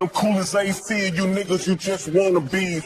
I'm cool as AC, you niggas, you just wanna be.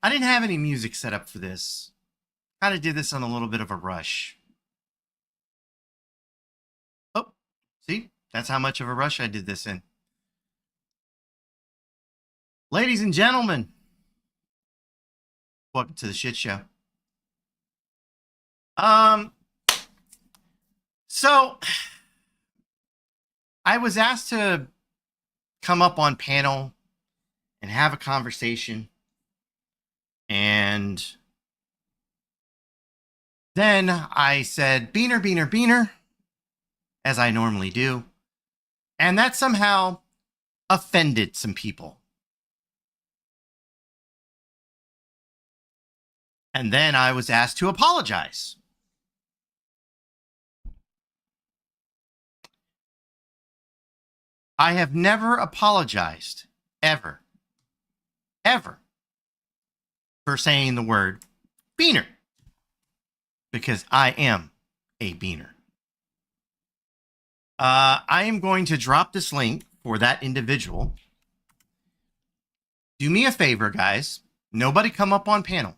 I didn't have any music set up for this. kind of did this on a little bit of a rush. Oh, see? That's how much of a rush I did this in. Ladies and gentlemen, welcome to the Shit Show. So I was asked to come up on panel and have a conversation, and then I said, "Beaner, beaner, beaner," as I normally do, and that somehow offended some people. And then I was asked to apologize. I have never apologized, ever, for saying the word beaner, because I am a beaner. I am going to drop this link for that individual. Do me a favor, guys. Nobody come up on panel.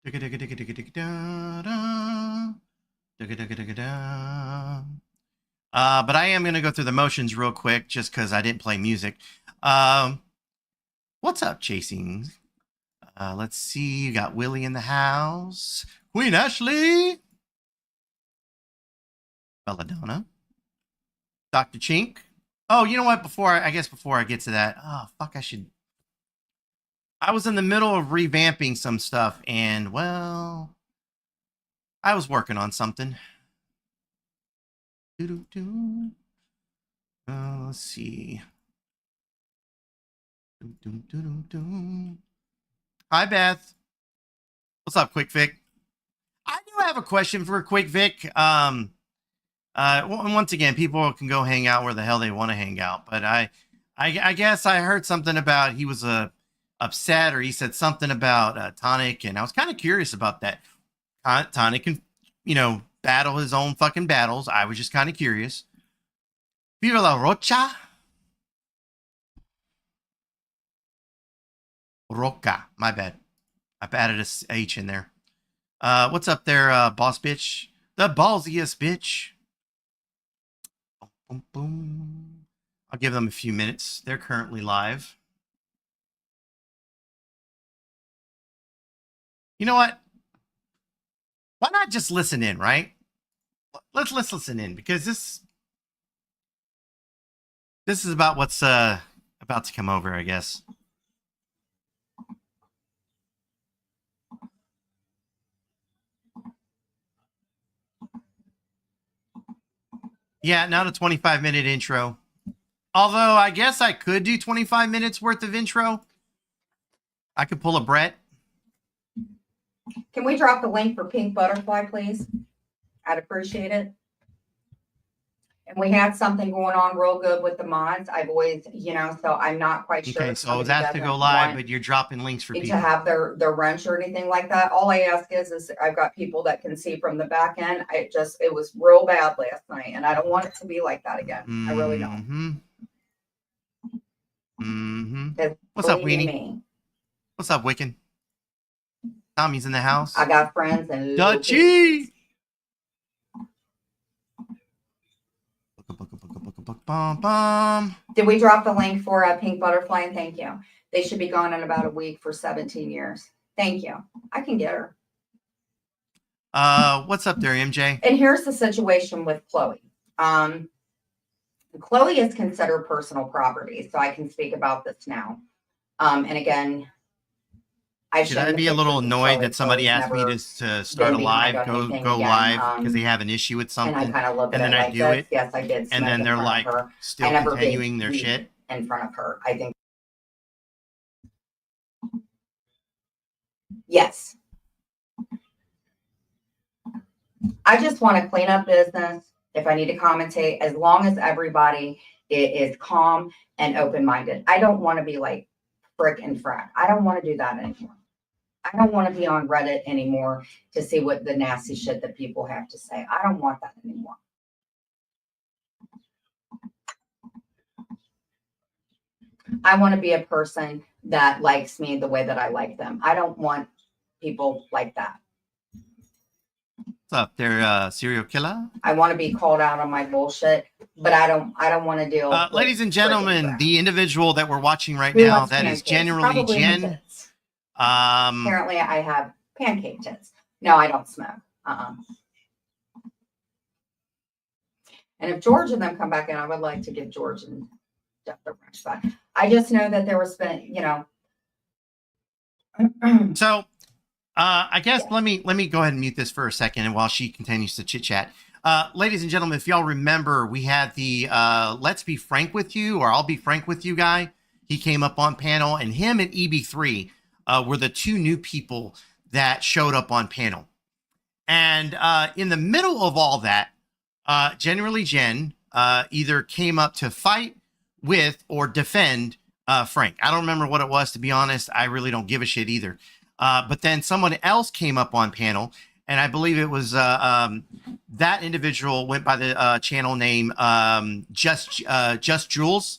But I am going to go through the motions real quick just because I didn't play music. What's up, Chasing? Let's see. You got Willie in the house. Queen Ashley. Belladonna. Dr. Chink. Oh, you know what? Before I get to that. Oh, fuck, I was in the middle of revamping some stuff, and, well, I was working on something. Let's see. Hi, Beth. What's up, Quick Vic? I do have a question for Quick Vic. Once again, people can go hang out where the hell they want to hang out, but I guess I heard something about he was upset, or he said something about Tonic, and I was kind of curious about that. Tonic can, battle his own fucking battles. I was just kind of curious. Viva la Rocha. Roca. My bad. I've added a H in there. What's up there, boss bitch? The ballsiest bitch. Boom, boom. I'll give them a few minutes. They're currently live. You know what? Why not just listen in, right? Let's listen in, because this is about what's about to come over, I guess. Yeah, not a 25-minute intro. Although I guess I could do 25 minutes worth of intro. I could pull a Brett. Can we drop the link for Pink Butterfly, please? I'd appreciate it. And we had something going on real good with the mods. I've always, so I'm not quite sure. Okay, so I was asked to go live, but you're dropping links for people to have their wrench or anything like that. All I ask is I've got people that can see from the back end. It was real bad last night, and I don't want it to be like that again. I really don't. What's up, Weenie? What's up, Wiccan? Tommy's in the house. I got friends and Dutchie. Did we drop the link for a Pink Butterfly? And thank you. They should be gone in about a week for 17 years. Thank you. I can get her. What's up there, MJ? And here's the situation with Chloe. Chloe is considered personal property, so I can speak about this now. And again, should I be a little annoyed that somebody asked me to start a live, go live because they have an issue with something, and then I do it? Yes, I did. And then they're like still continuing their shit in front of her. I think. Yes. I just want to clean up business. If I need to commentate, as long as everybody is calm and open-minded. I don't want to be like frick and frack. I don't want to do that anymore. I don't want to be on Reddit anymore to see what the nasty shit that people have to say. I don't want that anymore. I want to be a person that likes me the way that I like them. I don't want people like that. What's up there, serial killer? I want to be called out on my bullshit, but I don't want to deal with Ladies and friggin' gentlemen, crap. the individual that we're watching right Who now, wants that is pancakes? generally Probably Jen. tits. Apparently I have pancake tits. No, I don't smoke. And if George and them come back in, I would like to give George and Jeff the wrench spot. I just know that there was been, you know. So I guess let me go ahead and mute this for a second, and while she continues to chit chat. Ladies and gentlemen, if y'all remember, we had the Let's Be Frank With You, or I'll Be Frank With You guy. He came up on panel, and him and EB3 were the two new people that showed up on panel. And in the middle of all that, generally Jen either came up to fight with or defend Frank. I don't remember what it was, to be honest. I really don't give a shit either. But then someone else came up on panel, and I believe it was that individual went by the channel name Just Jules.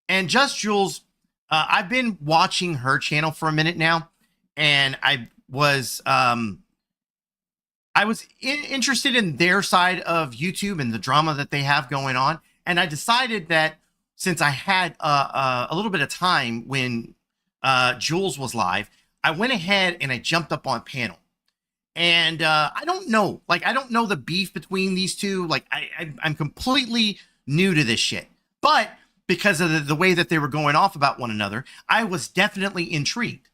And Just Jules, I've been watching her channel for a minute now, and I was interested in their side of YouTube and the drama that they have going on. And I decided that since I had a little bit of time when Jules was live, I went ahead and I jumped up on panel. And I don't know the beef between these two. Like I'm completely new to this shit. But because of the way that they were going off about one another, I was definitely intrigued.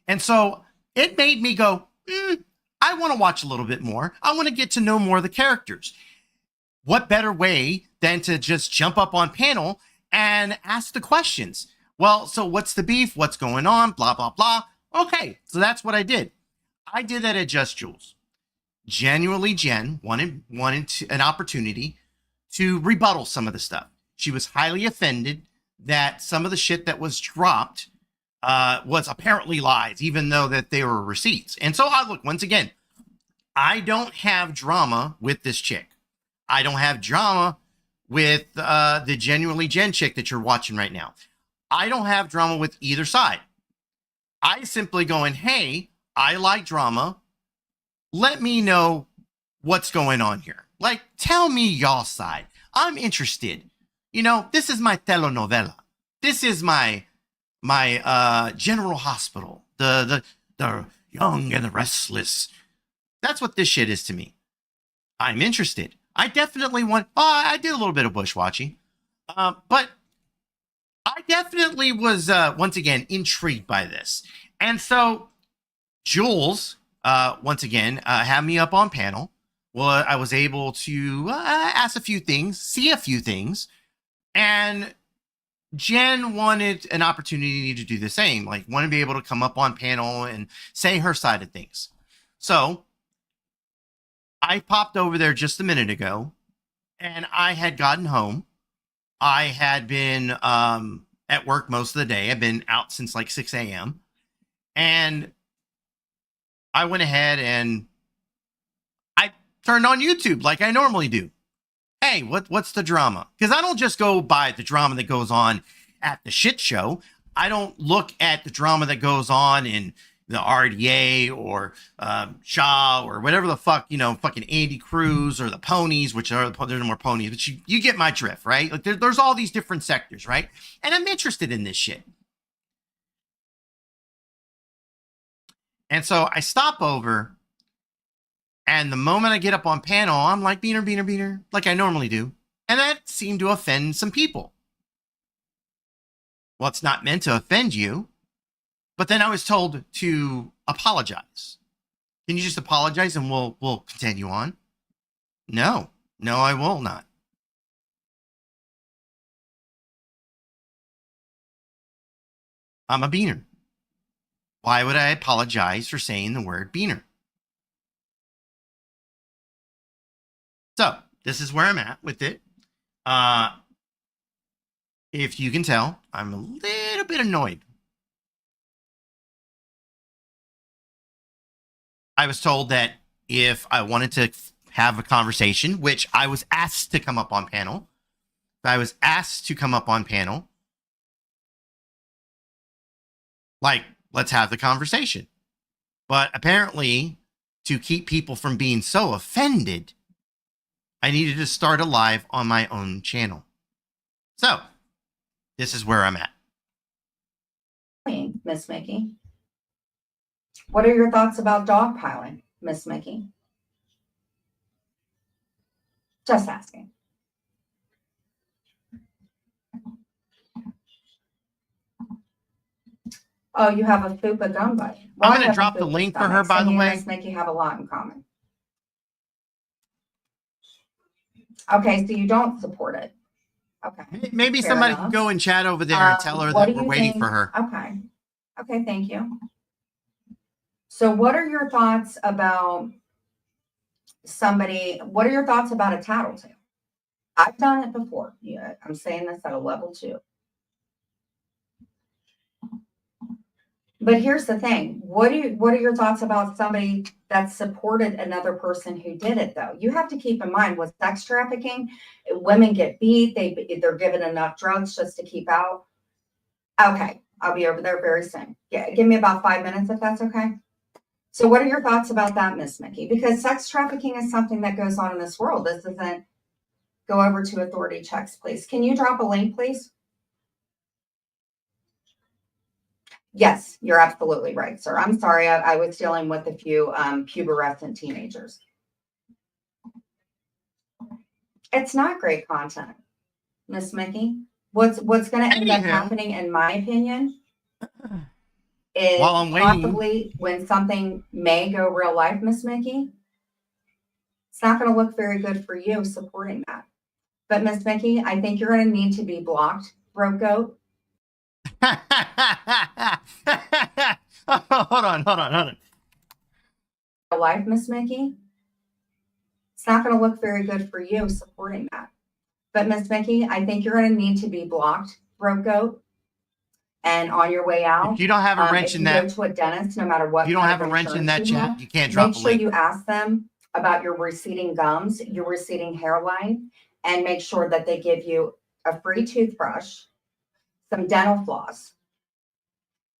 And so it made me go, I want to watch a little bit more. I want to get to know more of the characters. What better way than to just jump up on panel and ask the questions? Well, so what's the beef? What's going on? Blah, blah, blah. Okay, so that's what I did. I did that at Just Jules. Genuinely, Jen wanted an opportunity to rebuttal some of the stuff. She was highly offended that some of the shit that was dropped was apparently lies, even though that they were receipts. And so look, once again, I don't have drama with this chick. I don't have drama with the Genuinely Jen chick that you're watching right now. I don't have drama with either side. I simply going, hey, I like drama. Let me know what's going on here. Like, tell me y'all side. I'm interested. You know, this is my telenovela. This is my General Hospital. The Young and the Restless. That's what this shit is to me. I'm interested. I definitely want. I did a little bit of bush watching, but I definitely was once again intrigued by this. And so Jules once again had me up on panel. Well, I was able to ask a few things, see a few things, and Jen wanted an opportunity to do the same, like want to be able to come up on panel and say her side of things. So I popped over there just a minute ago, and I had gotten home. I had been at work most of the day. I've been out since like 6 a.m. And I went ahead and I turned on YouTube like I normally do. Hey, what's the drama? Because I don't just go by the drama that goes on at the shit show. I don't look at the drama that goes on in the RDA or Shaw or whatever the fuck, fucking Andy Cruz or the ponies, which are there's no more ponies, but you get my drift, right? Like there's all these different sectors, right? And I'm interested in this shit. And so I stop over, and the moment I get up on panel, I'm like, beaner, like I normally do. And that seemed to offend some people. Well, it's not meant to offend you. But then I was told to apologize. Can you just apologize and we'll continue on? No, I will not. I'm a beaner. Why would I apologize for saying the word beaner? So this is where I'm at with it. If you can tell, I'm a little bit annoyed. I was told that if I wanted to have a conversation, which I was asked to come up on panel, Like, let's have the conversation. But apparently, to keep people from being so offended, I needed to start a live on my own channel. So, this is where I'm at. Miss Mickey. What are your thoughts about dogpiling, Miss Mickey? Just asking. Oh, you have a fupa gum buddy. Well, I'm going to drop the link for her, by the way. Miss Mickey have a lot in common. Okay, so you don't support it. Okay. Maybe somebody can go and chat over there and tell her that we're waiting for her. Okay. Okay, thank you. So what are your thoughts about what are your thoughts about a tattletale? I've done it before. Yeah, I'm saying this at a level 2. But here's the thing. What are your thoughts about somebody that supported another person who did it, though? You have to keep in mind with sex trafficking, women get beat. They're given enough drugs just to keep out. Okay, I'll be over there very soon. Yeah, give me about 5 minutes if that's okay. So what are your thoughts about that, Miss Mickey? Because sex trafficking is something that goes on in this world. This isn't go over to authority checks, please. Can you drop a link, please? Yes, you're absolutely right, sir. I'm sorry. I was dealing with a few pubescent teenagers. It's not great content, Miss Mickey. What's going to end up happening, in my opinion, is possibly when something may go real life, Miss Mickey, it's not going to look very good for you supporting that. But Miss Mickey, I think you're going to need to be blocked, broke goat. Hold on. Real life, Miss Mickey, it's not going to look very good for you supporting that. But Miss Mickey, I think you're going to need to be blocked, broke goat. And on your way out, if you don't have a wrench in that, go to a dentist, no matter what, you don't have a wrench in that chat, you can't drop a link. Make sure you ask them about your receding gums, your receding hairline, and make sure that they give you a free toothbrush, some dental floss,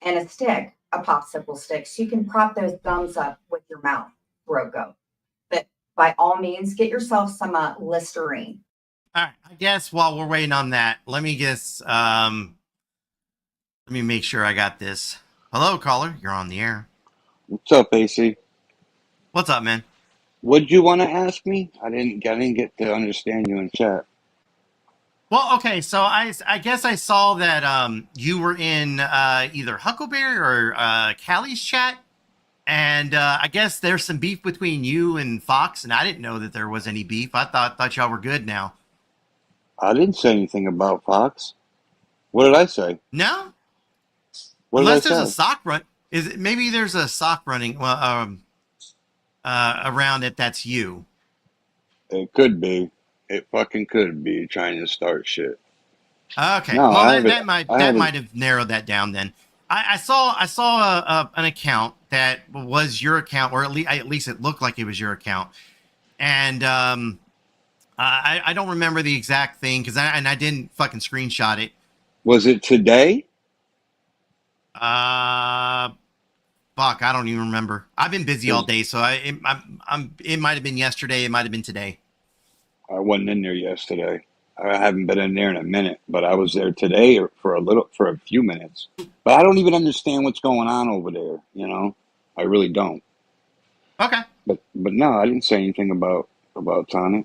and a stick, a popsicle stick, so you can prop those gums up with your mouth, broke goat. But by all means, get yourself some Listerine. All right, I guess while we're waiting on that, let me make sure I got this. Hello, caller. You're on the air. What's up, AC? What's up, man? What'd you want to ask me? I didn't get to understand you in chat. Well, okay, so I guess I saw that you were in either Huckleberry or Callie's chat, and I guess there's some beef between you and Fox, and I didn't know that there was any beef. I thought y'all were good now. I didn't say anything about Fox. What did I say? No? What Unless did I there's say? a sock run. Maybe there's a sock running around it that's you. It could be. It fucking could be trying to start shit. Okay. No, Well, that might have narrowed that down then. I saw an account that was your account, or at least it looked like it was your account, and I don't remember the exact thing because I didn't fucking screenshot it. Was it today? Fuck, I don't even remember. I've been busy all day, so it might have been yesterday. It might have been today. I wasn't in there yesterday. I haven't been in there in a minute, but I was there today for a few minutes. But I don't even understand what's going on over there. You know, I really don't. Okay. But no, I didn't say anything about Tonic.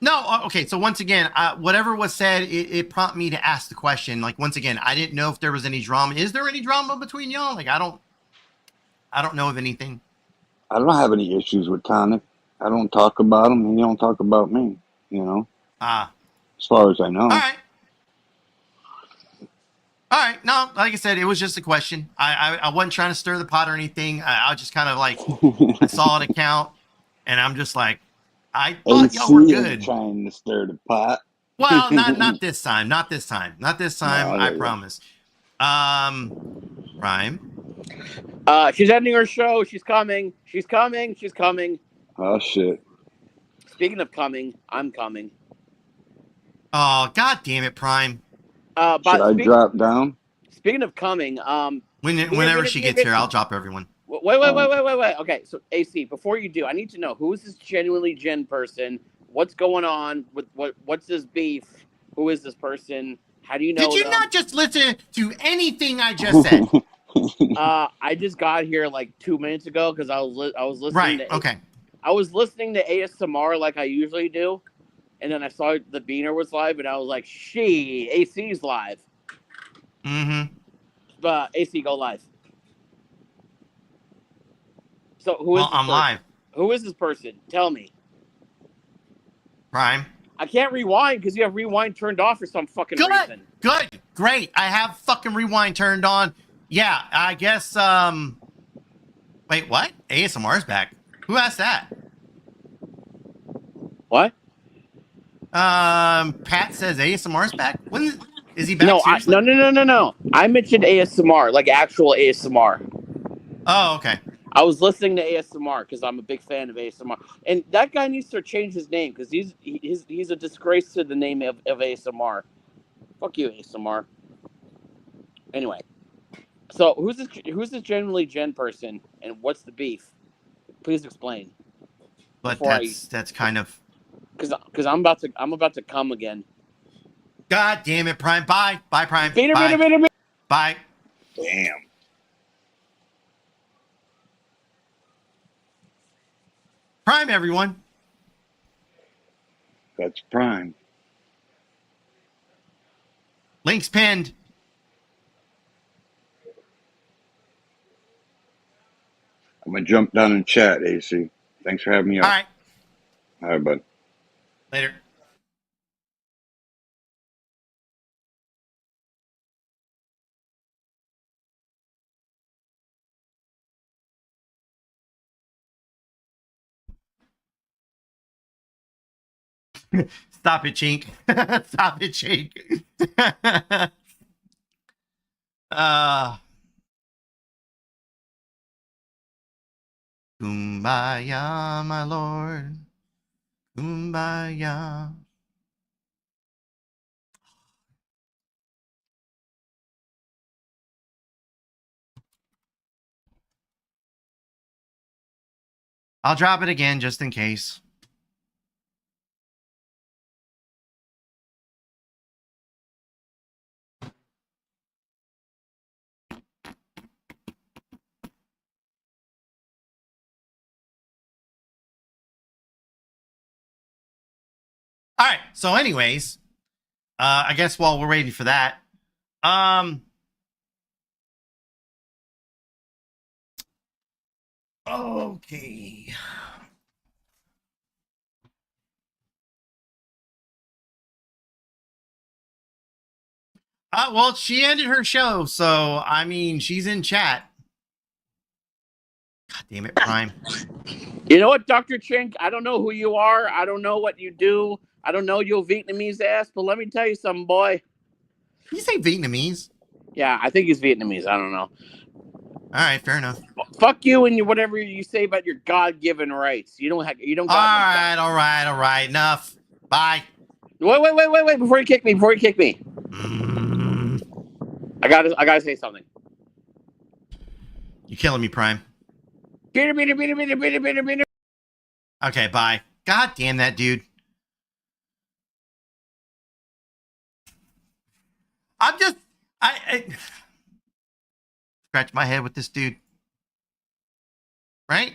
No, okay. So once again, whatever was said, it prompted me to ask the question. Like once again, I didn't know if there was any drama. Is there any drama between y'all? Like I don't know of anything. I don't have any issues with Tonic. I don't talk about him, and he don't talk about me. You know. As far as I know. All right. No, like I said, it was just a question. I wasn't trying to stir the pot or anything. I was just kind of like I saw an account, and I'm just like. I thought y'all were good. Trying to stir the pot. Well, not this time. Not this time. No, I promise. Rhyme. She's ending her show. She's coming. Oh shit. Speaking of coming, I'm coming. Oh, god damn it, Prime. Should I drop down? Speaking of coming, Whenever she gets here, I'll drop everyone. Wait. Okay, so AC, before you do, I need to know who is this genuinely Jen person? What's going on? What's this beef? Who is this person? How do you know Did you them? not just listen to anything I just said? I just got here like 2 minutes ago because I was listening Right. to Okay. I was listening to ASMR like I usually do, and then I saw the Beaner was live, and I was like, AC's live." Mm-hmm. But AC, go live. So who is Well, this I'm person? live. Who is this person? Tell me. Prime. I can't rewind because you have rewind turned off for some fucking reason. Good. Great. I have fucking rewind turned on. Yeah, I guess, wait, what? ASMR's back. Who asked that? What? Pat says ASMR's back. When is he back? No, Seriously? no. I mentioned ASMR, like actual ASMR. Oh, okay. I was listening to ASMR because I'm a big fan of ASMR, and that guy needs to change his name because he's a disgrace to the name of ASMR. Fuck you, ASMR. Anyway, so who's this genuinely Jen person, and what's the beef? Please explain. But Before that's kind of, because I'm about to come again. God damn it, Prime. Bye, Prime. Beater. Bye. Damn. Prime, everyone. That's Prime. Links pinned. I'm gonna jump down in chat, AC. Thanks for having me All up. right. All right, bud. Later. Stop it, Chink. Stop it, Chink. Kumbaya, my lord. Kumbaya. I'll drop it again just in case. All right. So, anyways, I guess while we're waiting for that, okay. Well, she ended her show, so I mean, she's in chat. God damn it, Prime. You know what, Dr. Chink? I don't know who you are. I don't know what you do. I don't know your Vietnamese ass, but let me tell you something, boy. You say Vietnamese? Yeah, I think he's Vietnamese. I don't know. All right, fair enough. Fuck you and whatever you say about your God-given rights. You don't. All right. Enough. Bye. Wait! Before you kick me. I gotta say something. You're killing me, Prime. Beater. Okay, bye. God damn that dude. I scratch my head with this dude. Right?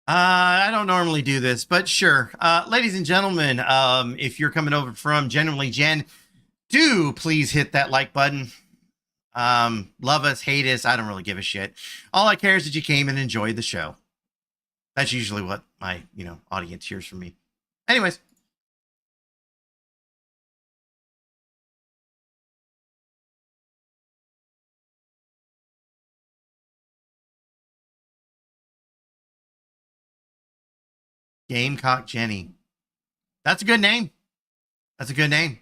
I don't normally do this, but sure. Ladies and gentlemen, if you're coming over from Genuinely Jen, do please hit that like button. Love us, hate us, I don't really give a shit. All I care is that you came and enjoyed the show. That's usually what my, audience hears from me. Anyways. Gamecock Jenny. That's a good name. That's a good name.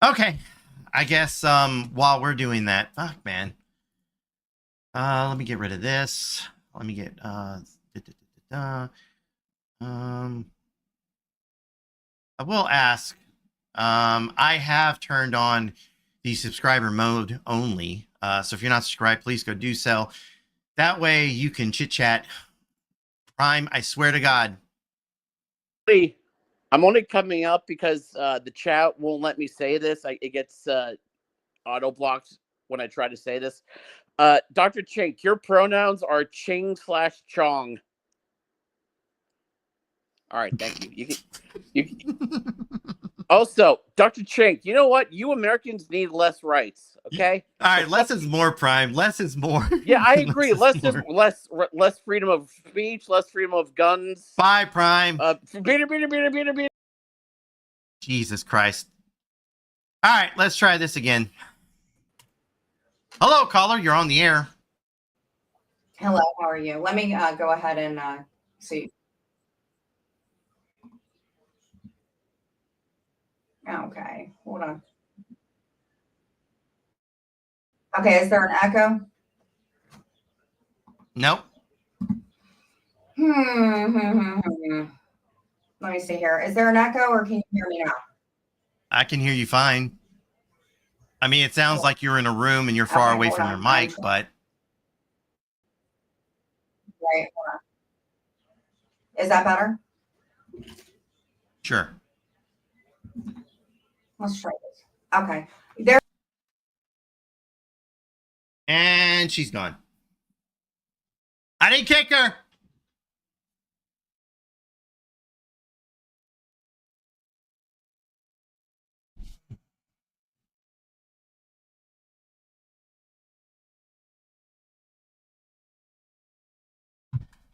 Okay. I guess while we're doing that, fuck man. Let me get rid of this. Let me get I will ask. I have turned on the subscriber mode only. So if you're not subscribed, please go do so. That way you can chit chat. Prime, I swear to God. I'm only coming up because the chat won't let me say this. It gets auto blocked when I try to say this. Dr. Chink, your pronouns are Ching/Chong. All right, thank you. Also, Dr. Chink, you know what? You Americans need less rights, okay? All right, less is more, Prime. Less is more. Yeah, I agree. Less is more. less freedom of speech, less freedom of guns. Bye, Prime. Beater. Jesus Christ. All right, let's try this again. Hello, caller. You're on the air. Hello, how are you? Let me go ahead and see. Okay, hold on. Okay, is there an echo? Nope. Let me see here. Is there an echo or can you hear me now? I can hear you fine. I mean, it sounds like you're in a room and you're far Okay, away hold from on. your mic, but Right, hold on. Is that better? sure. Let's try this. Okay. There. And she's gone. I didn't kick her.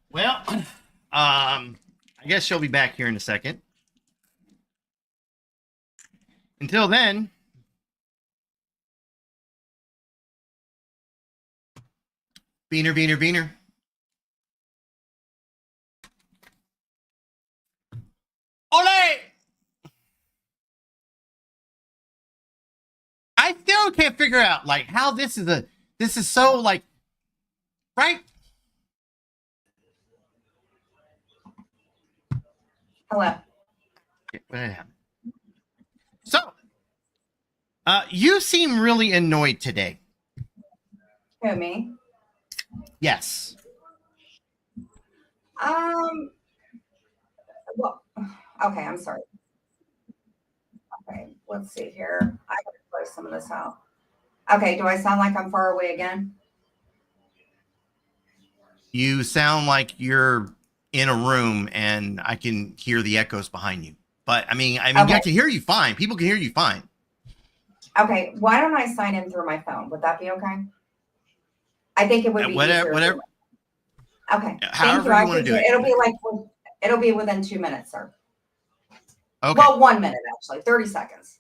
Well, I guess she'll be back here in a second. Until then, Beaner. Ole! I still can't figure out like how this is so like right. Hello. What happened? So, you seem really annoyed today. Who, me? Yes. Well, okay, I'm sorry. Okay, let's see here. I gotta close some of this out. Okay, do I sound like I'm far away again? You sound like you're in a room and I can hear the echoes behind you. But I mean, Okay. I can hear you fine. People can hear you fine. Okay, why don't I sign in through my phone? Would that be okay? I think it would be easier. Whatever. Okay. However Thank you want to do it. It'll be within 2 minutes, sir. Okay. Well, 1 minute actually, 30 seconds.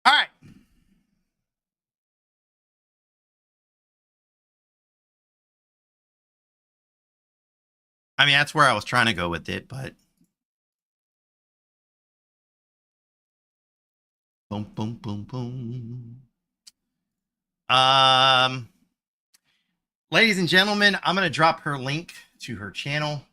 All right. I mean, that's where I was trying to go with it, but boom. Ladies and gentlemen, I'm going to drop her link to her channel.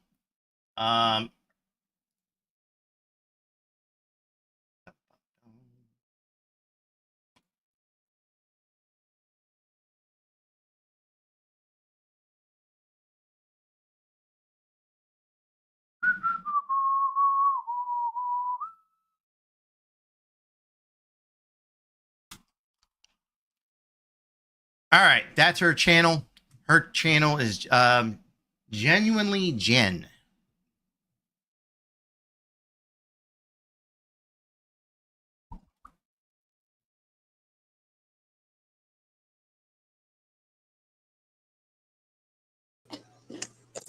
All right, that's her channel. Her channel is Genuinely Jen.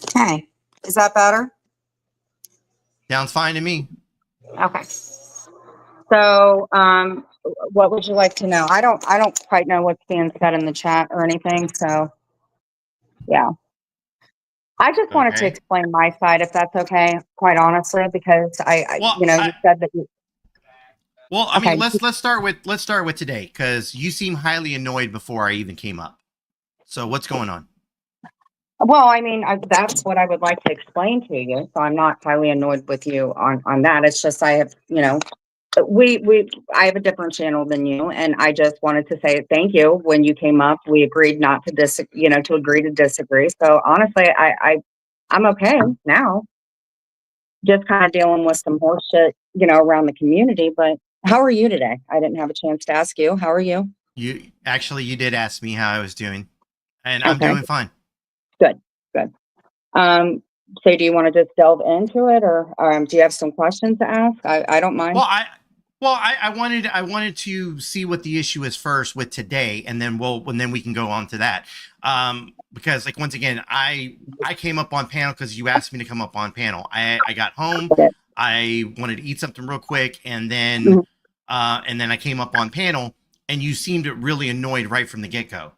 Okay. Is that better? Sounds fine to me. Okay. So, what would you like to know? I don't quite know what's being said in the chat or anything. So, yeah, I just wanted to Okay. explain my side, if that's okay, quite honestly, because Well, you said that you, well, I okay. mean, let's start with today because you seem highly annoyed before I even came up. So what's going on? Well, I mean, that's what I would like to explain to you. So I'm not highly annoyed with you on that. It's just I have, I have a different channel than you, and I just wanted to say thank you. When you came up, we agreed not to to agree to disagree. So honestly, I'm okay now. Just kind of dealing with some horse shit, around the community. But how are you today? I didn't have a chance to ask you. How are you? You did ask me how I was doing, and I'm Okay, doing fine. good, good. So do you want to just delve into it, or do you have some questions to ask? I don't mind. Well, I wanted to see what the issue is first with today, and then we can go on to that. Because like once again, I came up on panel because you asked me to come up on panel. I got home, Okay. I wanted to eat something real quick, and Mhm. then I came up on panel, and you seemed really annoyed right from the get go.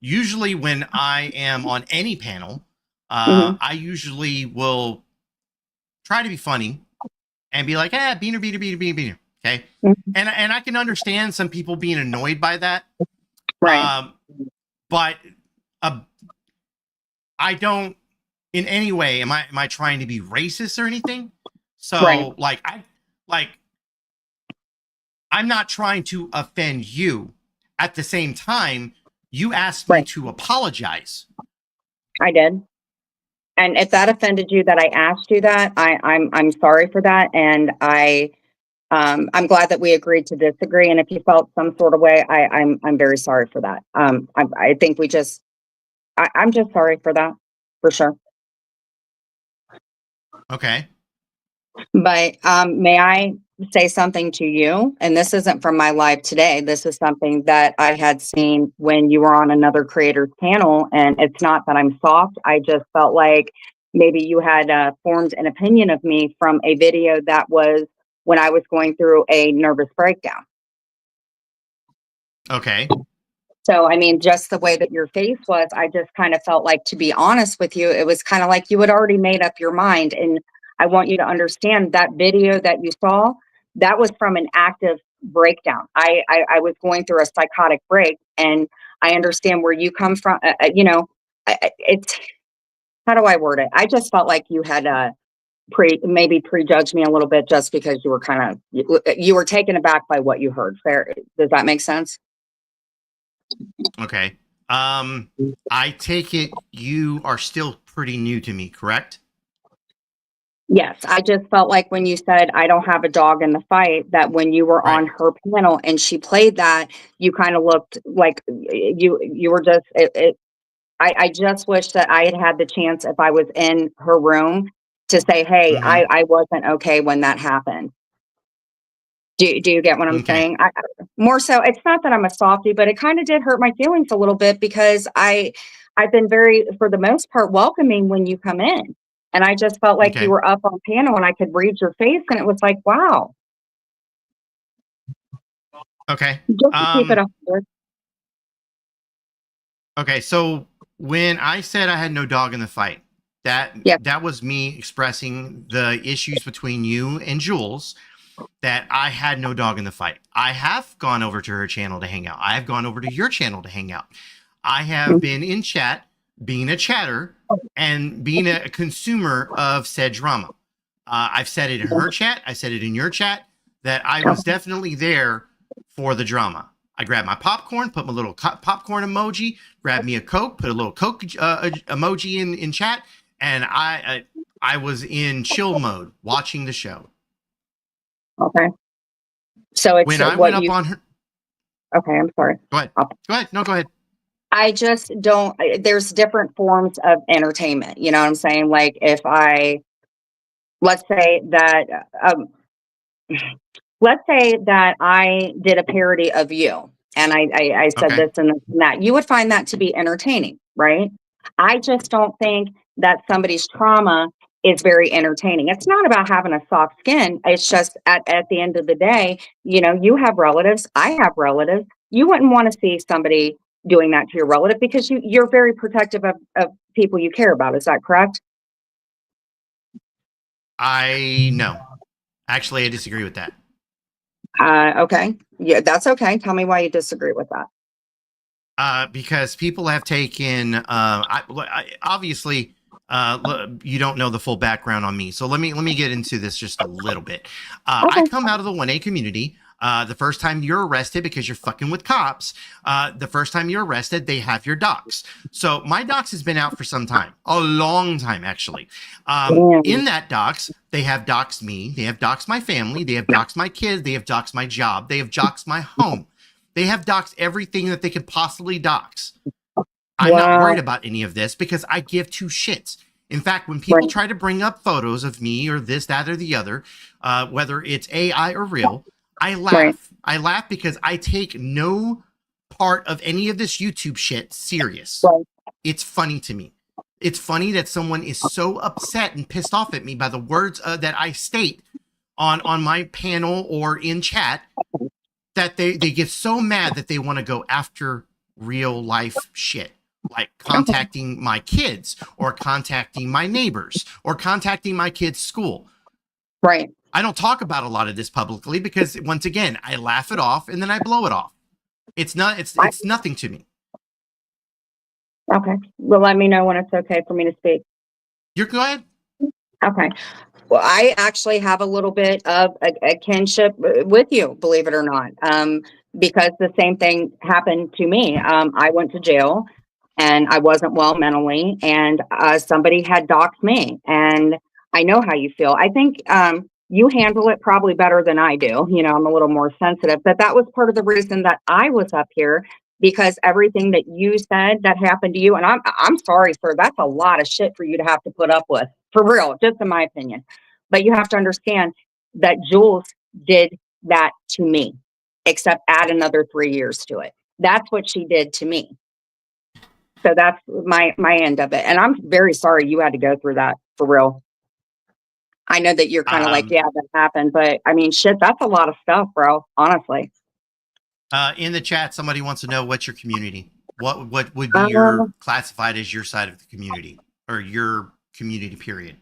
Usually when I am on any panel, Mhm. I usually will try to be funny and be like, beaner, beaner, beaner, beaner, beaner. Okay. Mhm. And I can understand some people being annoyed by that. Right. But I don't in any way am I trying to be racist or anything. Right. So I'm not trying to offend you. At the same time, you asked me Right. to apologize. I did. And if that offended you that I asked you that, I'm sorry for that. And I'm glad that we agreed to disagree. And if you felt some sort of way, I'm very sorry for that. I think I'm just sorry for that, for sure. Okay. But may I say something to you? And this isn't from my live today. This is something that I had seen when you were on another creator's panel. And it's not that I'm soft. I just felt like maybe you had formed an opinion of me from a video that was when I was going through a nervous breakdown. Okay. So, I mean, just the way that your face was, I just kind of felt like, to be honest with you, it was kind of like you had already made up your mind. And I want you to understand that video that you saw, that was from an active breakdown. I was going through a psychotic break, and I understand where you come from. It's, how do I word it? I just felt like you had maybe prejudged me a little bit just because you were you were taken aback by what you heard. Fair. Does that make sense? Okay. I take it you are still pretty new to me, correct? Yes, I just felt like when you said I don't have a dog in the fight, that when you were Right. on her panel and she played that, you kind of looked like you were just I just wish that I had had the chance, if I was in her room, to say, hey, Mm-hmm. I wasn't okay when that happened. Do you get what I'm Okay. saying? More so, it's not that I'm a softie, but it kind of did hurt my feelings a little bit because I've been very, for the most part, welcoming when you come in. And I just felt like you Okay. were up on panel and I could read your face and it was like, wow, Okay. just to keep it up. Okay. So when I said I had no dog in the fight, that Yeah. that was me expressing the issues between you and Jules, that I had no dog in the fight. I have gone over to her channel to hang out. I have gone over to your channel to hang out. I have been in chat, being a chatter, and being a consumer of said drama. I've said it in her chat. I said it in your chat that I was definitely there for the drama. I grabbed my popcorn, put my little popcorn emoji, grabbed me a Coke, put a little Coke emoji in chat, and I was in chill mode watching the show. Okay. So it's When I what went up you, on her, okay, I'm sorry. go ahead. Go ahead. No, go ahead. I just don't, there's different forms of entertainment. You know what I'm saying? Like if let's say that, let's say that I did a parody of you and I said Okay. this and this and that, you would find that to be entertaining, right? I just don't think that somebody's trauma is very entertaining. It's not about having a soft skin. It's just at the end of the day, you know, you have relatives. I have relatives. You wouldn't want to see somebody doing that to your relative because you're very protective of people you care about. Is that correct? No. Actually, I disagree with that. Okay. Yeah, that's okay. Tell me why you disagree with that. Because people have taken, obviously, you don't know the full background on me. So let me get into this just a little bit. I Okay. come out of the 1A community. The first time you're arrested because you're fucking with cops, the first time you're arrested, they have your docs. So my docs has been out for some time, a long time, actually. In that docs, they have doxed me, they have doxed my family, they have doxed my kids, they have doxed my job, they have doxed my home. They have doxed everything that they could possibly dox. I'm not worried about any of this because I give two shits. In fact, when people try to bring up photos of me or this, that, or the other, whether it's AI or real, I laugh. Right. I laugh because I take no part of any of this YouTube shit serious. Right. It's funny to me. It's funny that someone is so upset and pissed off at me by the words that I state on my panel or in chat that they get so mad that they want to go after real life shit, like contacting my kids or contacting my neighbors or contacting my kids' school. Right. I don't talk about a lot of this publicly because once again, I laugh it off and then I blow it off. It's nothing to me. Okay. Well, let me know when it's okay for me to speak. You're go ahead. Okay. Well, I actually have a little bit of a kinship with you, believe it or not, because the same thing happened to me. I went to jail and I wasn't well mentally, and somebody had doxed me, and I know how you feel. I think you handle it probably better than I do. You know, I'm a little more sensitive, but that was part of the reason that I was up here, because everything that you said that happened to you, and I'm sorry, sir, that's a lot of shit for you to have to put up with, for real, just in my opinion. But you have to understand that Jules did that to me, except add another 3 years to it. That's what she did to me. So that's my end of it. And I'm very sorry you had to go through that, for real. I know that you're kind of like, yeah, that happened, but I mean, shit, that's a lot of stuff, bro, honestly. In the chat, somebody wants to know what's your community. What would be your classified as your side of the community or your community period?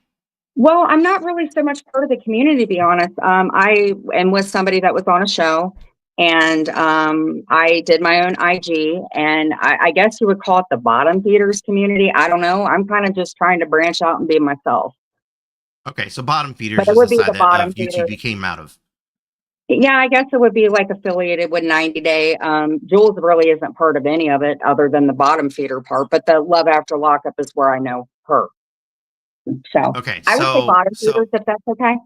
Well, I'm not really so much part of the community, to be honest. I am with somebody that was on a show, and I did my own IG, and I guess you would call it the bottom feeders community. I don't know. I'm kind of just trying to branch out and be myself. Okay, so bottom feeders But it is would the be side the bottom of YouTube feeders. you came out of. Yeah, I guess it would be like affiliated with 90 Day. Jules really isn't part of any of it other than the bottom feeder part, but the Love After Lockup is where I know her. So okay, I would say bottom feeders, if that's okay.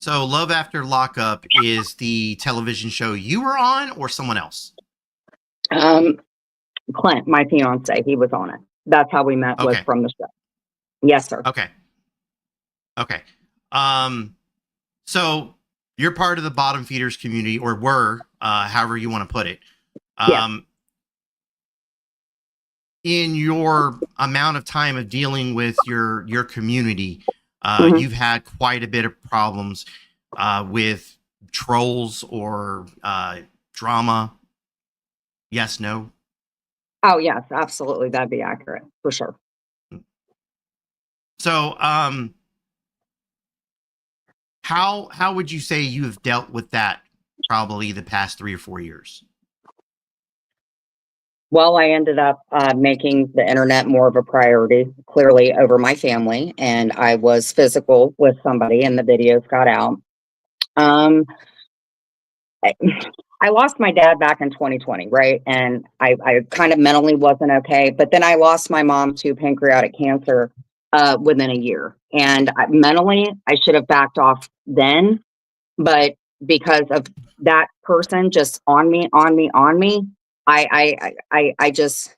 So Love After Lockup is the television show you were on or someone else? Clint, my fiance, he was on it. That's how we met, was from the show. Yes, sir. Okay. Okay. So you're part of the bottom feeders community, or were, however you want to put it. In your amount of time of dealing with your community, you've had quite a bit of problems with trolls or drama. Yes, no? Oh, yes, absolutely. That'd be accurate, for sure. So, how would you say you have dealt with that probably the past 3 or 4 years? Well, I ended up making the internet more of a priority, clearly, over my family, and I was physical with somebody, and the videos got out. I lost my dad back in 2020, right? And I kind of mentally wasn't okay, but then I lost my mom to pancreatic cancer within a year. And mentally, I should have backed off then, but because of that person just on me, I just,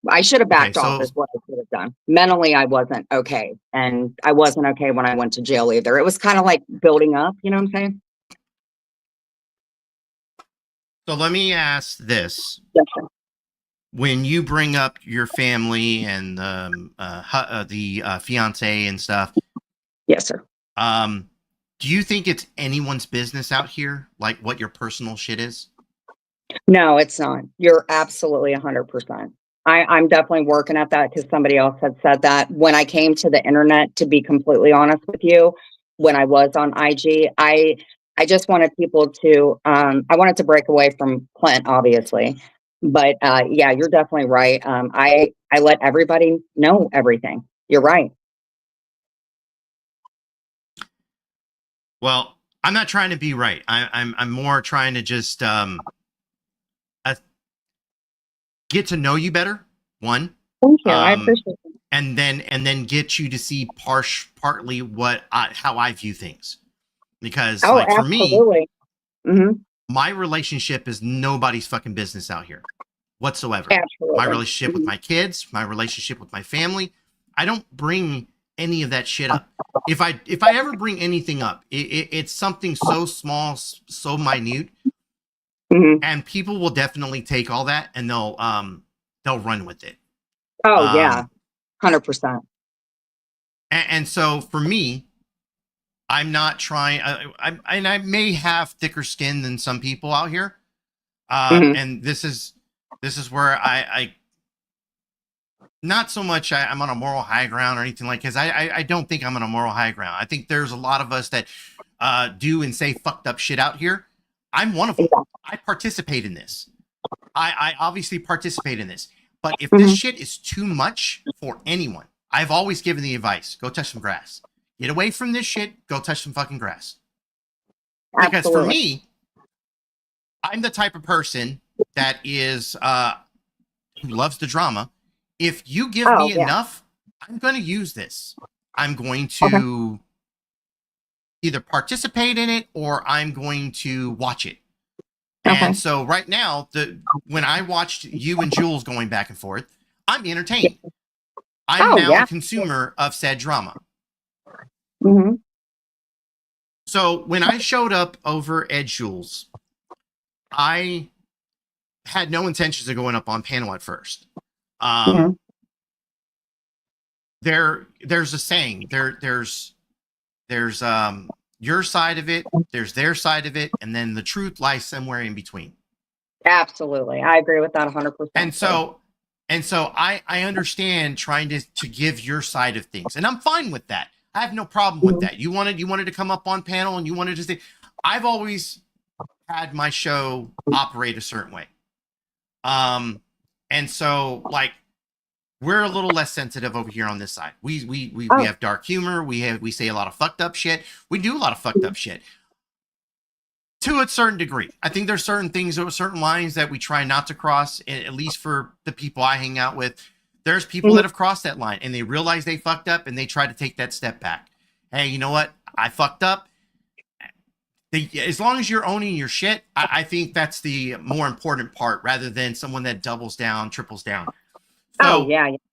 I should have backed off is what I should have done. Mentally, I wasn't okay. And I wasn't okay when I went to jail either. It was kind of like building up, you know what I'm saying? So let me ask this. Yes, sir. when you bring up your family and the fiance and stuff, Yes, sir. do you think it's anyone's business out here, like what your personal shit is? No, it's not. You're absolutely 100%. I'm definitely working at that because somebody else had said that. When I came to the internet, to be completely honest with you, when I was on IG, I just wanted people to I wanted to break away from Clint, obviously. But yeah, you're definitely right. I let everybody know everything. You're right. Well, I'm not trying to be right. I'm more trying to just get to know you better. One, Thank you. I appreciate it. and then get you to see partly how I view things. Because Oh, like for me, absolutely. Mm-hmm. my relationship is nobody's fucking business out here whatsoever. Absolutely. My relationship with my kids, my relationship with my family, I don't bring any of that shit up. If I ever bring anything up, it's something so small, so minute, Mm-hmm. and people will definitely take all that and they'll run with it. Oh, yeah. 100%. And so for me, I'm not trying. I may have thicker skin than some people out here, and this is where I not so much I'm on a moral high ground or anything like. Because I don't think I'm on a moral high ground. I think there's a lot of us that do and say fucked up shit out here. I'm one of them. I participate in this. I obviously participate in this. But if this shit is too much for anyone, I've always given the advice: go touch some grass. Get away from this shit. Go touch some fucking grass. Because Absolutely. for me, I'm the type of person that is who loves the drama. If you give me enough, I'm going to use this. I'm going to either participate in it or I'm going to watch it. And so right now, when I watched you and Jules going back and forth, I'm entertained. I'm now a consumer of said drama. Mm-hmm. So when I showed up over at Jules, I had no intentions of going up on panel at first. There's a saying. There's your side of it, there's their side of it, and then the truth lies somewhere in between. Absolutely. I agree with that 100%. And so I understand trying to give your side of things, and I'm fine with that. I have no problem with that. You wanted to come up on panel and you wanted to say, I've always had my show operate a certain way. And so like we're a little less sensitive over here on this side. We have dark humor. We say a lot of fucked up shit. We do a lot of fucked up shit to a certain degree. I think there's certain things or certain lines that we try not to cross, at least for the people I hang out with. There's people that have crossed that line and they realize they fucked up and they try to take that step back. Hey, you know what? I fucked up. As long as you're owning your shit, I think that's the more important part rather than someone that doubles down, triples down. So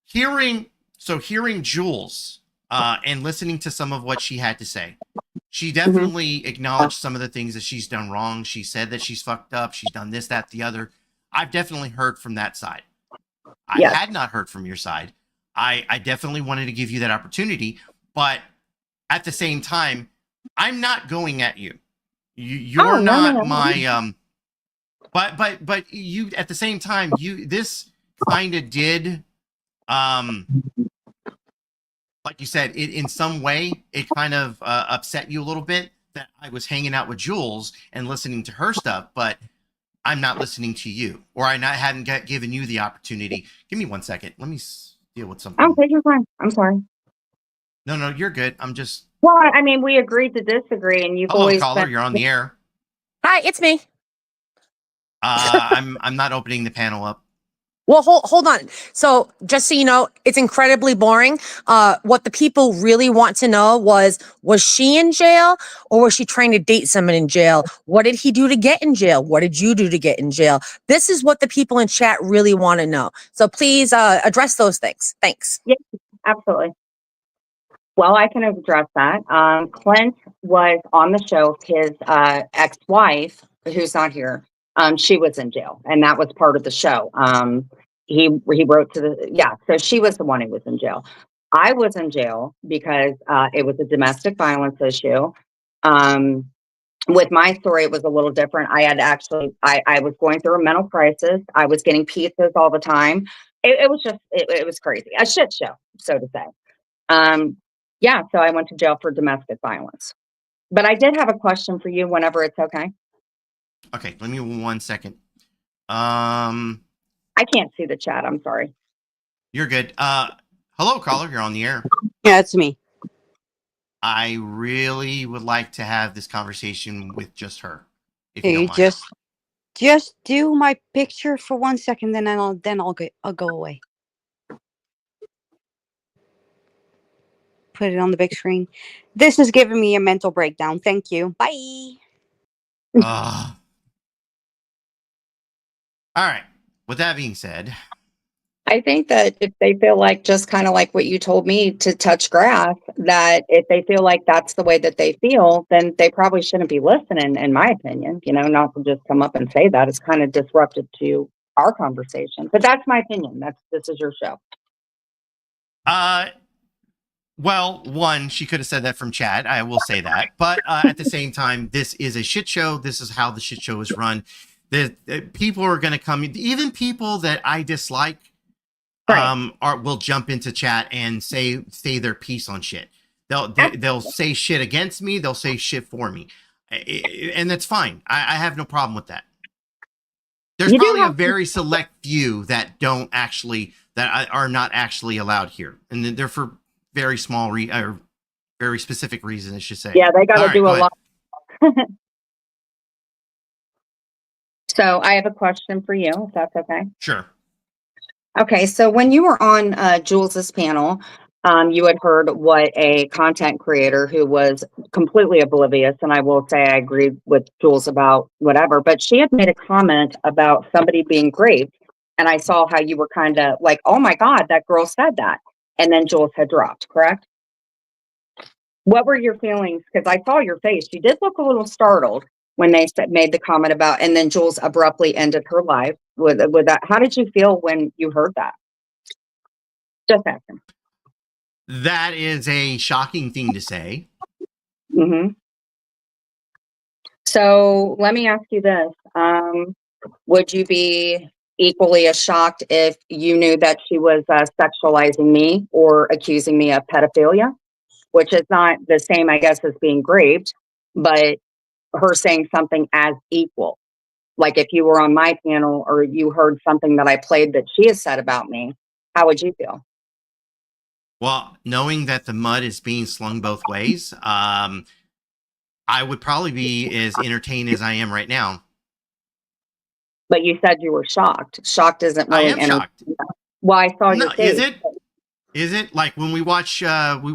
hearing Jules and listening to some of what she had to say, she definitely acknowledged some of the things that she's done wrong. She said that she's fucked up. She's done this, that, the other. I've definitely heard from that side. I had not heard from your side. I definitely wanted to give you that opportunity, but at the same time, I'm not going at you. You're not my but you at the same time this kind of did like you said, it in some way it kind of upset you a little bit that I was hanging out with Jules and listening to her stuff, but I'm not listening to you, or I hadn't given you the opportunity. Give me 1 second. Let me deal with something. Oh, take your time. I'm sorry. No, you're good. I'm just. Well, I mean, we agreed to disagree, and you've always. Hello, caller. You're on the air. Hi, it's me. I'm not opening the panel up. Well, hold on. So just so you know, it's incredibly boring. What the people really want to know was she in jail or was she trying to date someone in jail? What did he do to get in jail? What did you do to get in jail? This is what the people in chat really want to know. So please address those things. Thanks. Yeah, absolutely. Well, I can address that. Clint was on the show. His ex-wife, who's not here, she was in jail, and that was part of the show. he wrote to the, yeah, so she was the one who was in jail. I was in jail because it was a domestic violence issue. With my story, it was a little different. I had actually, I was going through a mental crisis. I was getting pizzas all the time. It was just, it was crazy. A shit show, so to say. Yeah, so I went to jail for domestic violence. But I did have a question for you whenever it's okay. Okay, let me 1 second. I can't see the chat. I'm sorry. You're good. Hello, caller. You're on the air. Yeah, it's me. I really would like to have this conversation with just her. If Hey, you don't mind. just do my picture for 1 second, then I'll go away. Put it on the big screen. This is giving me a mental breakdown. Thank you. Bye. All right. With that being said, I think that if they feel like, just kind of like what you told me to touch grass, that if they feel like that's the way that they feel, then they probably shouldn't be listening, in my opinion. You know, not to just come up and say that. It's kind of disruptive to our conversation. But that's my opinion. This is your show. well, one, she could have said that from chat. I will say that. But at the same time, this is a shit show. This is how the shit show is run. The people are going to come, even people that I dislike, Right. will jump into chat and say their piece on shit. They'll say shit against me. They'll say shit for me, and that's fine. I have no problem with that. There's You do probably a have- very select few that are not actually allowed here, and they're for very small or very specific reasons, I should say. Yeah, they got All to right, do go a ahead. lot. So I have a question for you, if that's okay. Sure. Okay, so when you were on Jules's panel, you had heard what a content creator who was completely oblivious, and I will say I agreed with Jules about whatever, but she had made a comment about somebody being raped, and I saw how you were kind of like, oh my God, that girl said that. And then Jules had dropped, correct? What were your feelings? Because I saw your face. You did look a little startled when they made the comment about, and then Jules abruptly ended her live with that. How did you feel when you heard that? Just asking. That is a shocking thing to say. Mm-hmm. So let me ask you this. Would you be equally as shocked if you knew that she was sexualizing me or accusing me of pedophilia, which is not the same, I guess, as being raped, but her saying something as equal? Like if you were on my panel or you heard something that I played that she has said about me, how would you feel? Well, knowing that the mud is being slung both ways, I would probably be as entertained as I am right now. But you said you were shocked. Shocked isn't really I am shocked. Well, I saw No, your face. is it? Is it like when we watch like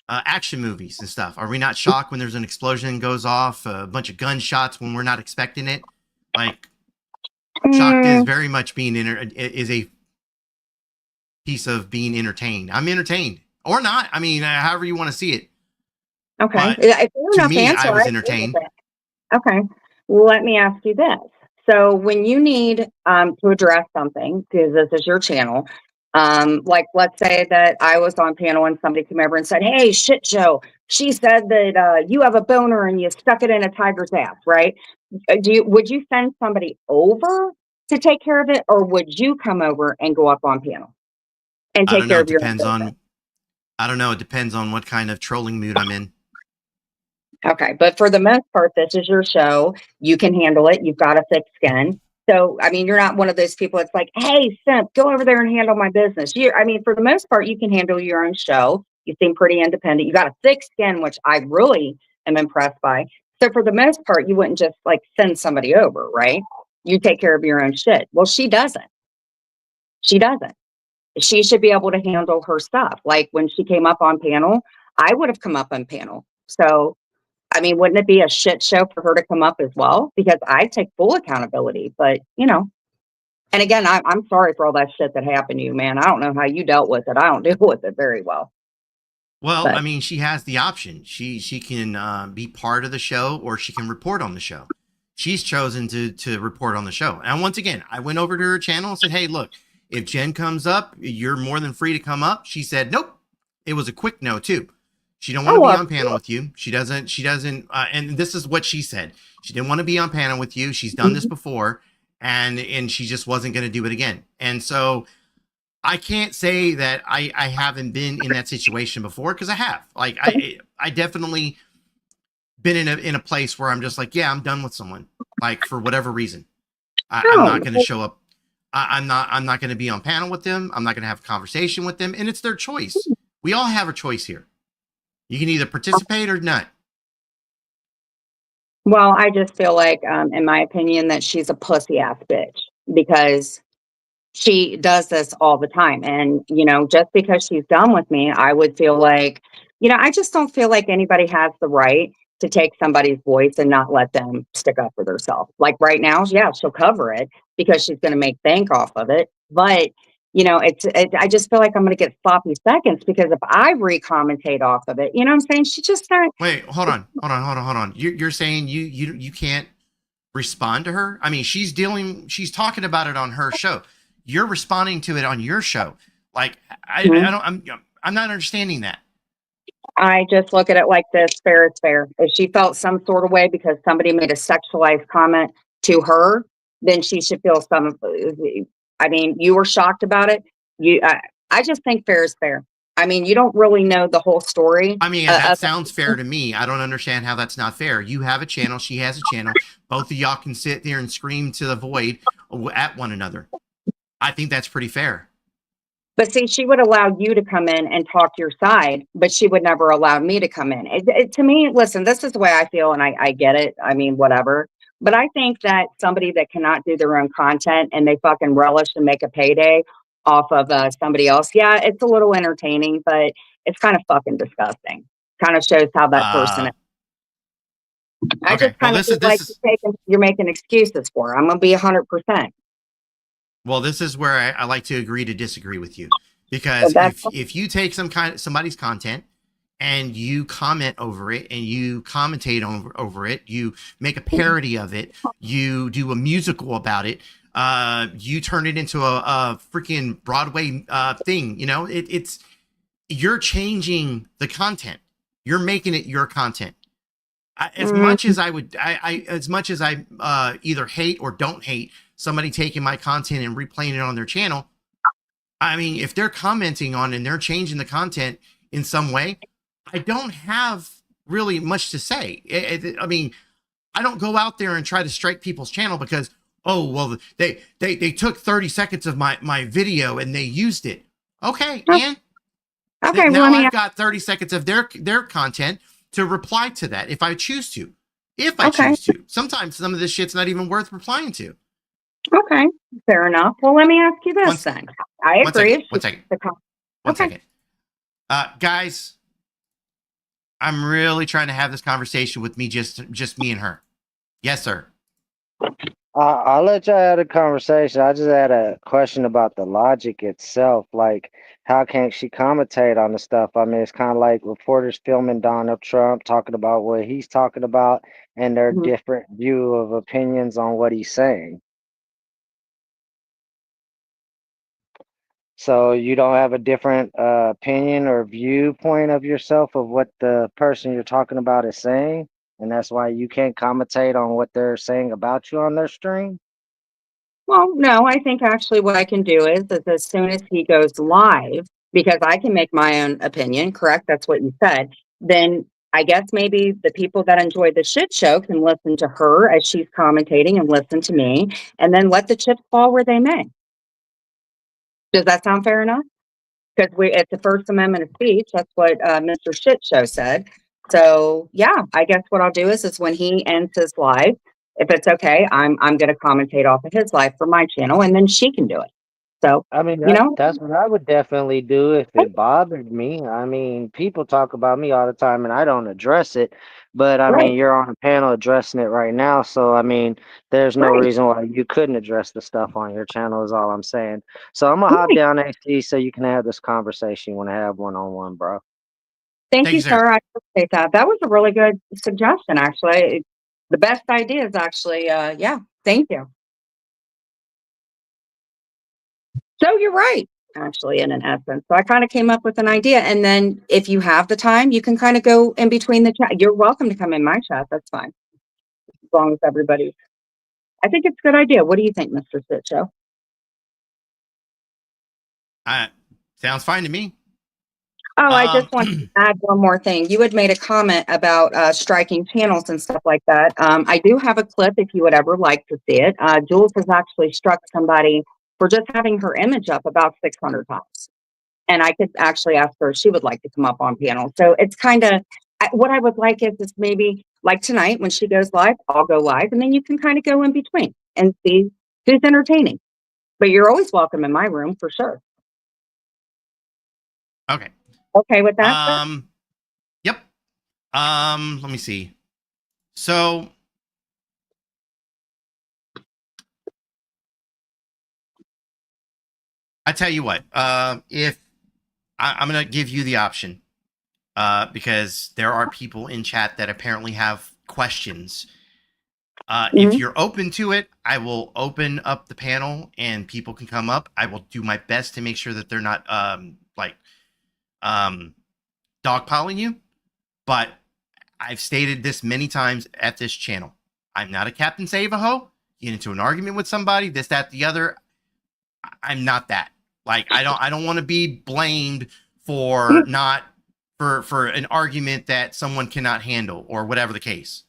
action movies and stuff? Are we not shocked when there's an explosion goes off, a bunch of gunshots when we're not expecting it? Like shocked is very much being is a piece of being entertained. I'm entertained or not. I mean, however you want to see it. Okay. But To me, I was entertained. Okay. Well, let me ask you this. So when you need to address something, because this is your channel, like let's say that I was on panel and somebody came over and said, hey, shit show, she said that you have a boner and you stuck it in a tiger's ass, right? Would you send somebody over to take care of it, or would you come over and go up on panel and I take don't know. care It of your depends on. I don't know. It depends on what kind of trolling mood I'm in. Okay, but for the most part, this is your show. You can handle it. You've got a thick skin. So, I mean, you're not one of those people that's like, hey, simp, go over there and handle my business. I mean, for the most part, you can handle your own show. You seem pretty independent. You got a thick skin, which I really am impressed by. So for the most part, you wouldn't just like send somebody over, right? You take care of your own shit. Well, she doesn't. She doesn't. She should be able to handle her stuff. Like when she came up on panel, I would have come up on panel. So I mean, wouldn't it be a shit show for her to come up as well? Because I take full accountability, but you know, and again, I'm sorry for all that shit that happened to you, man. I don't know how you dealt with it. I don't deal with it very well. Well, But I mean, she has the option. She can be part of the show, or she can report on the show. she's chosen to report on the show. And once again, I went over to her channel and said, hey, look, if Jen comes up, you're more than free to come up. She said, nope. It was a quick no too. She don't want to be on panel with you. She doesn't, and this is what she said. She didn't want to be on panel with you. She's done this before, and she just wasn't going to do it again. And so I can't say that I haven't been in that situation before, because I have. Like I definitely been in a place where I'm just like, yeah, I'm done with someone, like for whatever reason. I'm not going to show up. I'm not going to be on panel with them. I'm not going to have a conversation with them, and it's their choice. We all have a choice here. You can either participate or not. Well, I just feel like, in my opinion, that she's a pussy ass bitch, because she does this all the time. And, you know, just because she's done with me, I would feel like, you know, I just don't feel like anybody has the right to take somebody's voice and not let them stick up for themselves. Like right now, yeah, she'll cover it because she's going to make bank off of it. But, you know, I just feel like I'm going to get sloppy seconds, because if I re-commentate off of it, you know what I'm saying? She just not. Wait, hold on. You're saying you can't respond to her? I mean, she's talking about it on her show. You're responding to it on your show. Like I'm not understanding that. I just look at it like this: fair is fair. If she felt some sort of way because somebody made a sexualized comment to her, then she should feel some. I mean, you were shocked about it. I just think fair is fair. I mean, you don't really know the whole story. I mean, that sounds fair to me. I don't understand how that's not fair. You have a channel. She has a channel. Both of y'all can sit there and scream to the void at one another. I think that's pretty fair. But see, she would allow you to come in and talk your side, but she would never allow me to come in. To me, listen, this is the way I feel, and I get it. I mean, whatever. But I think that somebody that cannot do their own content and they fucking relish and make a payday off of somebody else, yeah, it's a little entertaining, but it's kind of fucking disgusting. Kind of shows how that person is. I just kind of feel like you're making excuses for her. I'm going to be 100%. Well, this is where I like to agree to disagree with you, because if you take somebody's content and you comment over it and you commentate over it, you make a parody of it, you do a musical about it, you turn it into a freaking Broadway thing. You know, you're changing the content. You're making it your content. As much as I either hate or don't hate somebody taking my content and replaying it on their channel, I mean, if they're commenting on it and they're changing the content in some way, I don't have really much to say. I mean, I don't go out there and try to strike people's channel because, oh, well, they took 30 seconds of my video and they used it. Okay, and now I've got 30 seconds of their content to reply to that if I choose to. Choose to. Sometimes some of this shit's not even worth replying to. Okay, fair enough. Well, let me ask you this then. I agree. One second. Guys, I'm really trying to have this conversation with me, just me and her. Yes, sir. I'll let you have a conversation. I just had a question about the logic itself. Like, how can she commentate on the stuff? I mean, it's kind of like reporters filming Donald Trump talking about what he's talking about and their different view of opinions on what he's saying. So you don't have a different opinion or viewpoint of yourself of what the person you're talking about is saying, and that's why you can't commentate on what they're saying about you on their stream? Well, no, I think actually what I can do is as soon as he goes live, because I can make my own opinion, correct? That's what you said. Then I guess maybe the people that enjoy the shit show can listen to her as she's commentating and listen to me, and then let the chips fall where they may. Does that sound fair enough? Because it's the First Amendment of speech. That's what Mr. Shit Show said. So yeah, I guess what I'll do is when he ends his live, if it's okay, I'm going to commentate off of his live for my channel, and then she can do it. So I mean, that's what I would definitely do if it bothered me. I mean, people talk about me all the time, and I don't address it. But I mean, you're on a panel addressing it right now, so I mean, there's no reason why you couldn't address the stuff on your channel. Is all I'm saying. So I'm gonna hop down, AC, so you can have this conversation when I have one-on-one, bro. Thank you, sir. I appreciate that. That was a really good suggestion, actually. The best ideas, actually. Yeah, thank you. So you're right, actually, in an essence. So I kind of came up with an idea. And then if you have the time, you can kind of go in between the chat. You're welcome to come in my chat. That's fine. As long as everybody, I think it's a good idea. What do you think, Mr. Sitcho? Sounds fine to me. Oh, I just want to add one more thing. You had made a comment about striking channels and stuff like that. I do have a clip if you would ever like to see it. Jules has actually struck somebody for just having her image up about 600 times. And I could actually ask her if she would like to come up on panel. So it's kind of what I would like is maybe like tonight when she goes live, I'll go live, and then you can kind of go in between and see who's entertaining. But you're always welcome in my room for sure. Okay. Okay with that? Yep. Let me see. So I tell you what, if I'm going to give you the option, because there are people in chat that apparently have questions. If you're open to it, I will open up the panel and people can come up. I will do my best to make sure that they're not dogpiling you. But I've stated this many times at this channel. I'm not a Captain Save-A-Ho. Get into an argument with somebody, this, that, the other. I'm not that. Like, I don't want to be blamed for not for an argument that someone cannot handle or whatever the case.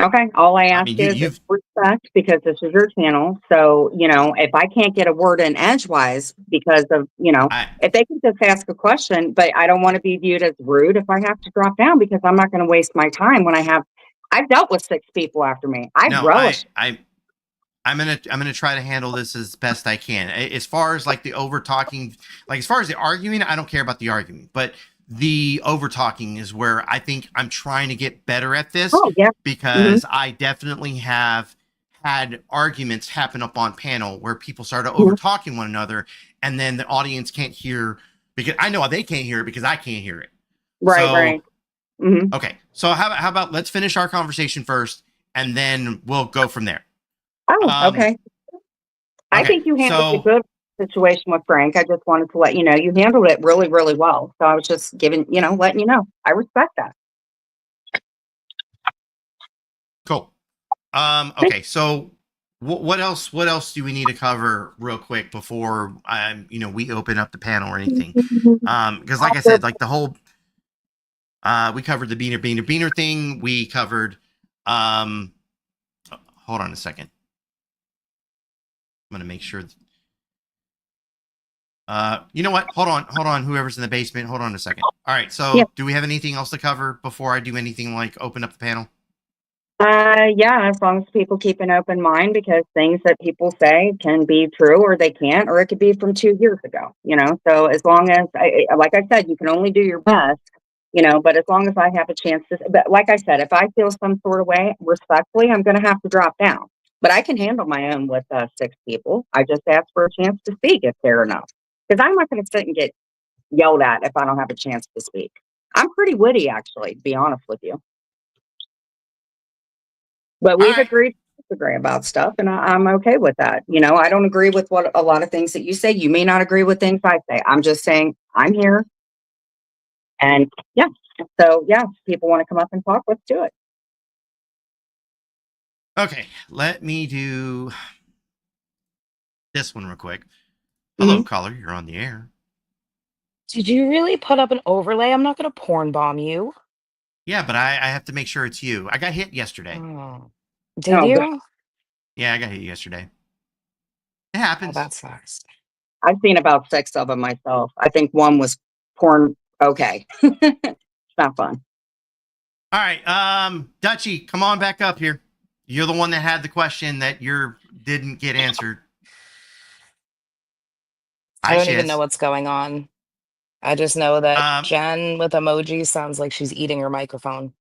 Okay. All I ask is respect, because this is your channel. So, if I can't get a word in edgewise because of, if they can just ask a question, but I don't want to be viewed as rude if I have to drop down, because I'm not going to waste my time when I've dealt with 6 people after me. I'm gonna try to handle this as best I can. As far as like the over talking, like as far as the arguing, I don't care about the arguing, but the over talking is where I think I'm trying to get better at this. Oh, yeah. Because I definitely have had arguments happen up on panel where people started over talking one another, and then the audience can't hear, because I know they can't hear it because I can't hear it. Right. Okay. So how about let's finish our conversation first, and then we'll go from there. Oh, okay. I think you handled a good situation with Frank. I just wanted to let you know you handled it really, really well. So I was just letting you know. I respect that. Cool. Okay. So what else do we need to cover real quick before we open up the panel or anything? Because like I said, like the whole we covered the beaner thing. We covered hold on a second. I'm gonna make sure. You know what? Hold on. Whoever's in the basement, hold on a second. All right. So, do we have anything else to cover before I do anything like open up the panel? Yeah, as long as people keep an open mind, because things that people say can be true or they can't, or it could be from 2 years ago. So as long as like I said, you can only do your best. But as long as I have a chance to, but like I said, if I feel some sort of way, respectfully, I'm going to have to drop down. But I can handle my own with 6 people. I just ask for a chance to speak if fair enough. Because I'm not going to sit and get yelled at if I don't have a chance to speak. I'm pretty witty, actually, to be honest with you. But we've agreed to disagree about stuff, and I'm okay with that. I don't agree with what a lot of things that you say. You may not agree with things I say. I'm just saying I'm here. And yeah, so yeah, if people want to come up and talk, let's do it. Okay, let me do this one real quick. Hello, caller, you're on the air. Did you really put up an overlay? I'm not going to porn bomb you. Yeah, but I have to make sure it's you. I got hit yesterday. Oh. Did you? Yeah, I got hit yesterday. It happens. Oh, that sucks. I've seen about 6 of them myself. I think one was porn. Okay. It's not fun. All right. Dutchie, come on back up here. You're the one that had the question that didn't get answered. I don't even know what's going on. I just know that Jen with emojis sounds like she's eating her microphone.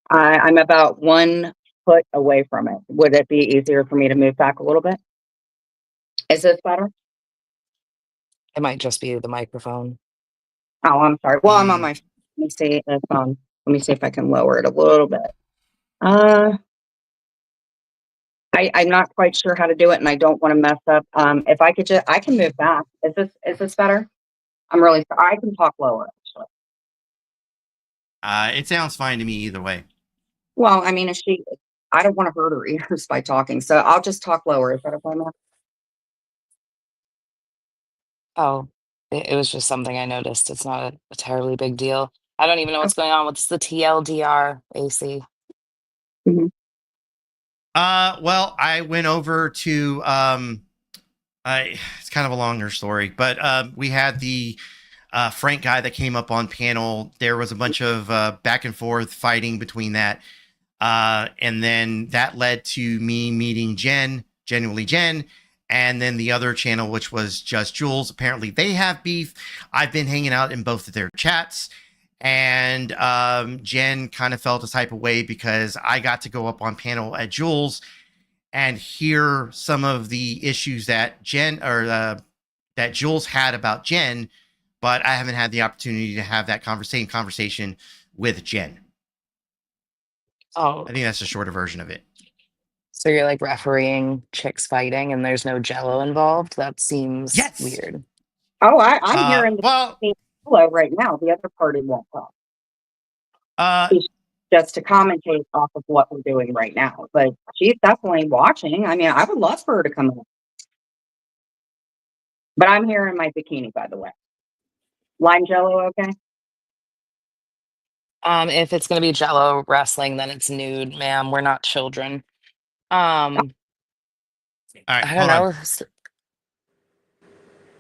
I'm about 1 foot away from it. Would it be easier for me to move back a little bit? Is this better? It might just be the microphone. Oh, I'm sorry. Well, I'm on my. Let me see if I can lower it a little bit. I'm not quite sure how to do it, and I don't want to mess up. If I could just, I can move back. Is this better? I'm really sorry. I can talk lower, actually. It sounds fine to me either way. Well, I mean, I don't want to hurt her ears by talking, so I'll just talk lower. Is that okay, Matt? Oh, it was just something I noticed. It's not a terribly big deal. I don't even know what's going on. What's the TLDR, AC? Mhm. Well, I went over to it's kind of a longer story, but we had the Frank guy that came up on panel. There was a bunch of back and forth fighting between that. And then that led to me meeting genuinely Jen, and then the other channel, which was Just Jules. Apparently they have beef. I've been hanging out in both of their chats, and Jen kind of felt a type of way because I got to go up on panel at Jules and hear some of the issues that that Jules had about Jen, but I haven't had the opportunity to have that conversation with Jen. Oh, I think that's the shorter version of it. so you're like refereeing chicks fighting and there's no jello involved? That seems weird. Oh, I'm hearing well, hello right now. The other party won't talk. Uh, just to commentate off of what we're doing right now. But she's definitely watching. I mean, I would love for her to come in. But I'm here in my bikini, by the way. Lime jello, okay? If it's gonna be jello wrestling, then it's nude, ma'am. We're not children. All right, I don't hold know.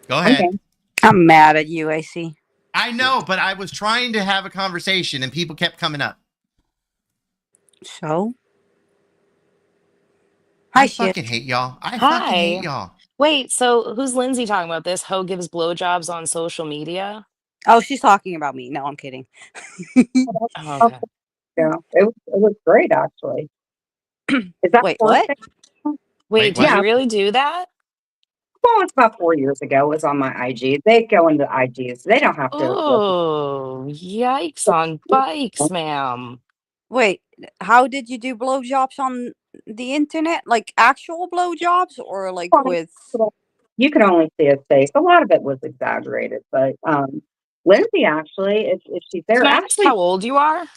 Go ahead. Okay. I'm mad at you, AC. I know, but I was trying to have a conversation and people kept coming up. So? I fucking hate y'all. I fucking hate y'all. Wait, so who's Lindsay talking about this? Ho gives blowjobs on social media? Oh, she's talking about me. No, I'm kidding. Oh, okay. Yeah, it was great, actually. Is that Wait, what? Wait, did you really do that? Well, it's about 4 years ago. It was on my IG. They go into IGs. They don't have to. Oh, yikes on bikes, ma'am. Wait, how did you do blowjobs on the internet? Like actual blowjobs or like with? You can only see his face. A lot of it was exaggerated, but Lindsay actually, if she's there, Can I ask actually, how old you are?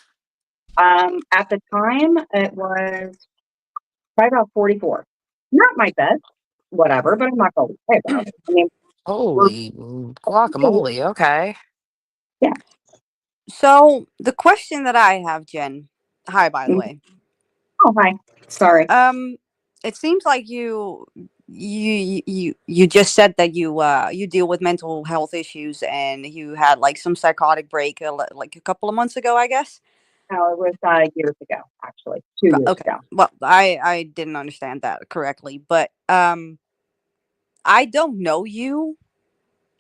at the time it was probably about 44. Not my best, whatever, but I'm not going to say about it. I mean, Holy guacamole, okay. Yeah. So the question that I have, Jen. Hi, by the way. Oh, hi. Sorry. It seems like you just said that you deal with mental health issues and you had like some psychotic break like a couple of months ago, I guess. No, it was years ago, actually, 2 years ago. Well, I didn't understand that correctly, but I don't know you.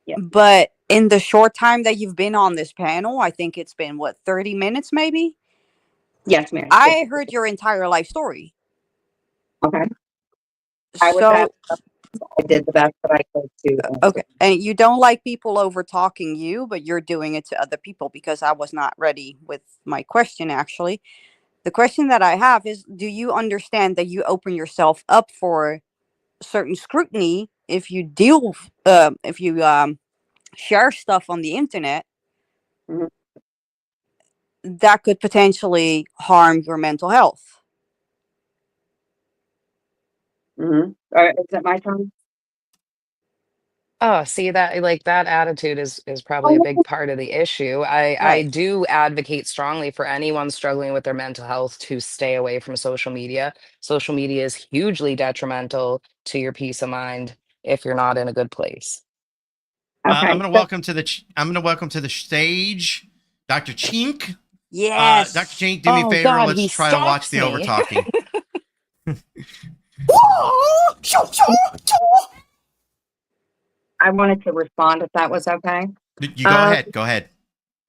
Yeah. But in the short time that you've been on this panel, I think it's been what, 30 minutes maybe? Yes, ma'am. I heard your entire life story. Okay. I did the best that I could to. Okay. And you don't like people over talking you, but you're doing it to other people, because I was not ready with my question, actually. The question that I have is, do you understand that you open yourself up for certain scrutiny if you share stuff on the internet that could potentially harm your mental health? Is it my turn? Oh, see that, like, that attitude is probably a big part of the issue. I do advocate strongly for anyone struggling with their mental health to stay away from social media. Social media is hugely detrimental to your peace of mind if you're not in a good place. I'm going to welcome to the stage Dr. Chink. Yes. Dr. Chink, do me a favor. God, Let's he try to watch stalks the over me. talking. I wanted to respond if that was okay. You go ahead. Go ahead.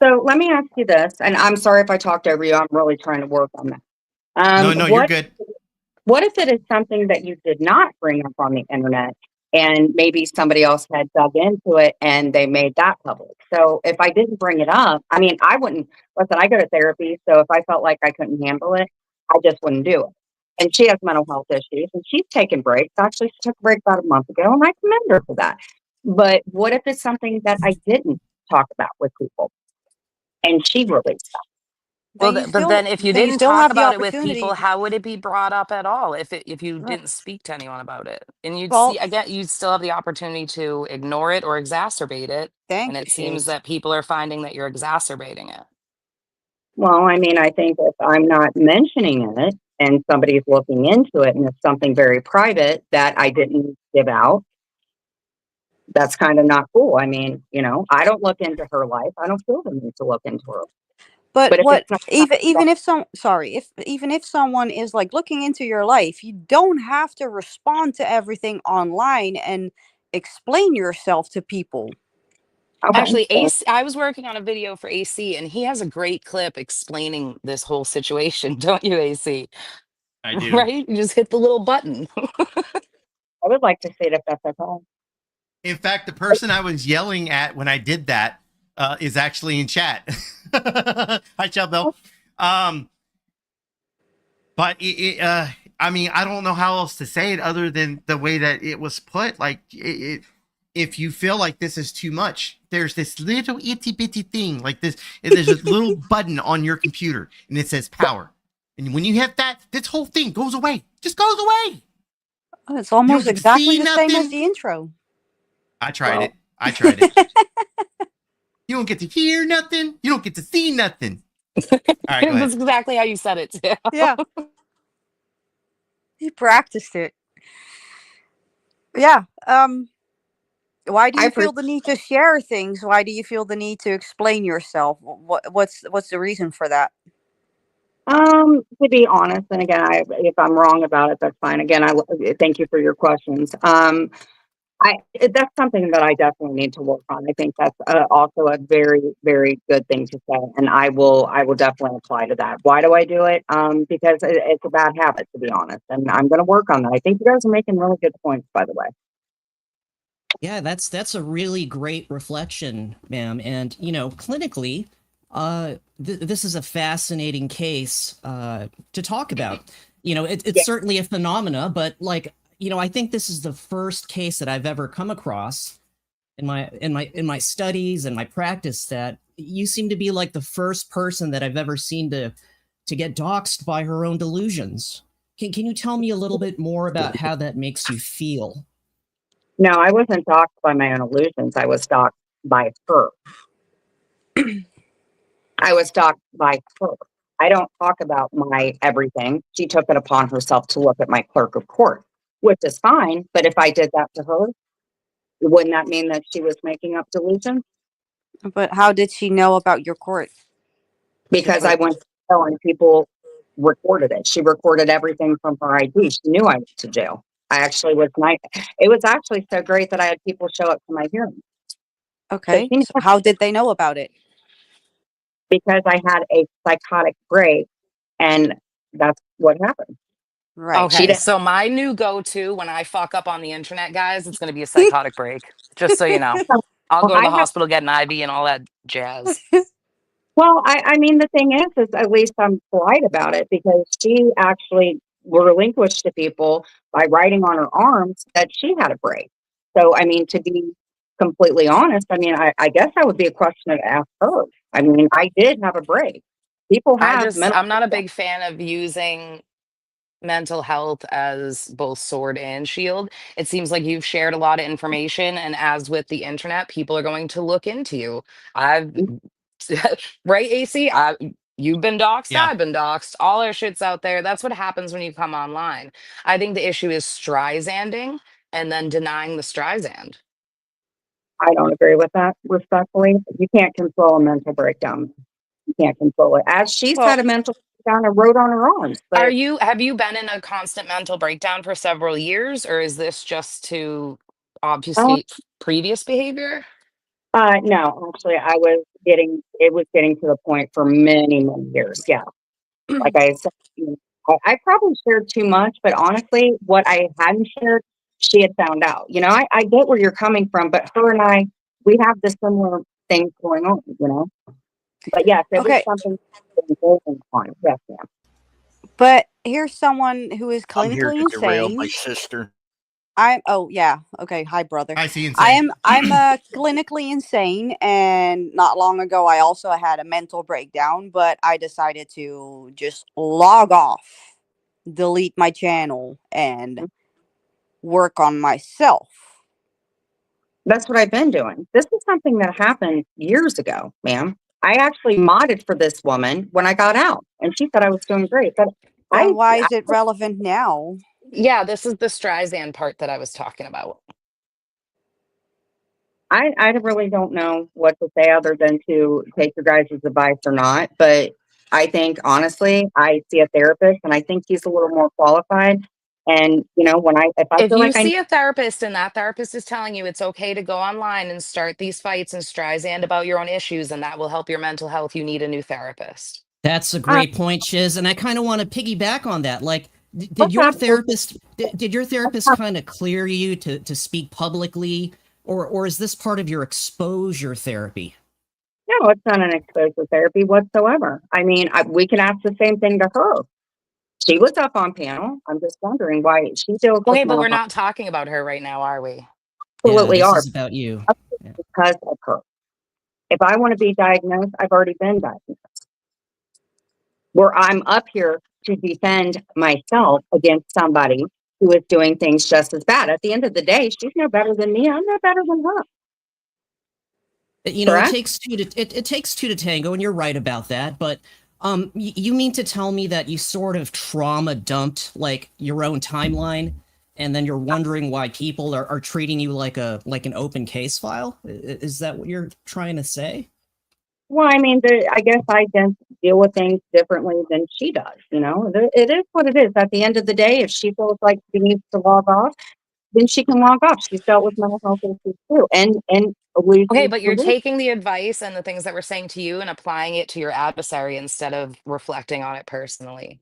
So let me ask you this, and I'm sorry if I talked over you. I'm really trying to work on that. No, you're good. What if it is something that you did not bring up on the internet, and maybe somebody else had dug into it and they made that public? So if I didn't bring it up, I mean, I wouldn't listen. I go to therapy, so if I felt like I couldn't handle it, I just wouldn't do it. And she has mental health issues and she's taken breaks. Actually, she took a break about a month ago and I commend her for that. But what if it's something that I didn't talk about with people and she released that? Well, Then you but then if you then you didn't still talk have the about it with people, opportunity. how would it be brought up at all if you Right. didn't speak to anyone about it? And you'd Well, see again, you'd still have the opportunity to ignore it or exacerbate it. And thank you, it seems Shays. that people are finding that you're exacerbating it. Well, I mean, I think if I'm not mentioning it and somebody's looking into it and it's something very private that I didn't give out, that's kind of not cool. I mean, I don't look into her life. I don't feel the need to look into her. But But if what it's not, even if some sorry, if even if someone is like looking into your life, you don't have to respond to everything online and explain yourself to people. okay, Actually, so AC, I was working on a video for AC, and he has a great clip explaining this whole situation, don't you, AC? I do. Right? You just hit the little button. I would like to say it if that's okay. In fact, the person I was yelling at when I did that is actually in chat. Hi, Chabelle. But I mean, I don't know how else to say it other than the way that it was put. Like, if you feel like this is too much, there's this little itty bitty thing like this. There's a little button on your computer, and it says power. And when you hit that, this whole thing goes away. Just goes away. Oh, it's You don't almost get to exactly see the same as nothing. the intro. I tried Well, it. I tried it. You don't get to hear nothing. You don't get to see nothing. All right, go That's ahead. exactly how you said it, too. Yeah, he practiced it. Yeah. Why do I you appreciate. feel the need to share things? Why do you feel the need to explain yourself? What's the reason for that? To be honest, and again, if I'm wrong about it, that's fine. Again, I thank you for your questions. That's something that I definitely need to work on. I think that's also a very, very good thing to say, and I will definitely apply to that. Why do I do it? Because it's a bad habit, to be honest, and I'm going to work on that. I think you guys are making really good points, by the way. Yeah, that's a really great reflection, ma'am. And clinically, this is a fascinating case to talk about. It's certainly a phenomena, but I think this is the first case that I've ever come across in my studies and my practice that you seem to be like the first person that I've ever seen to get doxxed by her own delusions. Can you tell me a little bit more about how that makes you feel? No, I wasn't doxxed by my own illusions. I was doxxed by her. I was doxxed by her. I don't talk about my everything. She took it upon herself to look at my clerk of court, which is fine. But if I did that to her, wouldn't that mean that she was making up delusions? But how did she know about your court? Because I went to jail and people recorded it. She recorded everything from her ID. She knew I went to jail. I actually was nice. It was actually so great that I had people show up to my hearing. Okay, so how did they know about it? Because I had a psychotic break, and that's what happened. Right. She Okay, didn't. so my new go-to when I fuck up on the internet, guys, it's going to be a psychotic break. Just so you know. I'll Well, go to I the have. hospital, get an IV and all that jazz. Well, I mean, the thing is at least I'm polite about it because she actually relinquished to people by writing on her arms that she had a break. So, I mean, to be completely honest, I mean, I guess that would be a question to ask her. I mean, I did have a break. People have mental. I'm not a big fan of using mental health as both sword and shield. It seems like you've shared a lot of information, and as with the internet, people are going to look into you. I've right, AC. You've been doxxed. Yeah. I've been doxxed. All our shit's out there. That's what happens when you come online. I think the issue is Streisanding and then denying the Streisand. I don't agree with that, respectfully. You can't control a mental breakdown. You can't control it. As she's Well, had a mental breakdown and wrote on her arms, but Have you been in a constant mental breakdown for several years, or is this just to uh, obfuscate previous behavior? no, actually, it was getting to the point for many, many years. Yeah. Like I said, I probably shared too much, but honestly, what I hadn't shared, she had found out. I get where you're coming from, but her and I, we have the similar things going on. But yes, it was okay. something that was going on. Yes, ma'am. But here's someone who is I'm here clinically to derail insane. my sister. Oh yeah, okay, hi brother. I see insane. I'm clinically insane, and not long ago I also had a mental breakdown, but I decided to just log off, delete my channel, and work on myself. That's what I've been doing. This is something that happened years ago, ma'am. I actually modded for this woman when I got out, and she said I was doing great. But Then why is it relevant now? Yeah, this is the Streisand part that I was talking about. I really don't know what to say other than to take your guys' advice or not. But I think honestly, I see a therapist, and I think he's a little more qualified. And you know, if I If feel you like I see a therapist and that therapist is telling you it's okay to go online and start these fights and Streisand about your own issues and that will help your mental health, you need a new therapist. That's a great point, Shiz, and I kind of want to piggyback on that. Like, what's up, did your therapist kind of clear you to speak publicly, or is this part of your exposure therapy? no, it's not an exposure therapy whatsoever. I mean, we can ask the same thing to her. She was up on panel. I'm just wondering why she deals with Okay, but mental we're health. not talking about her right now, are we? Yeah, Absolutely this are is about you. Yeah. because of her. If I want to be diagnosed, I've already been diagnosed. Where I'm up here to defend myself against somebody who is doing things just as bad. At the end of the day, she's no better than me. I'm no better than her. You know, Correct? it takes two to tango, and you're right about that. But you mean to tell me that you sort of trauma dumped like your own timeline, and then you're wondering why people are treating you like an open case file? Is that what you're trying to say? Well, I mean, I guess I can deal with things differently than she does. You know, it is what it is. At the end of the day, if she feels like she needs to log off, then she can log off. She's dealt with mental health issues too, and loses Okay, but you're belief. taking the advice and the things that we're saying to you and applying it to your adversary instead of reflecting on it personally.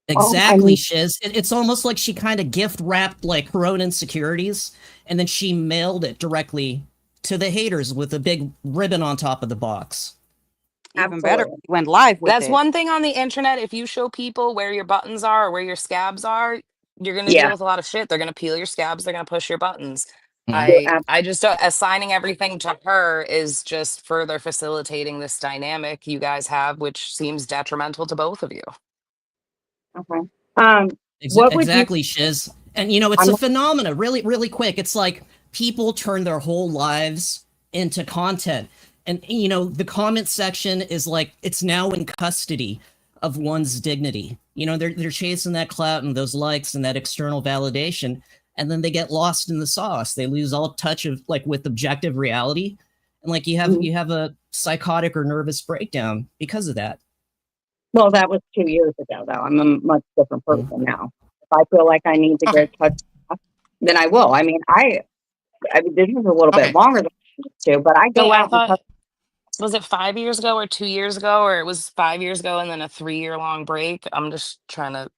Well, I Exactly, mean, Shiz. It's almost like she kind of gift wrapped like her own insecurities, and then she mailed it directly to the haters with a big ribbon on top of the box. Even better, absolutely. we went live with That's it. one thing on the internet. If you show people where your buttons are or where your scabs are, you're going to deal Yeah, with a lot of shit. They're going to peel your scabs. They're going to push your buttons. Mm. you're I just don't, assigning everything to her is just further facilitating this dynamic you guys have, which seems detrimental to both of you. okay. What would you? Exactly, Shiz. And you know, it's I'm a phenomena, really, really quick. It's like people turn their whole lives into content. And you know, the comment section is like it's now in custody of one's dignity. You know, they're chasing that clout and those likes and that external validation, and then they get lost in the sauce. They lose all touch of like with objective reality. And like you have a psychotic or nervous breakdown because of that. Well, that was 2 years ago, though. I'm a much different person Mm. now. If I feel like I need to Okay. get touched, then I will. I mean, this is a little bit Okay. longer than I used to, but I Wait, go I out and touch. thought, was it 5 years ago or 2 years ago, or it was 5 years ago and then a 3 year long break? I'm just trying to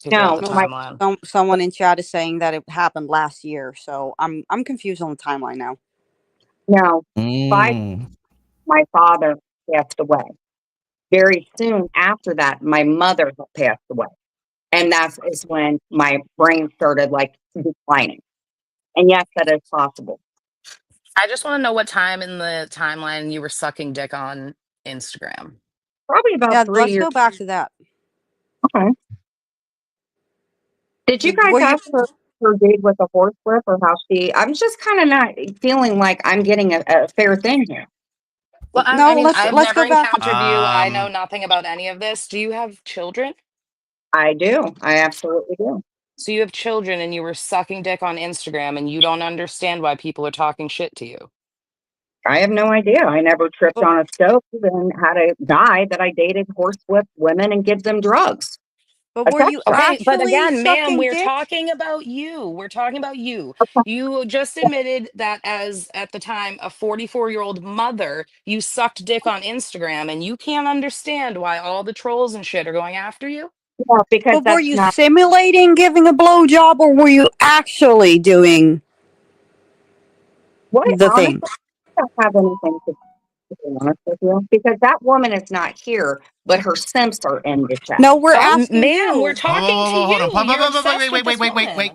figure out No, the No, my timeline. someone in chat is saying that it happened last year, so I'm confused on the timeline now. no. Mm. My father passed away. Very soon after that, my mother passed away, and is when my brain started like declining. And yes, that is possible. I just want to know what time in the timeline you were sucking dick on Instagram. Probably about Yeah, 3 let's years. go back to that. Okay. Did you guys Were you ask her date with a horse whip or how she? I'm just kind of not feeling like I'm getting a fair thing here. Well, I No, mean, I've let's never go back. encountered you. I know nothing about any of this. Do you have children? I do. I absolutely do. So you have children and you were sucking dick on Instagram and you don't understand why people are talking shit to you. I have no idea. I never tripped But, on a stove and had a guy that I dated horsewhip women and give them drugs. but A were sex you drive. Okay, but actually again, ma'am, sucking we're dick? talking about you. We're talking about you. You just admitted that as at the time a 44-year-old mother, you sucked dick on Instagram and you can't understand why all the trolls and shit are going after you. Yeah, because But were that's you not simulating giving a blowjob, or were you actually doing what the honestly thing? I don't have anything to. to be honest with you, because that woman is not here, but her Sims are in the chat. No, we're asking Ma'am, we're you. talking to Hold on. you. You're obsessed with this woman. Wait.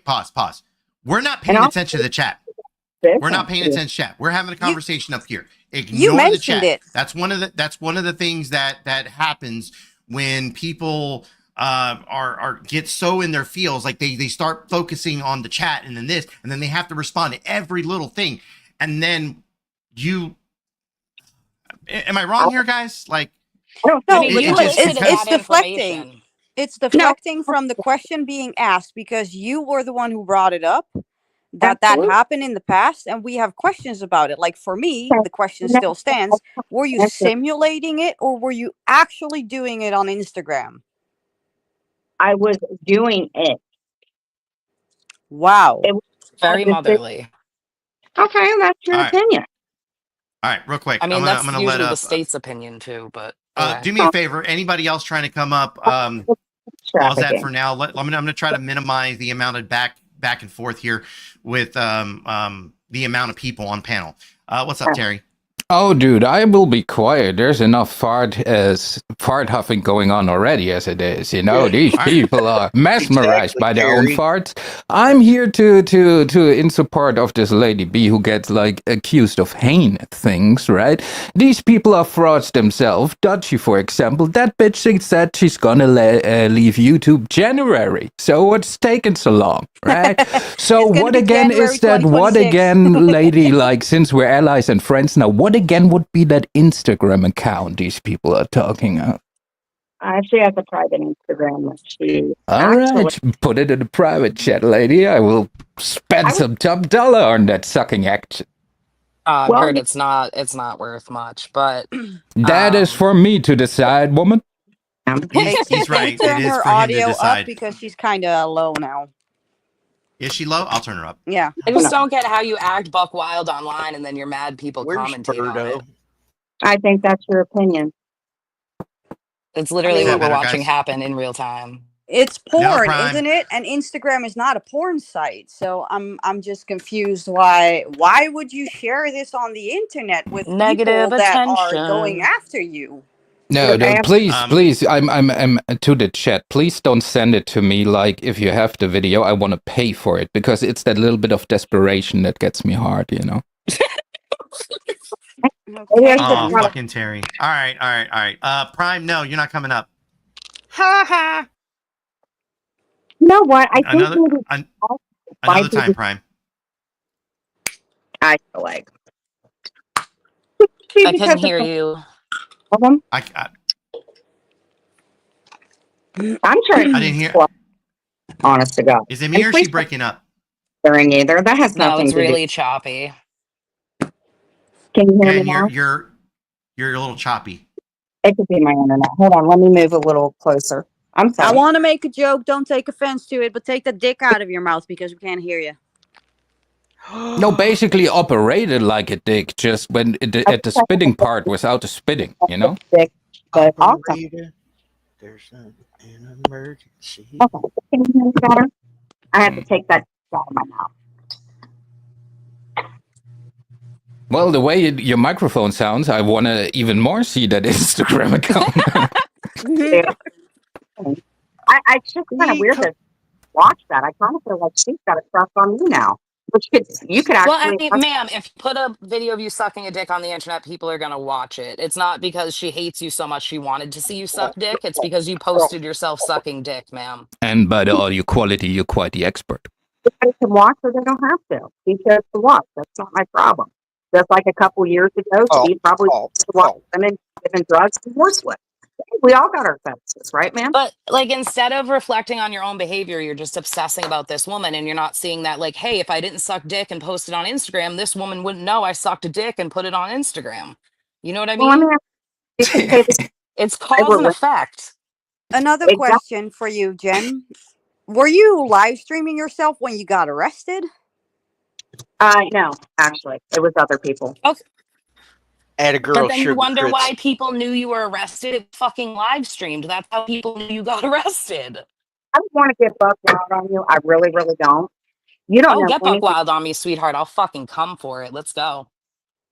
Pause. We're not And paying I'll attention to the chat. We're not paying attention to chat. We're having a conversation up here. You Ignore the mentioned chat. it. That's one of the things that happens when people are get so in their feels, like they start focusing on the chat and then this, and then they have to respond to every little thing. And then am I wrong here, guys? Like, No, it's deflecting. It's deflecting from the question being asked because you were the one who brought it up. That happened in the past, and we have questions about it. Like for me, the question still stands. Were you simulating it, or were you actually doing it on Instagram? I was doing it. Wow. Very motherly. Okay, that's your opinion. All right, real quick. I mean, that's I'm gonna usually let the state's opinion too, but do me a favor. Anybody else trying to come up? Pause that for now. I'm gonna try to minimize the amount of back and forth here with the amount of people on panel. What's up, Terry? Oh, dude, I will be quiet. There's enough fart huffing going on already as it is. You know, these people are mesmerized by their own farts. I'm here to in support of this lady B who gets like accused of heinous things, right? These people are frauds themselves. Dutchie, for example, that bitch thinks that she's gonna leave YouTube January. So what's taking so long, right? So what again is that? What again, lady? Like, since we're allies and friends now, what again would be that Instagram account these people are talking of? She has a private Instagram that she All right, put it in the private chat, lady. I will spend some top dollar on that sucking action. I've heard it's not worth much, but that is for me to decide, woman. He's right. Turn It is her for him to audio decide. up because she's kind of low now. Is she low? I'll turn her up. Yeah. I just don't get how you act buck wild online and then you're mad people commentate on it. I think that's your opinion. It's literally what we're better, watching guys? happen in real time. It's porn, Prime. isn't it? And Instagram is not a porn site. So I'm just confused why would you share this on the internet with Negative people that are attention. going after you? No, please, I'm to the chat. Please don't send it to me. Like, if you have the video, I want to pay for it because it's that little bit of desperation that gets me hard, you know. Oh, fucking Terry. All right. Prime, no, you're not coming up. Ha ha. You know what? I think Another time, Prime. I feel like. I couldn't hear you. I'm trying. I didn't hear. Honest to God. Is it me or is she breaking up? Hearing either. That has No, nothing it's to really do. choppy. Can you hear me now? You're a little choppy. It could be my internet. Hold on, let me move a little closer. I'm sorry. I want to make a joke. Don't take offense to it, but take the dick out of your mouth because we can't hear you. No, basically operated like a dick, just when at the spitting part without the spitting, you know? Dick, but awesome. There's an emergency. Okay. Can you hear me better? I have to take that out of my mouth. Well, the way your microphone sounds, I want to even more see that Instagram account. It's just kind of weird to watch that. I kind of feel like she's got a crush on me now. Which you could actually. Well, I mean, ma'am, if you put a video of you sucking a dick on the internet, people are gonna watch it. It's not because she hates you so much she wanted to see you suck dick. It's because you posted yourself sucking dick, ma'am. And by the audio quality, you're quite the expert. They can watch or they don't have to. She chose to watch. That's not my problem. Just like a couple years ago, she probably chose to watch women giving drugs to horse with. We all got our fences, right, man? But like, instead of reflecting on your own behavior, you're just obsessing about this woman, and you're not seeing that, like, hey, if I didn't suck dick and post it on Instagram, this woman wouldn't know I sucked a dick and put it on Instagram. You know what I mean? It's cause and effect. Another question for you, Jen. Were you live streaming yourself when you got arrested? No, actually, it was other people. Okay. At a girl, but then you wonder why people knew you were arrested. It fucking live streamed. That's how people knew you got arrested. I don't want to get buck wild on you. I really, really don't. You don't know get buck anything. wild on me, sweetheart. I'll fucking come for it. Let's go.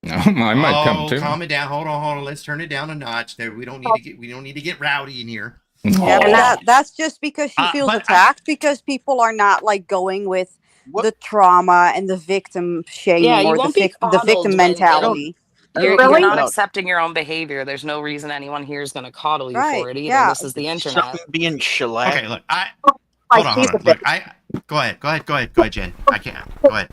I might come Oh, too. calm it down. Hold on. Let's turn it down a notch. There, we don't need to get rowdy in here. Yeah, Oh. but that's just because she feels attacked because people are not like going with the trauma and the victim shame Yeah, you or won't be the coddled victim mentality. You're not No. accepting your own behavior. There's no reason anyone here is going to coddle you Right, for it either. yeah. This is the internet. Something being shellacked. Okay, look, hold on. Look, go ahead, Jen. I can't. Go ahead.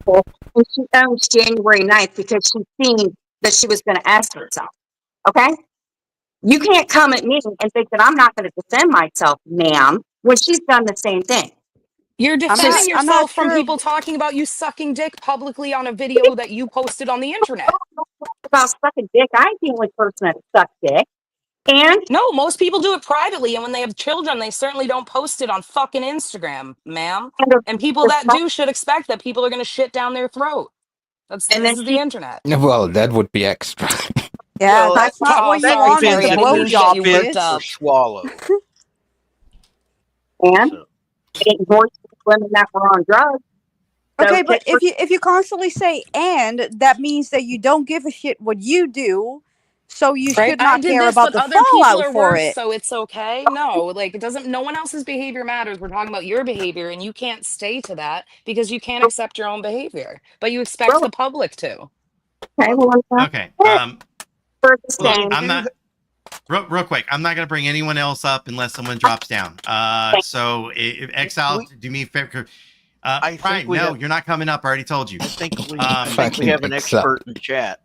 And she owns January 9th because she seen that she was going to ask herself. Okay? You can't come at me and think that I'm not going to defend myself, ma'am, when she's done the same thing. You're I'm defending not yourself from sure. people talking about you sucking dick publicly on a video that you posted on the internet. About sucking dick, I ain't the only person that sucks dick. And no, most people do it privately, and when they have children, they certainly don't post it on fucking Instagram, ma'am. And people that do should expect that people are going to shit down their throat. This is the internet. Well, that would be extra. Yeah, well, that's not what you want with a blowjob, bitch. Or swallow. And it ignores women that were on drugs. Okay, but if you constantly say "and," that means that you don't give a shit what you do, so you should not care about the fallout for it. So it's okay. No, like it doesn't. No one else's behavior matters. We're talking about your behavior, and you can't stay to that because you can't accept your own behavior, but you expect the public to. Okay. Well, okay. Look, I'm not. Real quick, I'm not going to bring anyone else up unless someone drops down. So, if Exile, do me a favor. Brian, no, you're not coming up. I already told you. I think we have an expert in chat.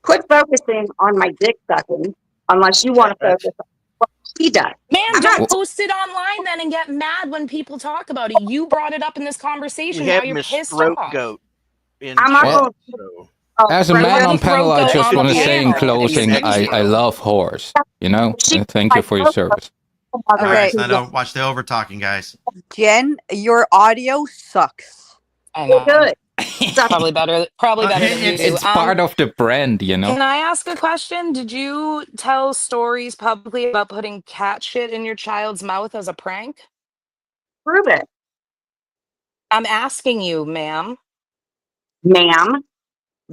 Quit focusing on my dick sucking unless you want to focus on what she does. Man, don't post it online then and get mad when people talk about it. You brought it up in this conversation. Now you're pissed off. Goat in I'm chat, not so. As a man on panel, I just want to say in closing, I love horse. You know, and thank you for your service. All right, so don't watch the over talking, guys. Jen, your audio sucks. I know. Good. Probably better than you do. It's part of the brand, you know. Can I ask a question? Did you tell stories publicly about putting cat shit in your child's mouth as a prank? Prove it. I'm asking you, ma'am. Ma'am?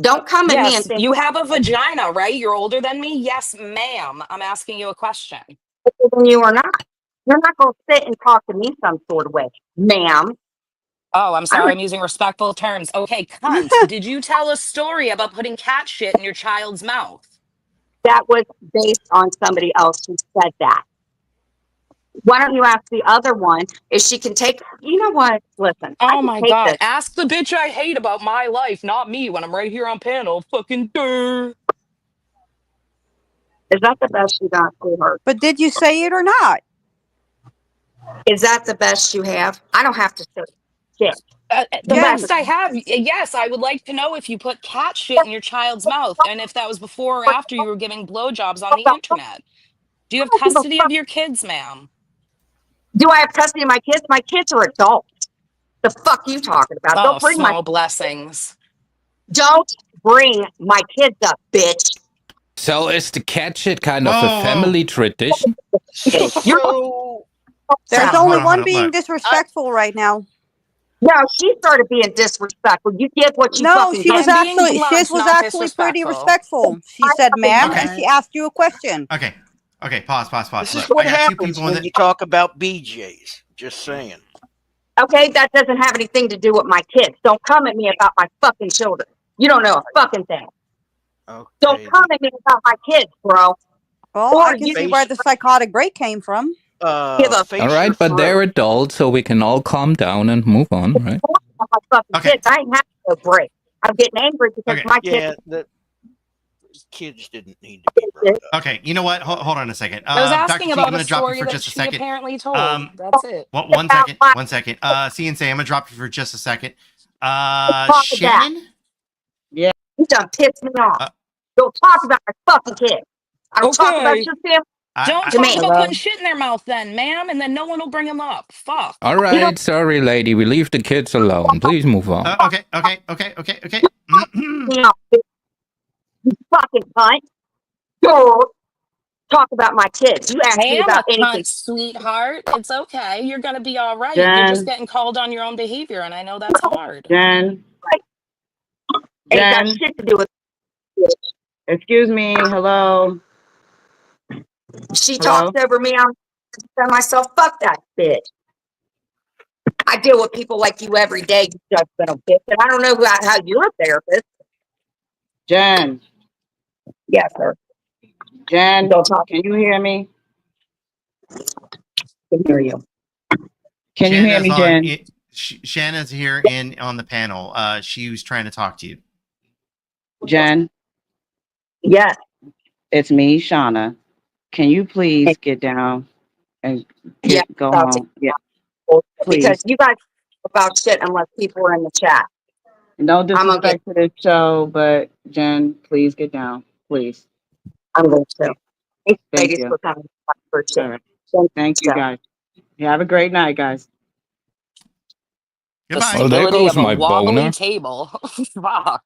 Don't come at me and think you have a vagina, right? You're older than me? Yes, ma'am. I'm asking you a question. You are not. You're not going to sit and talk to me some sort of way, ma'am. Oh, I'm sorry. I'm using respectful terms. Okay, cunt. Did you tell a story about putting cat shit in your child's mouth? That was based on somebody else who said that. Why don't you ask the other one if she can take, you know what? Listen. Oh my God. Ask the bitch I hate about my life, not me when I'm right here on panel. Fucking durr. Is that the best you got for her? But did you say it or not? Is that the best you have? I don't have to say shit. The best I have. Yes, I would like to know if you put cat shit in your child's mouth and if that was before or after you were giving blowjobs on the internet. Do you have custody of your kids, ma'am? Do I have custody of my kids? My kids are adults. The fuck you talking about? Oh, Don't bring small blessings. Don't bring my kids up, bitch. So is the cat shit kind of a family tradition? So there's only one being disrespectful right now. No, she started being disrespectful. You did what you fucking she was did. actually Shiz was actually pretty respectful. She said ma'am and she asked you a question. Okay, pause. This is what happens when you talk about BJs. Just saying. Okay, that doesn't have anything to do with my kids. Don't come at me about my fucking children. You don't know a fucking thing. Okay. Don't come at me about my kids, bro. Well, I can see where the psychotic break came from. All right, but they're adults, so we can all calm down and move on, right? Kids, I ain't having no break. I'm getting angry because my kids. Yeah, kids didn't need to be brought up. Okay, you know what? Hold on a second. I was asking Dr. about I'm a gonna drop you story for that just a she second. apparently told. That's it. One second. CNC, I'm gonna drop you for just a second. Shannon? Yeah. You done pissed me off. Don't talk about my fucking kids. I don't talk about your family. Don't talk about putting shit in their mouth then, ma'am, and then no one will bring them up. Fuck. All right, sorry, lady. We leave the kids alone. Please move on. Okay. You fucking cunt. Don't talk about my kids. You asked me about anything. Sweetheart. It's okay. You're going to be all right. You're just getting called on your own behavior, and I know that's hard. Jen. Ain't got Jen, shit to do with it. excuse me. Hello. She talks Hello. over me. I'm telling myself, fuck that bitch. I deal with people like you every day, you judgmental bitch. And I don't know how you're a therapist. Jen. Yes, sir. Jen, Don't talk can you hear me? to hear you. Can you hear Shanna's me, on. Jen? Shanna's here in on the panel. She was trying to talk to you. Jen, Yes. it's me, Shauna. Can you please get down and Yeah. go About to, home? Yeah, because please. you guys talk about shit unless people are in the chat. No I'm gonna get. disrespect to this show, but Jen, please get down. Please. I'm going to. Please. Thank you, Thank ladies, you. for coming for All shit. right. Thank Thank you, so. guys. You have a great night, guys. The Goodbye. Well, there stability goes of a my wobbly boner. table. Fuck.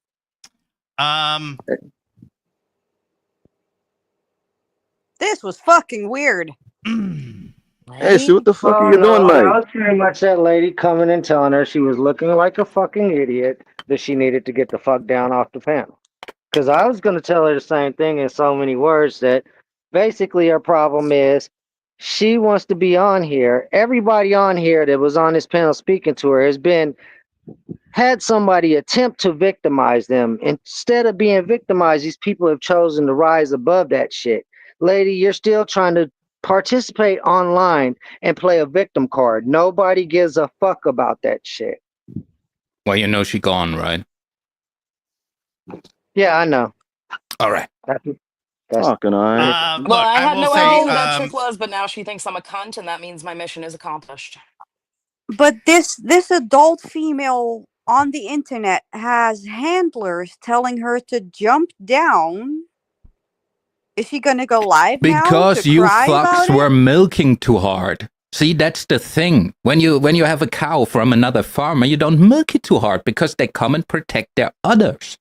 This was fucking weird. Hey, see Right? what the fuck are Oh you no, doing, that Mike? was pretty much that lady coming and telling her she was looking like a fucking idiot that she needed to get the fuck down off the panel. Because I was going to tell her the same thing in so many words that basically her problem is she wants to be on here. Everybody on here that was on this panel speaking to her has had somebody attempt to victimize them. Instead of being victimized, these people have chosen to rise above that shit. Lady, you're still trying to participate online and play a victim card. Nobody gives a fuck about that shit. Well, you know she gone, right? Yeah, I know. All right. That's Fucking alright. Look, Well, I I had will no say, idea who that chick was, but now she thinks I'm a cunt, and that means my mission is accomplished. But this adult female on the internet has handlers telling her to jump down. Is she gonna go live now to Because you cry about fucks it? were milking too hard. See, that's the thing. When you have a cow from another farmer, you don't milk it too hard because they come and protect their udders.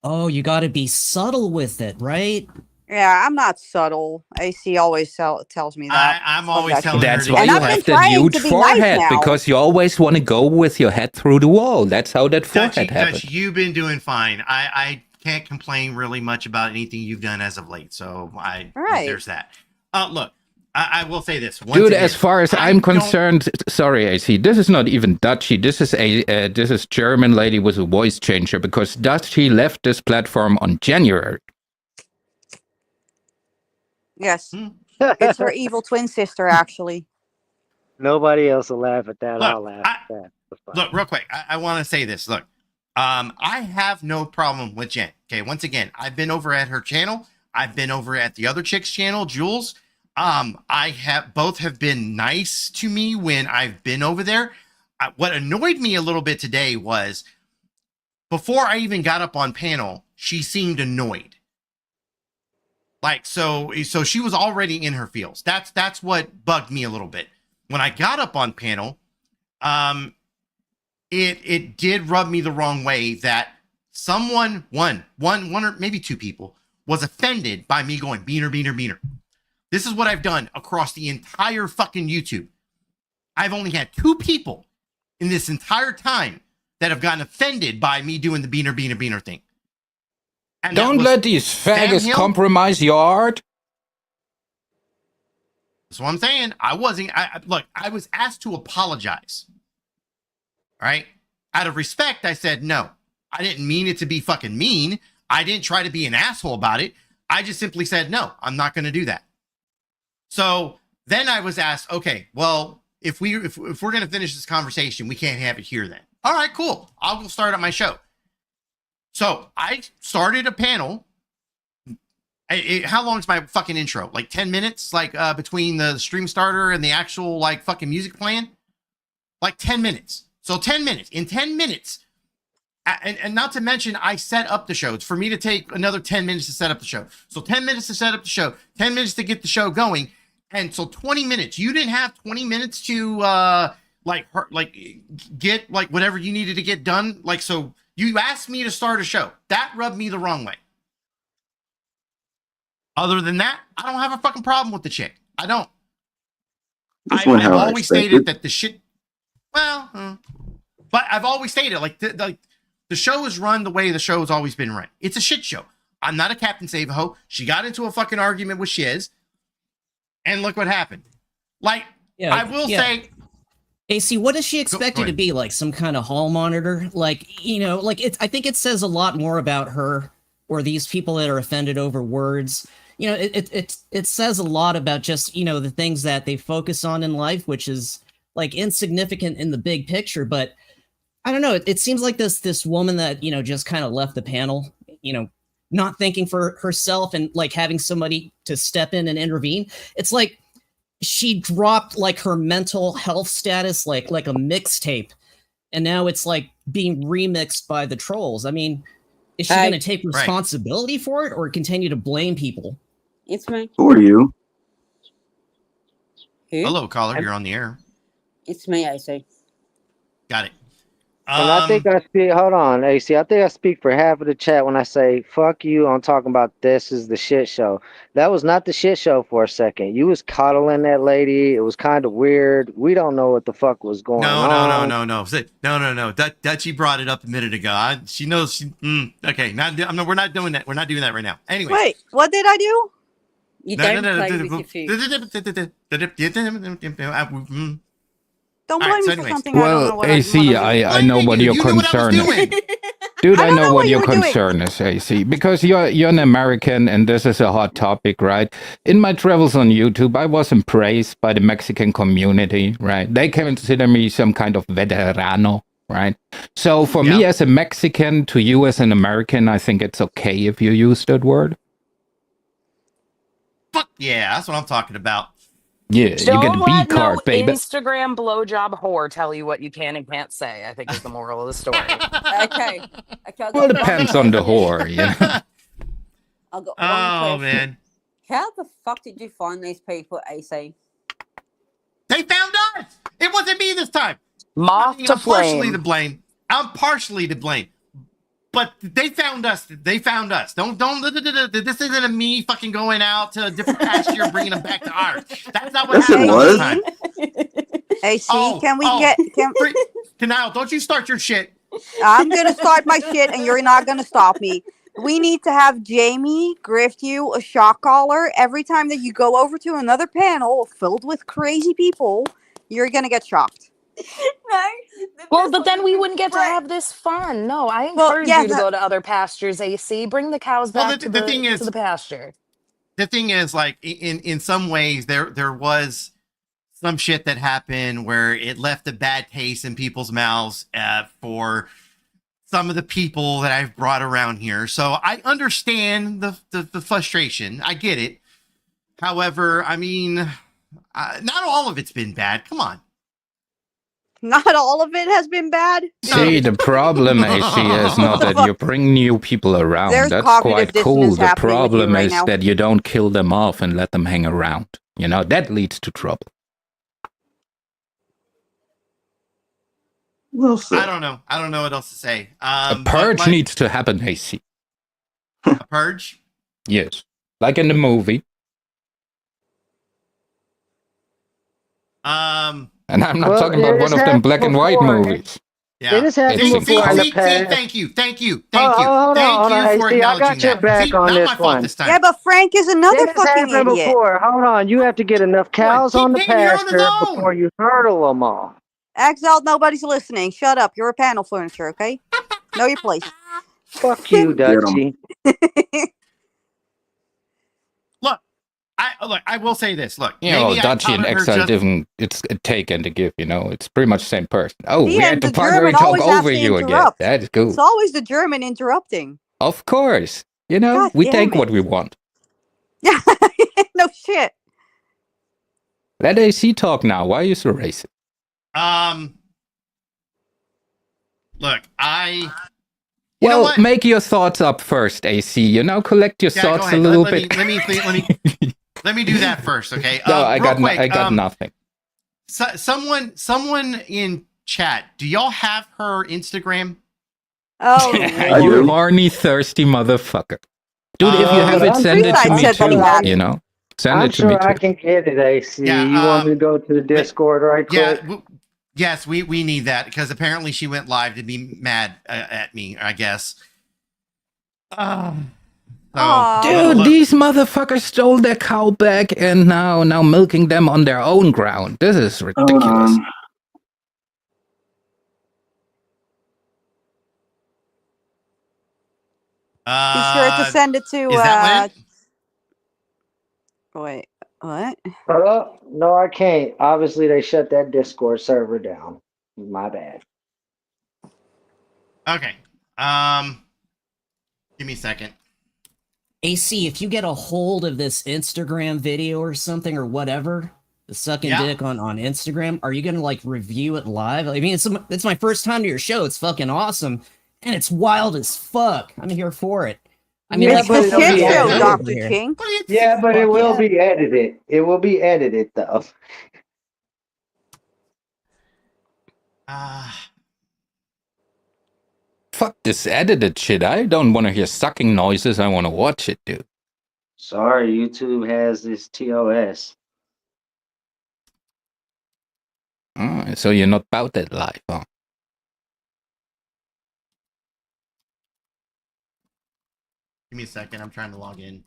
Oh, you got to be subtle with it, right? Yeah, I'm not subtle. AC always tells me that. I'm Fuck always that shit. telling her That's to why And you get I've been have that trying huge to be nice forehead, now. because you always want to go with your head through the wall. That's how that forehead happens. Dutch, you've been doing fine. I can't complain really much about anything you've done as of late. So Right. there's that. Look, I will say this. Once Dude, again, as far as I'm concerned, sorry, AC, this is not even Dutchy. This is German lady with a voice changer, because Dutchy left this platform on January. Yes. It's her evil twin sister, actually. Nobody else will laugh at that. Look, I'll laugh at that. Look, real quick. I want to say this. Look, I have no problem with Jen. Okay, once again, I've been over at her channel. I've been over at the other chick's channel, Jules. Both have been nice to me when I've been over there. What annoyed me a little bit today was before I even got up on panel, she seemed annoyed. Like, so she was already in her feels. That's what bugged me a little bit. When I got up on panel, it did rub me the wrong way that someone, one or maybe two people, was offended by me going beaner, beaner, beaner. This is what I've done across the entire fucking YouTube. I've only had two people in this entire time that have gotten offended by me doing the beaner, beaner, beaner thing. And don't let these faggots compromise your art. That's what I'm saying. Look, I was asked to apologize. All right. Out of respect, I said no. I didn't mean it to be fucking mean. I didn't try to be an asshole about it. I just simply said, no, I'm not going to do that. So then I was asked, okay, well, if we're going to finish this conversation, we can't have it here then. All right, cool. I'll go start up my show. So I started a panel. How long is my fucking intro? Like 10 minutes, like between the stream starter and the actual like fucking music playing? Like 10 minutes. So 10 minutes. In 10 minutes, and not to mention, I set up the show. It's for me to take another 10 minutes to set up the show. So 10 minutes to set up the show, 10 minutes to get the show going. And so 20 minutes. You didn't have 20 minutes to get like whatever you needed to get done. Like, so you asked me to start a show. That rubbed me the wrong way. Other than that, I don't have a fucking problem with the chick. I don't. I've always stated that the shit. Well, but I've always stated like The show is run the way the show has always been run. It's a shit show. I'm not a Captain Save-A-Ho. She got into a fucking argument with Shiz, and look what happened. Like, Yeah, I will say... AC, what does she expect you to be? Like some kind of hall monitor? Like, you know, like I think it says a lot more about her or these people that are offended over words. You know, it says a lot about just, you know, the things that they focus on in life, which is like insignificant in the big picture. But I don't know. It seems like this woman that, you know, just kind of left the panel, you know, not thinking for herself and like having somebody to step in and intervene. It's like she dropped like her mental health status, like a mixtape, and now it's like being remixed by the trolls. I mean, is she going to take responsibility for it or continue to blame people? It's me. Who are you? Who? Hello, caller. You're on the air. It's me, AC. Got it. And I think I speak, hold on, AC. I think I speak for half of the chat when I say, fuck you, I'm talking about this is the shit show. That was not the shit show for a second. You was coddling that lady. It was kind of weird. We don't know what the fuck was going on. No. Dutchie brought it up a minute ago. She knows. Okay, we're not doing that. We're not doing that right now. Anyway. Wait, what did I do? You don't play with your food. Don't blame me for something I don't know Well, what AC, I know what your concern is. Dude, I know what your concern is, AC, because you're an American and this is a hot topic, right? In my travels on YouTube, I was praised by the Mexican community, right? They consider me some kind of veterano, right? So for me as a Mexican to you as an American, I think it's okay if you use that word. Fuck yeah, that's what I'm talking about. Yeah, Don't you get a let B card, no baby. Instagram blowjob whore tell you what you can and can't say, I think is the moral of the story. Okay. Well, it depends on the whore, you know? I've got one question. Man. How the fuck did you find these people, AC? They found us. It wasn't me this time. Moth to I'm partially flame. to blame. I'm partially to blame. But they found us. They found us. Don't. This isn't a me fucking going out to a different pasture, bringing them back to ours. That's not what happened this time. AC, can we get? Canal, don't you start your shit. I'm gonna start my shit, and you're not gonna stop me. We need to have Jamie gift you a shock collar every time that you go over to another panel filled with crazy people. You're gonna get shocked. Well, but then we wouldn't get to have this fun. No, I encourage you to go to other pastures, AC. Bring the cows back to the pasture. The thing is, like, in some ways, there was some shit that happened where it left a bad taste in people's mouths for some of the people that I've brought around here. So I understand the frustration. I get it. However, I mean, not all of it's been bad. Come on. Not all of it has been bad. See, the problem, AC, is not that you bring new people around. There's That's cognitive quite cool. dissonance The happening with you problem right is now. that you don't kill them off and let them hang around. You know, that leads to trouble. I don't know. I don't know what else to say. A purge needs to happen, AC. A purge? Yes. Like in the movie. And I'm not talking about one of them black and white movies. Yeah. It has happened before in the past. Thank you Hold on, for AC, I acknowledging got your that. back See, on not this my fault one. this time. Yeah, but Frank is another It has fucking happened idiot. before. Hold on, you have to get enough cows on the came here on his pasture own. before you hurdle them all. Exiled, nobody's listening. Shut up. You're a panel furniture, okay? Know your place. Fuck you, Dutchie. I will say this. Look, You know, maybe I Dutchie and countered her Exile just- different. It's a take and a give, you know. It's pretty much the same person. Oh, He we and had to the partner German talk always has over to you again. interrupt. That's cool. It's always the German interrupting. Of course. You know, God we damn take it. what we want. No shit. Let AC talk now. Why are you so racist? Look, Well, make your thoughts up first, AC. You know, collect your Yeah, go thoughts ahead. a little Let bit. Let me do that first, okay? No, I real got quick, nothing. Someone in chat. Do y'all have her Instagram? Oh, You horny, thirsty motherfucker. Dude, if you have it, I'm send it to sure me I said too. that. You know, send I'm it to me sure I too. can get it, AC. Yeah, you want me to go to the Discord right quick? Yes, we need that because apparently she went live to be mad at me, I guess. Dude, these motherfuckers stole their cow back and now milking them on their own ground. This is ridiculous. Be sure to send it to. Is that Wait, what? No, I can't. Obviously, they shut that Discord server down. My bad. Okay. Give me a second. AC, if you get a hold of this Instagram video or something or whatever, the sucking dick on Instagram, are you gonna like review it live? I mean, it's my first time to your show. It's fucking awesome, and it's wild as fuck. I'm here for it. I mean, It's like, the shit show, Dr. Ching. Yeah, but it will be edited. It will be edited though. Fuck this edited shit. I don't want to hear sucking noises. I want to watch it, dude. Sorry, YouTube has this TOS. So you're not about that life, huh? Give me a second. I'm trying to log in.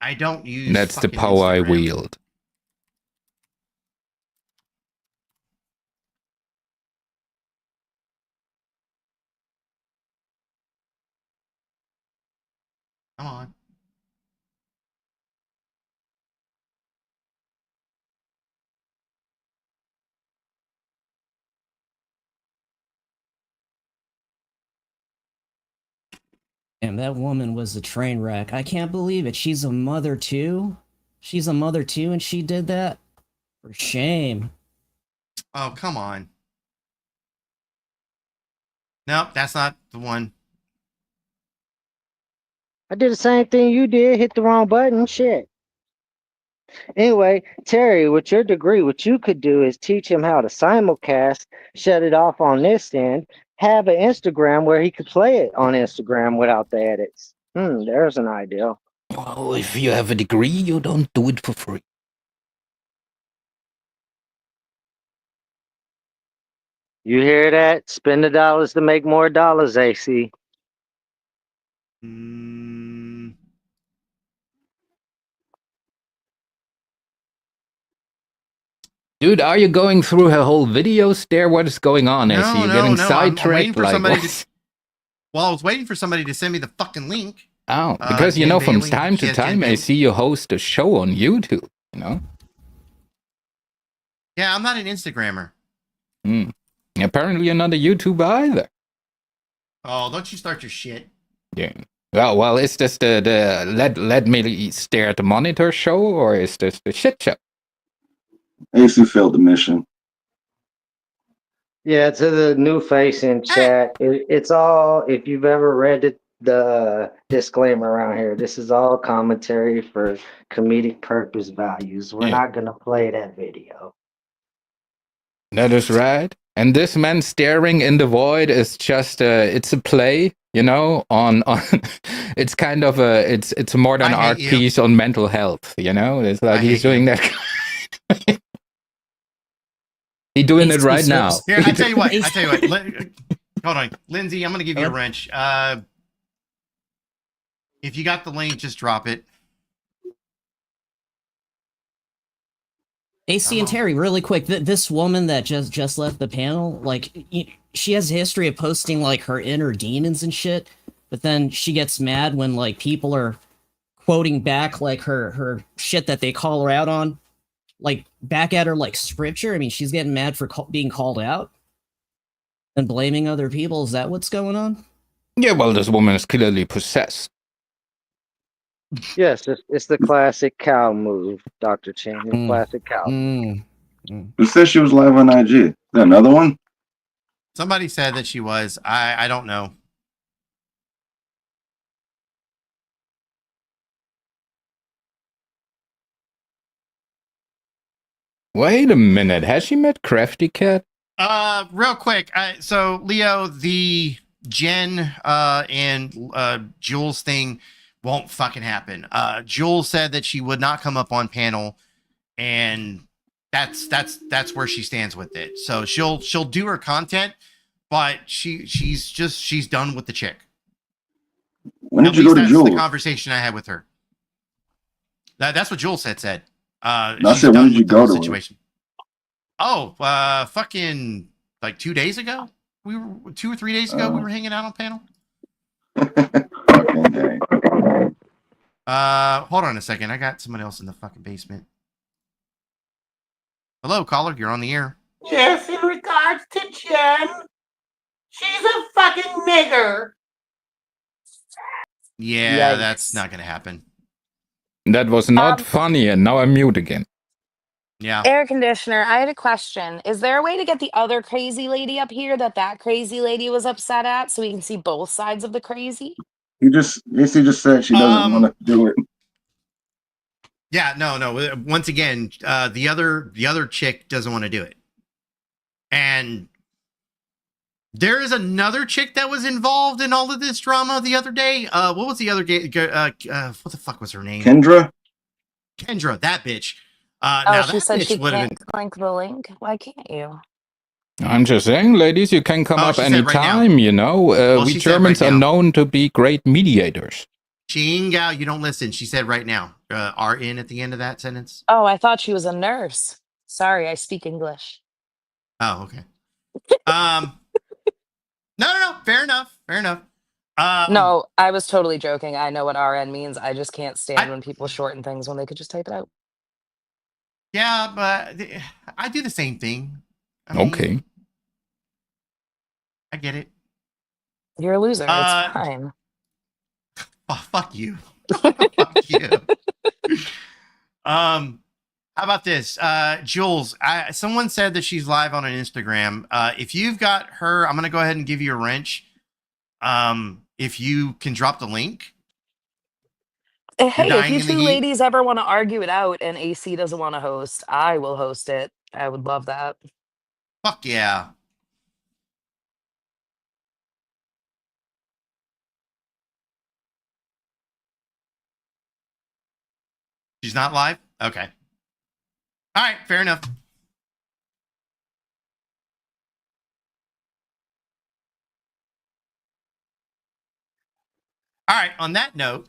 I don't use. That's the power I wield. Come on. damn, that woman was a train wreck. I can't believe it. She's a mother too. She's a mother too, and she did that. For shame. Oh, come on. Nope, that's not the one. I did the same thing you did. Hit the wrong button. Shit. Anyway, Terry, with your degree, what you could do is teach him how to simulcast, shut it off on this end, have an Instagram where he could play it on Instagram without the edits. There's an idea. Well, if you have a degree, you don't do it for free. You hear that? Spend the dollars to make more dollars, AC. Dude, are you going through her whole videos there? What is going on, AC? You're getting sidetracked. I'm waiting for like, somebody what? Well, I was waiting for somebody to send me the fucking link. Oh, because you know, from time to time, I see you host a show on YouTube. You know. Yeah, I'm not an Instagrammer. Apparently, you're not a YouTuber either. Oh, don't you start your shit. Yeah. Well, is this the let me stare at the monitor show, or is this the shit show? AC failed the mission. Yeah, to the new face in chat, it's all, if you've ever read the disclaimer around here, this is all commentary for comedic purpose values. We're not going to play that video. That is right. And this man staring in the void is just it's a play, you know, on it's kind of it's a modern art piece on mental health, you know. It's like he's doing that. He's doing it right now. Here, I tell you what. Hold on, Lindsay. I'm gonna give you a wrench. If you got the link, just drop it. AC and Terry, really quick. This woman that just left the panel, like, she has a history of posting like her inner demons and shit. But then she gets mad when like people are quoting back like her shit that they call her out on, like back at her like scripture. I mean, she's getting mad for being called out and blaming other people. Is that what's going on? Yeah, well, this woman is clearly possessed. Yes, it's the classic cow move, Dr. Ching. The classic cow. Who said she was live on IG? Is that another one? Somebody said that she was. I don't know. Wait a minute. Has she met Crafty Cat? Real quick. So Leo, the Jen and Jules thing won't fucking happen. Jules said that she would not come up on panel, and That's where she stands with it. So she'll do her content, but she's done with the chick. When did you go to That's Jules? the conversation I had with her. That's what Jules said. I said, when did you go to situation? Oh, fucking like 2 days ago. We were 2 or 3 days ago. We were hanging out on panel. Okay. Hold on a second. I got someone else in the fucking basement. Hello, caller. You're on the air. Yes, in regards to Jen, she's a fucking nigger. Yeah, Yikes. that's not gonna happen. That was not funny, and now I'm mute again. Yeah. Air conditioner, I had a question. Is there a way to get the other crazy lady up here that crazy lady was upset at so we can see both sides of the crazy? He just said she doesn't want to do it. Yeah, no. Once again, the other chick doesn't want to do it. And there is another chick that was involved in all of this drama the other day. What was the other what the fuck was her name? Kendra, that bitch. She said she can't click the link. Why can't you? I'm just saying, ladies, you can come up she said right now. anytime, you know. We she said Germans right are now. known to be great mediators. Chingao, you don't listen. She said right now. RN at the end of that sentence. Oh, I thought she was a nurse. Sorry, I speak English. Oh, okay. No. Fair enough. No, I was totally joking. I know what RN means. I just can't stand when people shorten things when they could just type it out. Yeah, but I do the same thing. I mean, Okay. I get it. You're a loser. It's fine. Oh, fuck you. Fuck you. How about this? Jules, someone said that she's live on an Instagram. If you've got her, I'm going to go ahead and give you a wrench. If you can drop the link. Hey, if you two ladies ever want to argue it out and AC doesn't want to host, I will host it. I would love that. Fuck yeah. She's not live? Okay. All right, fair enough. All right, on that note,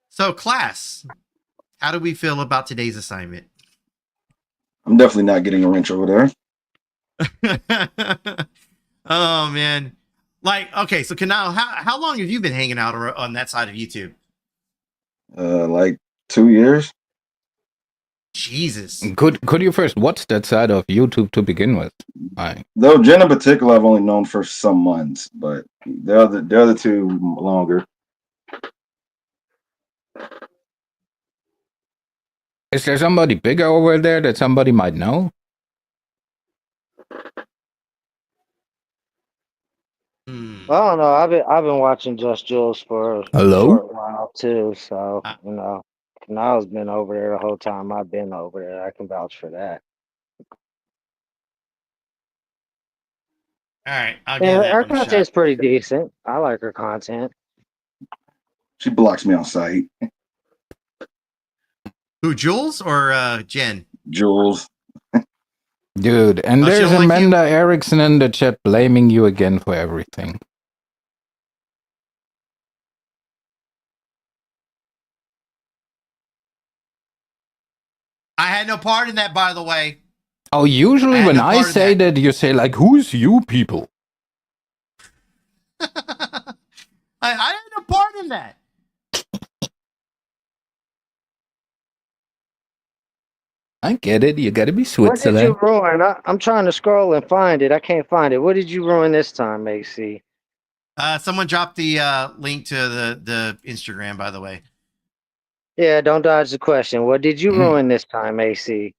so class, how do we feel about today's assignment? I'm definitely not getting a wrench over there. Oh man. Like, okay, so Kanal, how long have you been hanging out on that side of YouTube? Like 2 years. Jesus. Could you first watch that side of YouTube to begin with? Though Jen in particular, I've only known for some months, but the other two longer. Is there somebody bigger over there that somebody might know? I don't know. I've been watching Just Jules for a short while too, so you know, Kanal's been over there the whole time I've been over there. I can vouch for that. All right, I'll give that her one a content's shot. pretty decent. I like her content. She blocks me on sight. Who, Jules or Jen? Jules. Dude, and there's Amanda Erickson in the chat blaming you again for everything. I had no part in that, by the way. Oh, usually when I say that, you say like, "Who's you people?" I had no part in that. I get it. You gotta be Switzerland. What did you ruin? I'm trying to scroll and find it. I can't find it. What did you ruin this time, AC? Someone dropped the link to the Instagram, by the way. Yeah, don't dodge the question. What did you ruin this time, AC?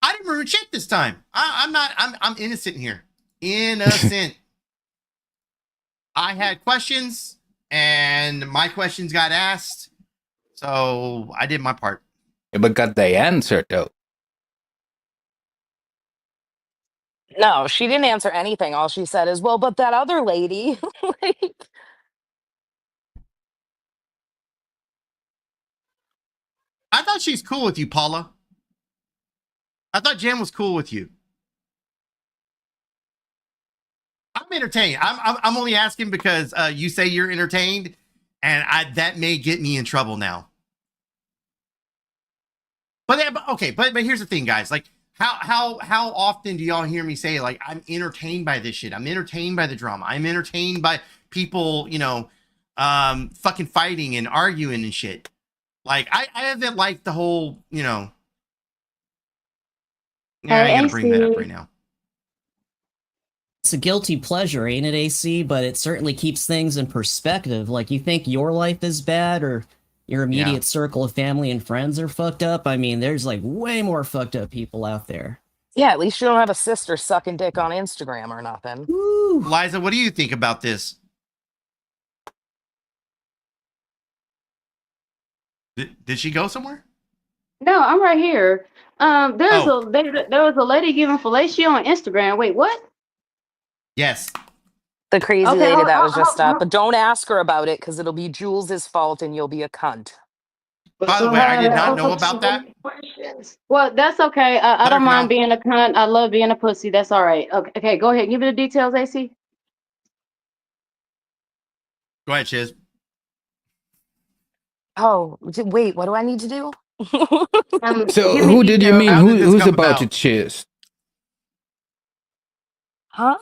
I didn't ruin shit this time. I'm innocent here. Innocent. I had questions, and my questions got asked, so I did my part. Yeah, but got the answer though. No, she didn't answer anything. All she said is, "Well, but that other lady." Like, thought she's cool with you, Paula. I thought Jen was cool with you. I'm entertained. I'm only asking because you say you're entertained, and that may get me in trouble now. But here's the thing, guys. Like, how often do y'all hear me say, like, I'm entertained by this shit? I'm entertained by the drama. I'm entertained by people, fucking fighting and arguing and shit. Like, I haven't liked the whole, I gotta bring that up right now. It's a guilty pleasure, ain't it, AC? But it certainly keeps things in perspective. Like, you think your life is bad or your immediate circle of family and friends are fucked up? I mean, there's like way more fucked up people out there. Yeah, at least you don't have a sister sucking dick on Instagram or nothing. Woo. Liza, what do you think about this? Did she go somewhere? No, I'm right here. There was a lady giving fellatio on Instagram. Wait, what? Yes. The crazy Okay, lady hold- that was hold- just up. But don't ask her about it because it'll be Jules' fault and you'll be a cunt. By the way, I did not know about that. Well, that's okay. I don't mind being a cunt. I love being a pussy. That's all right. Okay, go ahead. Give me the details, AC. Go ahead, Chiz. Oh, wait, what do I need to do? So who did you mean? Who's about to cheers? Huh?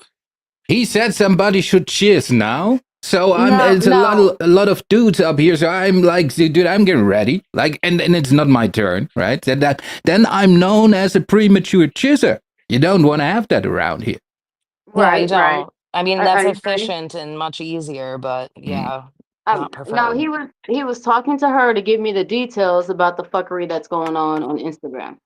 He said somebody should cheers now. So it's a lot of dudes up here. So I'm like, dude, I'm getting ready. Like, and it's not my turn, right? Then I'm known as a premature cheeser. You don't want to have that around here. Yeah, you don't. Right. I mean, that's efficient and much easier, but yeah, not preferred. No, he was talking to her to give me the details about the fuckery that's going on Instagram.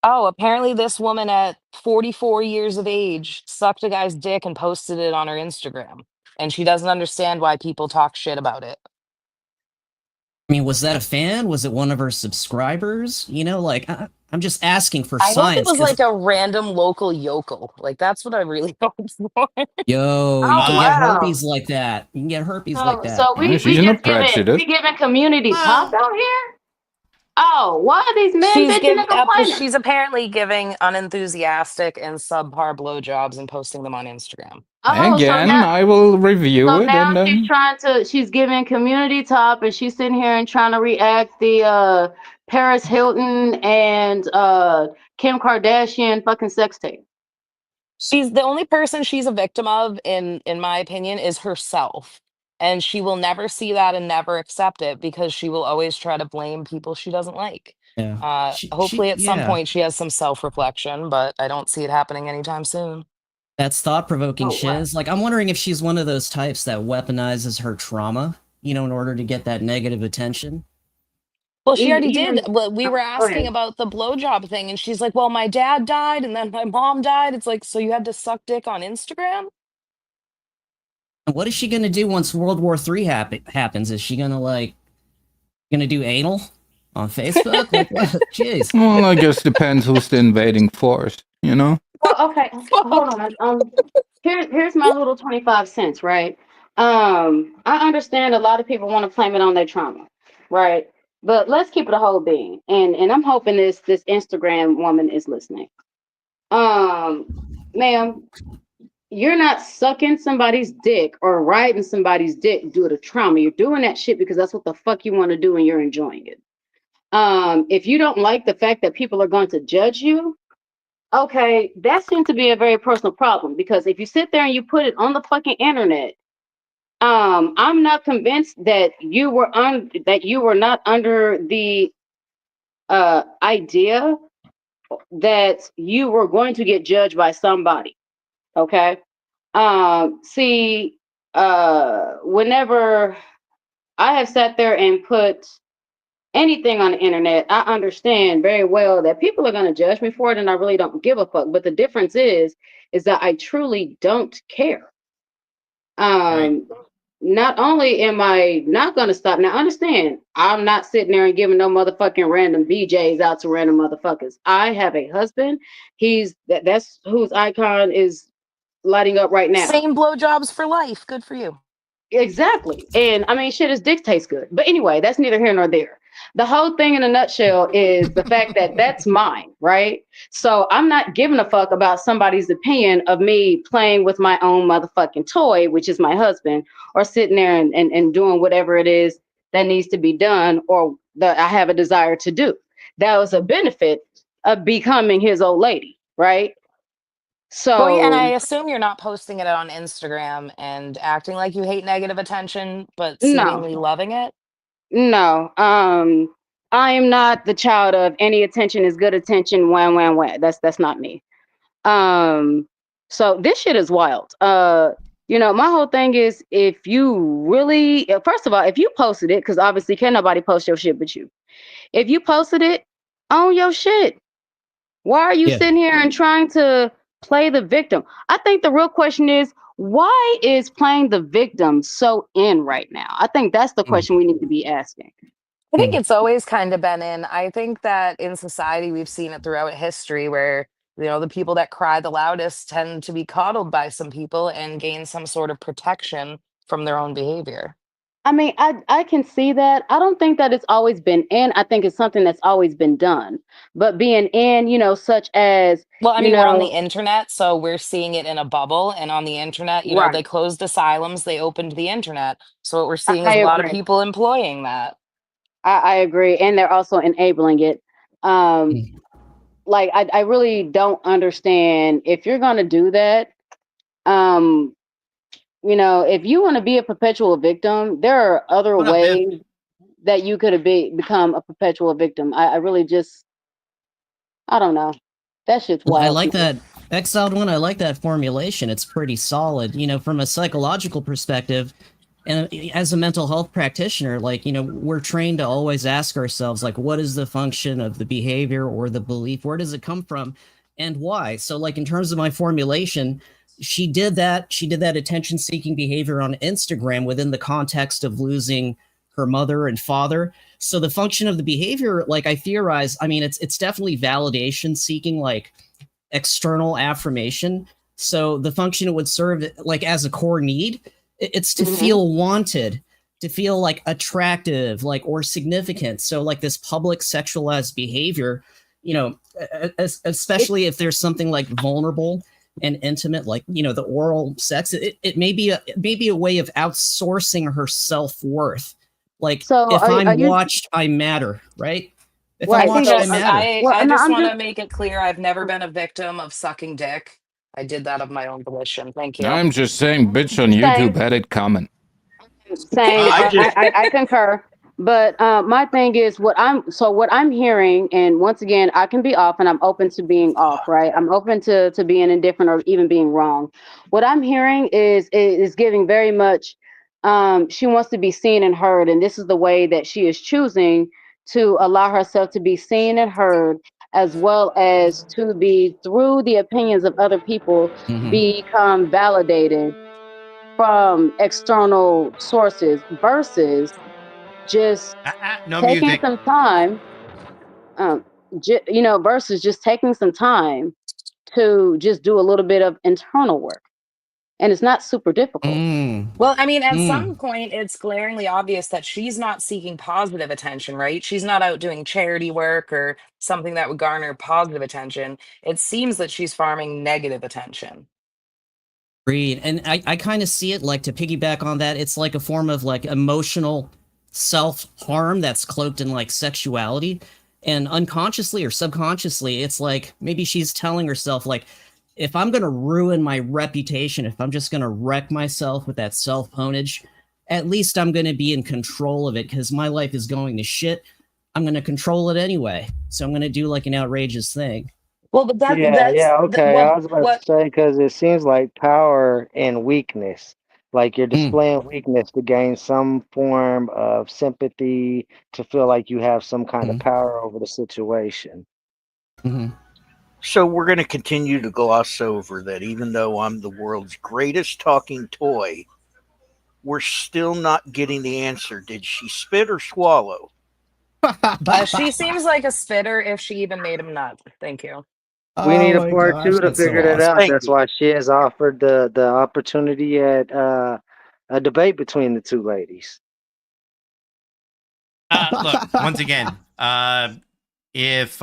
Oh, apparently this woman at 44 years of age sucked a guy's dick and posted it on her Instagram. And she doesn't understand why people talk shit about it. I mean, was that a fan? Was it one of her subscribers? Like, I'm just asking for I hope science. it was like a random local yokel. Like, that's what I really hope for. Yo, you can get herpes like that. You can get herpes like that. So we giving community top out here? Oh, why are these men bitching and complaining? She's apparently giving unenthusiastic and subpar blowjobs and posting them on Instagram. Again, I will review So it. now And then she's giving community top and she's sitting here and trying to react the Paris Hilton and Kim Kardashian fucking sex tape. She's the only person she's a victim of, in my opinion, is herself. And she will never see that and never accept it because she will always try to blame people she doesn't like. Yeah. Hopefully at some point she has some self-reflection, but I don't see it happening anytime soon. That's thought-provoking, Shiz. Like, I'm wondering if she's one of those types that weaponizes her trauma, in order to get that negative attention. Well, she already did. We were asking about the blowjob thing, and she's like, well, my dad died, and then my mom died. It's like, so you had to suck dick on Instagram? What is she going to do once World War III happens? Is she going to do anal on Facebook? Like, what? Jeez. Well, I guess depends who's the invading force, Well, okay, hold on. Here's my little 25 cents, right? I understand a lot of people want to claim it on their trauma, right? But let's keep it a whole being. And I'm hoping this Instagram woman is listening. Ma'am, you're not sucking somebody's dick or riding somebody's dick due to trauma. You're doing that shit because that's what the fuck you want to do and you're enjoying it. If you don't like the fact that people are going to judge you, okay, that seems to be a very personal problem because if you sit there and you put it on the fucking internet, I'm not convinced that you were not under the idea that you were going to get judged by somebody. Okay. Whenever I have sat there and put anything on the internet, I understand very well that people are going to judge me for it, and I really don't give a fuck. But the difference is that I truly don't care. Not only am I not going to stop, now understand, I'm not sitting there and giving no motherfucking random BJs out to random motherfuckers. I have a husband. That's whose icon is lighting up right now. Same blowjobs for life. Good for you. Exactly. And I mean, shit, his dick tastes good. But anyway, that's neither here nor there. The whole thing in a nutshell is the fact that that's mine, right? So I'm not giving a fuck about somebody's opinion of me playing with my own motherfucking toy, which is my husband, or sitting there and doing whatever it is that needs to be done or that I have a desire to do. That was a benefit of becoming his old lady, right? Well, yeah, and I So assume you're not posting it on Instagram and acting like you hate negative attention, but no, seemingly loving it. no. I am not the child of any attention is good attention, wham, wham, wham. That's not me. So this shit is wild. My whole thing is if you really, first of all, if you posted it, because obviously can't nobody post your shit but you. If you posted it, own your shit. Why are you Yeah. sitting here and trying to play the victim? I think the real question is, why is playing the victim so in right now? I think that's the question we need to be asking. I think it's always kind of been in. I think that in society, we've seen it throughout history where, the people that cry the loudest tend to be coddled by some people and gain some sort of protection from their own behavior. I mean, I can see that. I don't think that it's always been in. I think it's something that's always been done. But being in, such as, Well, I mean, we're on the internet, so we're seeing it in a bubble. And on the internet, they right. closed asylums, they opened the internet. So what we're seeing I is a lot of agree. people employing that. I agree. And they're also enabling it. Like, I really don't understand if you're going to do that. If you want to be a perpetual victim, there are other What up, Biff? ways that you could have become a perpetual victim. I really just, I don't know. That shit's wild. I like that. Exiled One, I like that formulation. It's pretty solid. From a psychological perspective, and as a mental health practitioner, we're trained to always ask ourselves, what is the function of the behavior or the belief? Where does it come from and why? So, in terms of my formulation, she did that attention-seeking behavior on Instagram within the context of losing her mother and father. So the function of the behavior, I theorize, it's definitely validation seeking, external affirmation. So the function it would serve as a core need, it's to feel wanted, to feel attractive, or significant. So this public sexualized behavior, especially if there's something vulnerable and intimate, the oral sex, it may be a way of outsourcing her self-worth. So if I'm watched, I matter, right? If I'm watched, I matter. I just want to make it clear I've never been a victim of sucking dick. I did that of my own volition. Thank you. I'm just saying, bitch on YouTube had it coming. Same. I concur. But my thing is what I'm hearing, and once again, I can be off and I'm open to being off, right? I'm open to being indifferent or even being wrong. What I'm hearing is giving very much she wants to be seen and heard, and this is the way that she is choosing to allow herself to be seen and heard, as well as to be, through the opinions of other people, become validated from external sources versus just No taking music. some time, versus just taking some time to just do a little bit of internal work. And it's not super difficult. Well, I mean, at some point, it's glaringly obvious that she's not seeking positive attention, right? She's not out doing charity work or something that would garner positive attention. It seems that she's farming negative attention. Agreed. And I kind of see it to piggyback on that. It's like a form of emotional self-harm that's cloaked in sexuality. And unconsciously or subconsciously, it's maybe she's telling herself if I'm going to ruin my reputation, if I'm just going to wreck myself with that self-honage, at least I'm going to be in control of it because my life is going to shit. I'm going to control it anyway. So I'm going to do an outrageous thing. Well, but okay. I was about to say, because it seems like power and weakness. You're displaying weakness to gain some form of sympathy, to feel like you have some kind of power over the situation. So we're going to continue to gloss over that even though I'm the world's greatest talking toy, we're still not getting the answer. Did she spit or swallow? She seems like a spitter if she even made him nut. Thank you. We need a part two to figure that out. That's why she has offered the opportunity at a debate between the two ladies. Look, once again, if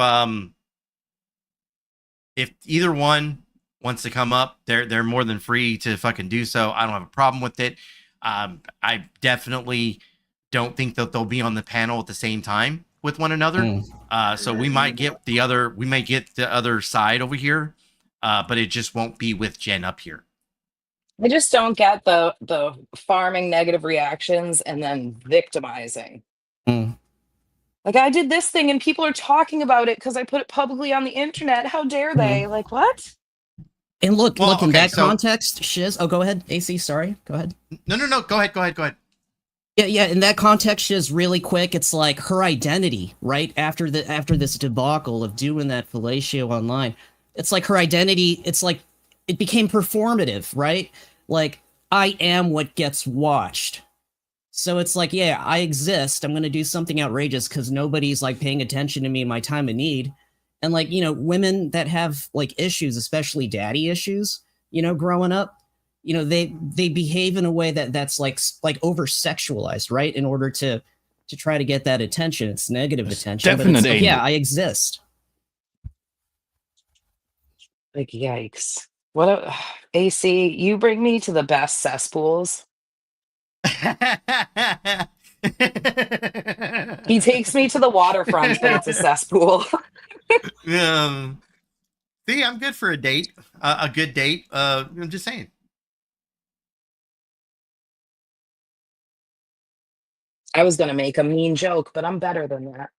either one wants to come up, they're more than free to fucking do so. I don't have a problem with it. I definitely don't think that they'll be on the panel at the same time with one another. So we might get the other side over here, but it just won't be with Jen up here. I just don't get the farming negative reactions and then victimizing. Like, I did this thing and people are talking about it because I put it publicly on the internet. How dare they? Like, what? And look, Well, look in okay, that so- context, Shiz. Oh, go ahead, AC. Sorry, go ahead. No. Go ahead. Yeah. In that context, Shiz, really quick, it's like her identity, right? After this debacle of doing that fellatio online, it's like her identity. It's like it became performative, right? Like, I am what gets watched. So it's like, yeah, I exist. I'm going to do something outrageous because nobody's like paying attention to me in my time of need. And like, you know, women that have like issues, especially daddy issues, you know, growing up, you know, they behave in a way that's like over sexualized, right? In order to try to get that attention. It's negative attention. But it's like, yeah, I exist. Like, yikes. What a AC, you bring me to the best cesspools. He takes me to the waterfront, but it's a cesspool. See, I'm good for a date, a good date. I'm just saying. I was gonna make a mean joke, but I'm better than that.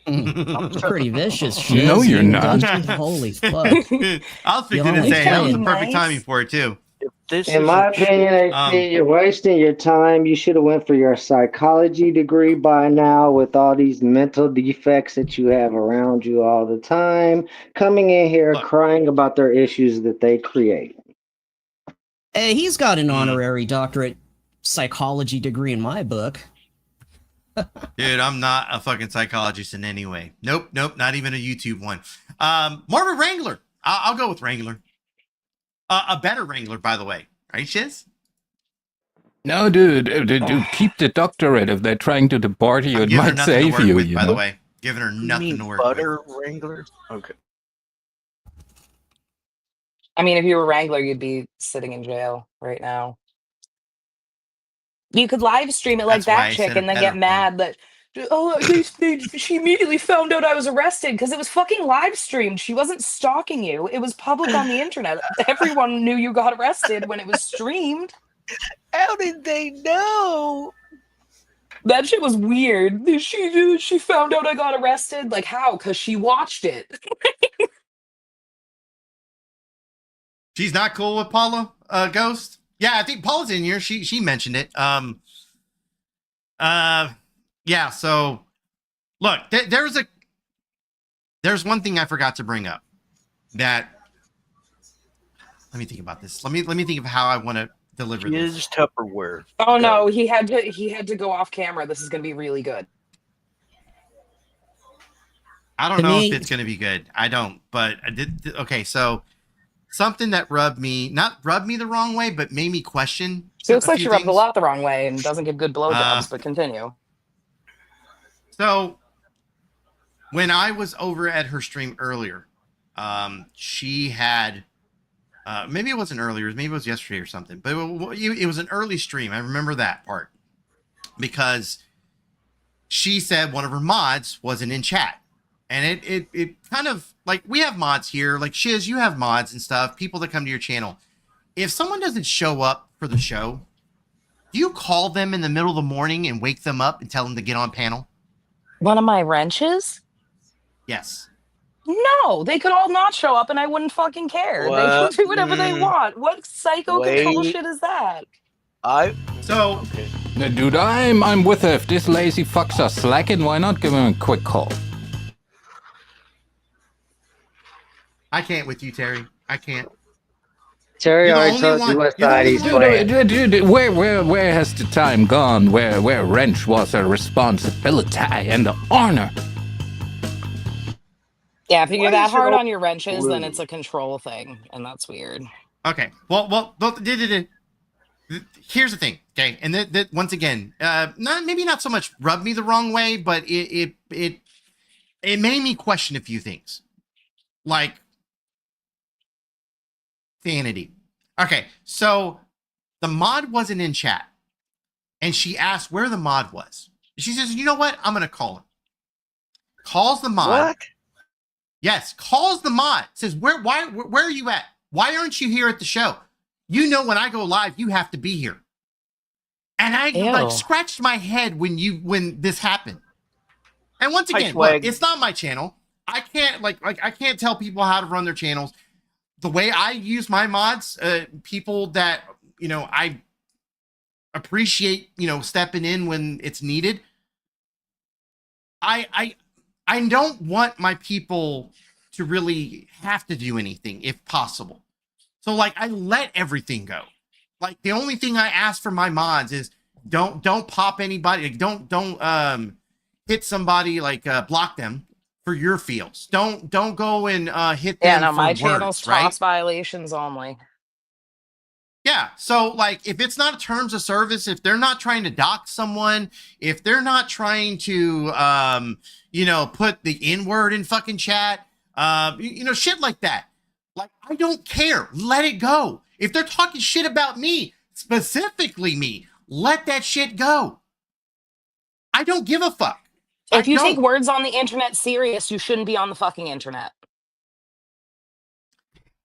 I'm pretty vicious. Shiz. No, you're not. Holy fuck. I was fixing to say that was the perfect timing for it too. In my opinion, AC, you're wasting your time. You should have went for your psychology degree by now with all these mental defects that you have around you all the time, coming in here crying about their issues that they create. Hey, he's got an honorary doctorate psychology degree in my book. Dude, I'm not a fucking psychologist in any way. Nope, not even a YouTube one. More of a Wrangler. I'll go with Wrangler. A better Wrangler, by the way. Right, Shiz? No, dude, keep the doctorate. If they're trying to deport you, it might save you. By the way, giving her nothing to work butter with. Wrangler? Okay. I mean, if you were Wrangler, you'd be sitting in jail right now. You could live stream it like That's why I that chick said a and then better get mad that, she immediately found out I was arrested because it was fucking live streamed. She wasn't stalking you. It was public on the internet. Everyone knew you got arrested when it was streamed. How did they know? That shit was weird. She found out I got arrested. Like, how? Because she watched it. She's not cool with Paula, Ghost. Yeah, I think Paula's in here. She mentioned it. Yeah. So, look, there's one thing I forgot to bring up. That let me think about this. Let me think of how I want to deliver this. Is Tupperware. Oh no, he had to go off camera. This is gonna be really good. I don't know if it's gonna be good. I don't, but I did. Okay, so something that not rubbed me the wrong way, but made me question. She looks like she rubbed a lot the wrong way and doesn't give good blowjobs, but continue. So when I was over at her stream earlier, she had maybe it wasn't earlier, maybe it was yesterday or something, but it was an early stream. I remember that part because she said one of her mods wasn't in chat. And it kind of like we have mods here, like Shiz, you have mods and stuff, people that come to your channel. If someone doesn't show up for the show, do you call them in the middle of the morning and wake them up and tell them to get on panel? One of my wrenches? Yes. No, they could all not show up and I wouldn't fucking care. They can do whatever they want. What psycho control shit is that? Dude, I'm with her. If this lazy fucks are slacking, why not give him a quick call? I can't with you, Terry. I can't. Terry already told you what side he's playing. Dude, where has the time gone where wrench was a responsibility and the honor? Yeah, if you're that hard on your wrenches, then it's a control thing, and that's weird. Okay. Well, Here's the thing, okay, and that once again, not so much rubbed me the wrong way, but it made me question a few things, like sanity. Okay, so the mod wasn't in chat, and she asked where the mod was. She says, "You know what? I'm gonna call him." Calls the mod. What? Yes, calls the mod. Says, where are you at? Why aren't you here at the show? You know, when I go live, you have to be here. And I like scratched my head when this happened. And once again, look, it's not my channel. I can't I can't tell people how to run their channels. The way I use my mods, people that I appreciate stepping in when it's needed. I don't want my people to really have to do anything if possible. So like I let everything go. Like the only thing I ask for my mods is don't pop anybody, like don't hit somebody, like block them for your feels. Don't go and hit them. Yeah, no, for my words, channel's right? cross violations only. Yeah, so like if it's not terms of service, if they're not trying to dox someone, if they're not trying to put the N-word in fucking chat, shit like that. Like I don't care. Let it go. If they're talking shit about me, specifically me, let that shit go. I don't give a fuck. If you take words on the internet serious, you shouldn't be on the fucking internet.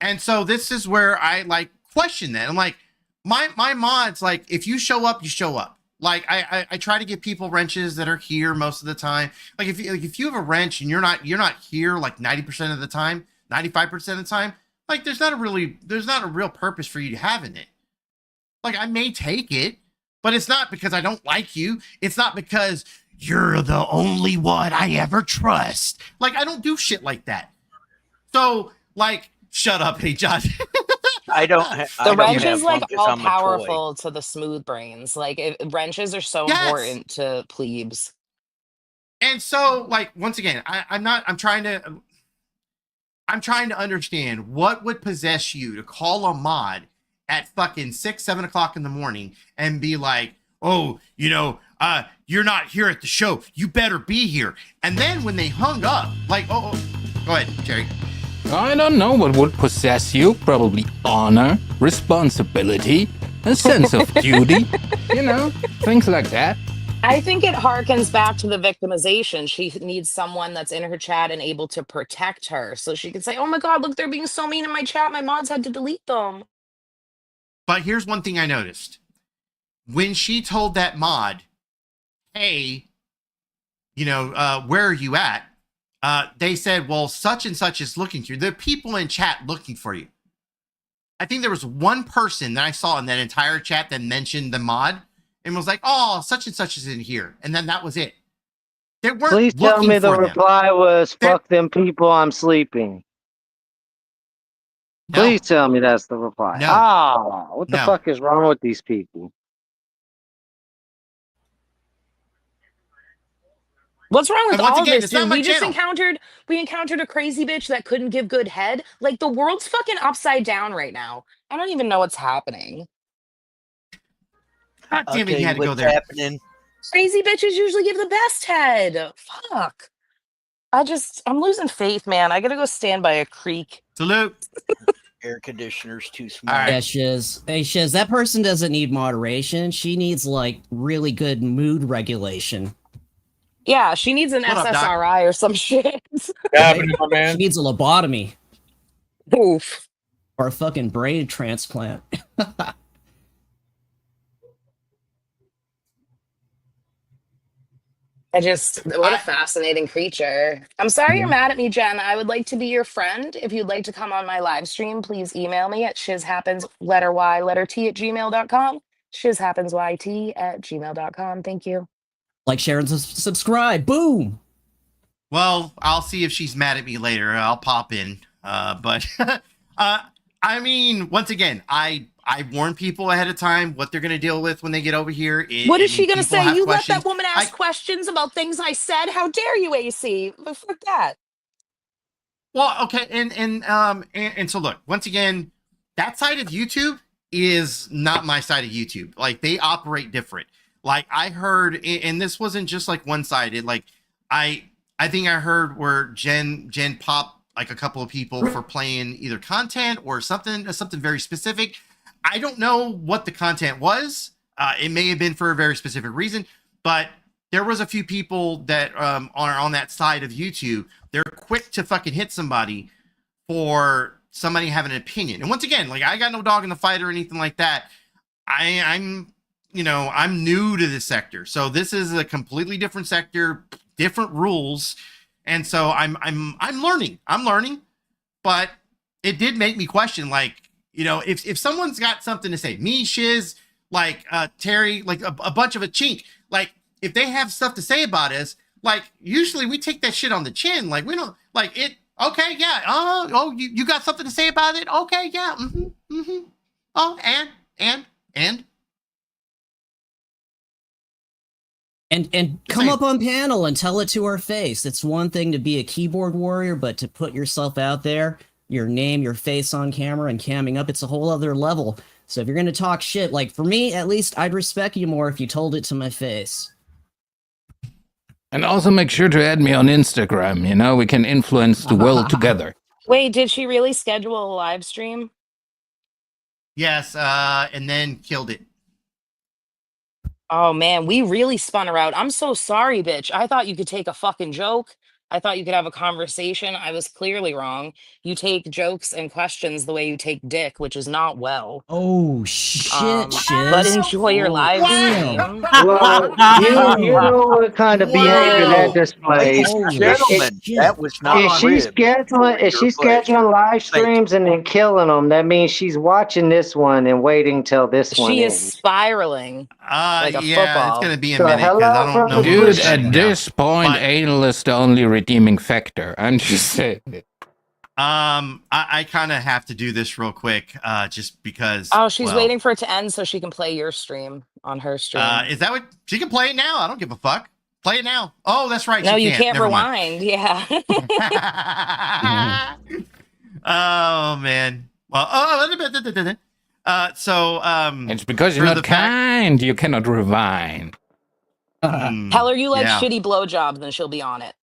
And so this is where I like question that. I'm like, my mods, like if you show up, you show up. Like I try to give people wrenches that are here most of the time. Like if you have a wrench and you're not here like 90% of the time, 95% of the time, like there's not a real purpose for you to having it. Like I may take it, but it's not because I don't like you. It's not because you're the only one I ever trust. Like I don't do shit like that. So like, shut up, hey Josh. The wrench is like all powerful to the smooth brains. Like wrenches are so important to plebes. And so, like, once again, I'm trying to understand what would possess you to call a mod at fucking 6, 7 o'clock in the morning and be like, oh, you're not here at the show. You better be here. And then when they hung up, like, go ahead, Jerry. I don't know what would possess you. Probably honor, responsibility, a sense of duty. Things like that. I think it harkens back to the victimization. She needs someone that's in her chat and able to protect her. So she can say, oh my God, look, they're being so mean in my chat. My mods had to delete them. But here's one thing I noticed. When she told that mod, hey, where are you at? They said, well, such and such is looking for you. There are people in chat looking for you. I think there was one person that I saw in that entire chat that mentioned the mod and was like, oh, such and such is in here. And then that was it. They weren't Please tell me the reply was, fuck them people, I'm sleeping. No. Please tell me that's the reply. No. What the fuck is wrong with these people? What's wrong with all again, this, dude? We encountered a crazy bitch that couldn't give good head. Like the world's fucking upside down right now. I don't even know what's happening. God damn it, you had to go there. Happening. Crazy bitches usually give the best head. Fuck. I'm losing faith, man. I gotta go stand by a creek. Salute. Air conditioner's too small. Yeah, Shiz. Hey, Shiz, that person doesn't need moderation. She needs, like, really good mood regulation. Yeah, she needs an SSRI or some shit. She needs a lobotomy. Oof. Or a fucking brain transplant. What a fascinating creature. I'm sorry you're mad at me, Jen. I would like to be your friend. If you'd like to come on my live stream, please email me at shizhappens_y_t@gmail.com. shizhappensyt@gmail.com. Thank you. Like, share, and subscribe. Boom. Well, I'll see if she's mad at me later. I'll pop in. But I mean, once again, I warn people ahead of time what they're going to deal with when they get over here. What is she going to say? You let that woman ask questions about things I said? How dare you, AC? But fuck that. Well, okay, and so look, once again, that side of YouTube is not my side of YouTube. Like they operate different. Like I heard, and this wasn't just like one-sided. Like I think I heard where Jen popped like a couple of people for playing either content or something very specific. I don't know what the content was. It may have been for a very specific reason, but there was a few people that are on that side of YouTube. They're quick to fucking hit somebody for somebody having an opinion. And once again, like I got no dog in the fight or anything like that. I'm new to this sector. So this is a completely different sector, different rules. And so I'm learning. But it did make me question, like, if someone's got something to say, me, Shiz, like Terry, like a bunch of a chink, like if they have stuff to say about us, like usually we take that shit on the chin. Like we don't like it. Okay, yeah. Oh, you got something to say about it? Okay, yeah. Oh, and come up on panel and tell it to our face. It's one thing to be a keyboard warrior, but to put yourself out there, your name, your face on camera and camming up, it's a whole other level. So if you're going to talk shit, like for me, at least I'd respect you more if you told it to my face. And also make sure to add me on Instagram, we can influence the world together. Wait, did she really schedule a live stream? Yes, and then killed it. Oh man, we really spun her out. I'm so sorry, bitch. I thought you could take a fucking joke. I thought you could have a conversation. I was clearly wrong. You take jokes and questions the way you take dick, which is not well. Oh shit, but enjoy your live stream. Well, you know what kind of behavior that displays. Gentlemen, that was not If she's scheduling live streams and then killing them, that means she's watching this one and waiting till this one She ends. is spiraling like a Yeah, football. it's gonna be a minute because I don't know. Dude, at this point, anal is the only redeeming factor. I'm just saying it. I kind of have to do this real quick, just because. Oh, she's waiting for it to end so she can play your stream on her stream. Is that what she can play it now? I don't give a fuck. Play it now. Oh, that's right. No, she you can't Never rewind. mind. Yeah. Oh man. Well, it's because you're not kind. You cannot rewind. Tell her you like yeah. shitty blowjobs, and she'll be on it.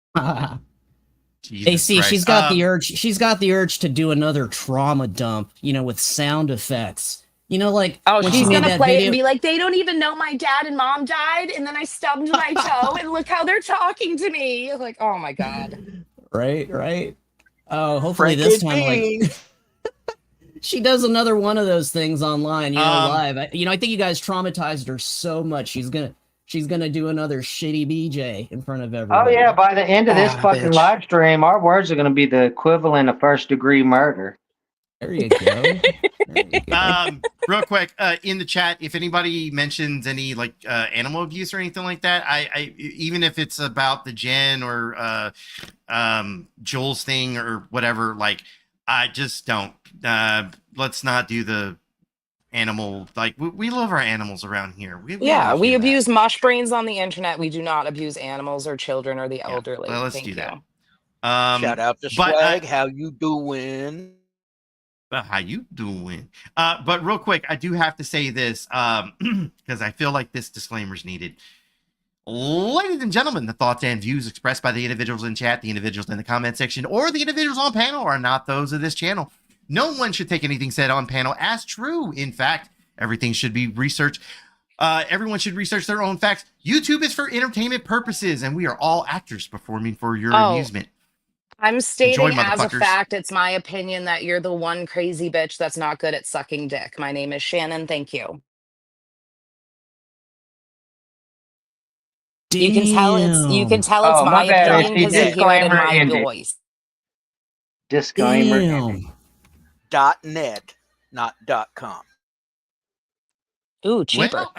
AC, she's got the urge. She's got the urge to do another trauma dump, with sound effects. Like when she's gonna play it and video... be like, "They don't even know my dad and mom died, and then I stubbed my toe, and look how they're talking to me." Like, oh my god. Right. Oh, hopefully this time, like, she does another one of those things online, live. I think you guys traumatized her so much. She's gonna do another shitty BJ in front of everybody. Oh yeah, by the end of this fucking live stream, our words are gonna be the equivalent of first-degree murder. There you go. Real quick, in the chat, if anybody mentions any like animal abuse or anything like that, I even if it's about the Jen or Joel's thing or whatever, like I just don't. Let's not do the animal. Like we love our animals around here. We abuse mush brains on the internet. We do not abuse animals or children or the elderly. Well, let's Thank do you. that. Shout out to Swag. How you doing? How you doing? But real quick, I do have to say this because I feel like this disclaimer is needed. Ladies and gentlemen, the thoughts and views expressed by the individuals in chat, the individuals in the comment section, or the individuals on panel are not those of this channel. No one should take anything said on panel as true. In fact, everything should be researched. Everyone should research their own facts. YouTube is for entertainment purposes, and we are all actors performing for your amusement. I'm stating Enjoy, as a motherfuckers. fact, it's my opinion that you're the one crazy bitch that's not good at sucking dick. My name is Shannon. Thank you. You can tell it's my opinion because you hear it in my voice. Disclaimer. .net, not .com. Ooh, cheaper. Well,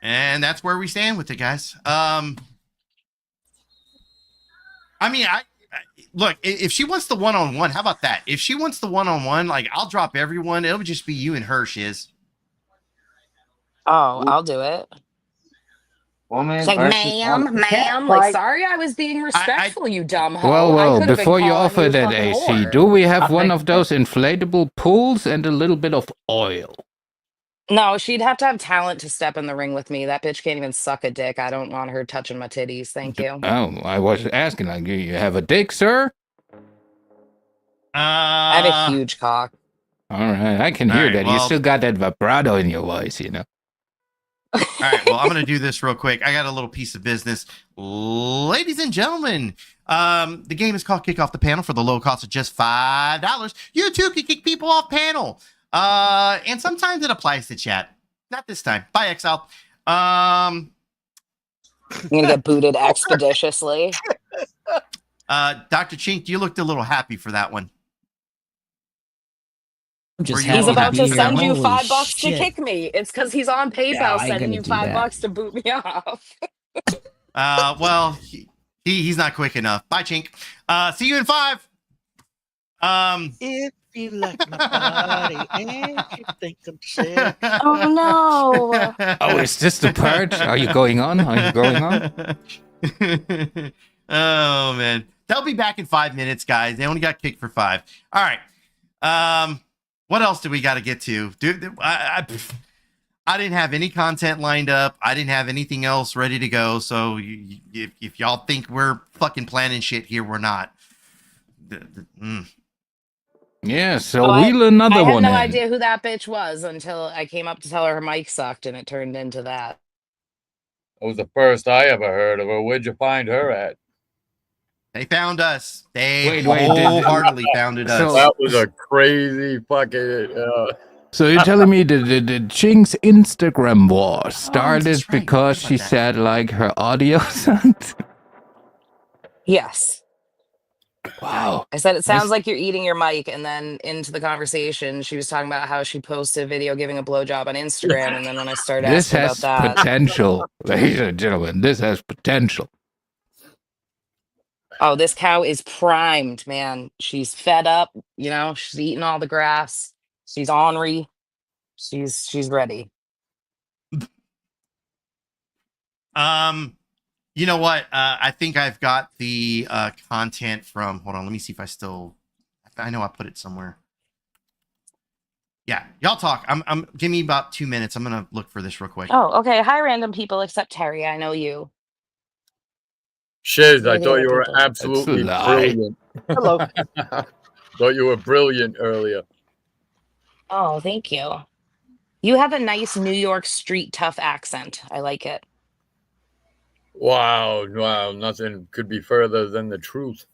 and that's where we stand with it, guys. I mean, I look, if she wants the one-on-one, how about that? If she wants the one-on-one, like I'll drop everyone. It'll just be you and her, Shiz. Oh, I'll do it. She's Woman like, versus woman. ma'am, You can't ma'am. Like, fight. sorry, I was being respectful, you dumb hoe. Well, I well, could have been before you calling you offer a that fucking AC, whore. do we have I'll one take of those inflatable pools and a little bit of oil? No, she'd have to have talent to step in the ring with me. That bitch can't even suck a dick. I don't want her touching my titties. Thank you. Oh, I was asking, like, do you have a dick, sir? I have a huge cock. All right, I can All hear right, that. You well- still got that vibrato in your voice, you know. All right, well, I'm going to do this real quick. I got a little piece of business. Ladies and gentlemen, the game is called Kick Off the Panel for the low cost of just $5. You too can kick people off panel. And sometimes it applies to chat. Not this time. Bye, Exile. I'm going to get booted expeditiously. Dr. Chink, you looked a little happy for that one. I'm just He's happy about be to here. send you Holy $5 to shit. kick me. It's because he's on PayPal Yeah, I ain't sending gonna you do that. $5 to boot me off. Well, he's not quick enough. Bye, Chink. See you in 5. If you like my body and you think I'm sick. Oh, no. Oh, is this the part? Are you going on? Are you going on? Oh, man. They'll be back in 5 minutes, guys. They only got kicked for 5. All right. What else do we got to get to? Dude, I didn't have any content lined up. I didn't have anything else ready to go. So if y'all think we're fucking planning shit here, we're not. Yeah, so Oh, wheel another I had one no in. idea who that bitch was until I came up to tell her mic sucked, and it turned into that. That was the first I ever heard of her. Where'd you find her at? They found us. They Wait, wholeheartedly founded us. That was a crazy fucking. So you're telling me the Ching's Instagram war started that's right. because she said like her audio sucked? Yes. Wow. I said, it sounds like you're eating your mic. And then into the conversation, she was talking about how she posted a video giving a blowjob on Instagram. And then when I started This asking has about that. potential, ladies and gentlemen. This has potential. Oh, this cow is primed, man. She's fed up. You know, she's eating all the grass. She's ornery. She's ready. You know what? I think I've got the content from. Hold on, let me see if I still. I know I put it somewhere. Yeah, y'all talk. I'm. Give me about 2 minutes. I'm gonna look for this real quick. Oh, okay. Hi, random people, except Terry. I know you. Shiz, I Where the thought other you were people? absolutely That's a lie. brilliant. Hello. Thought you were brilliant earlier. Oh, thank you. You have a nice New York street tough accent. I like it. Wow, nothing could be further than the truth.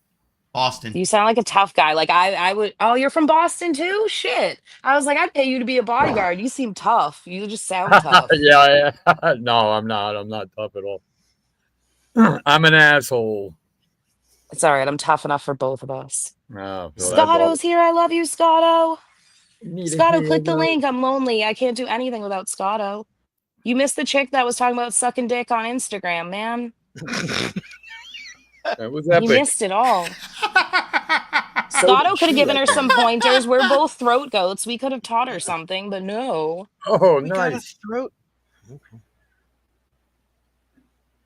Boston. You sound like a tough guy. Like I would. Oh, you're from Boston too? Shit. I was like, I'd pay you to be a bodyguard. You seem tough. You just sound tough. Yeah. No, I'm not. I'm not tough at all. I'm an asshole. It's all right. I'm tough enough for both of us. Oh, so Scotto's here. I love you, Scotto. Need a Scotto, click the hero. link. I'm lonely. I can't do anything without Scotto. You missed the chick that was talking about sucking dick on Instagram, man. That was You epic. missed it all. Scotto could have given her some pointers. We're both throat goats. We could have taught her something, but no. Oh, We got a nice. throat.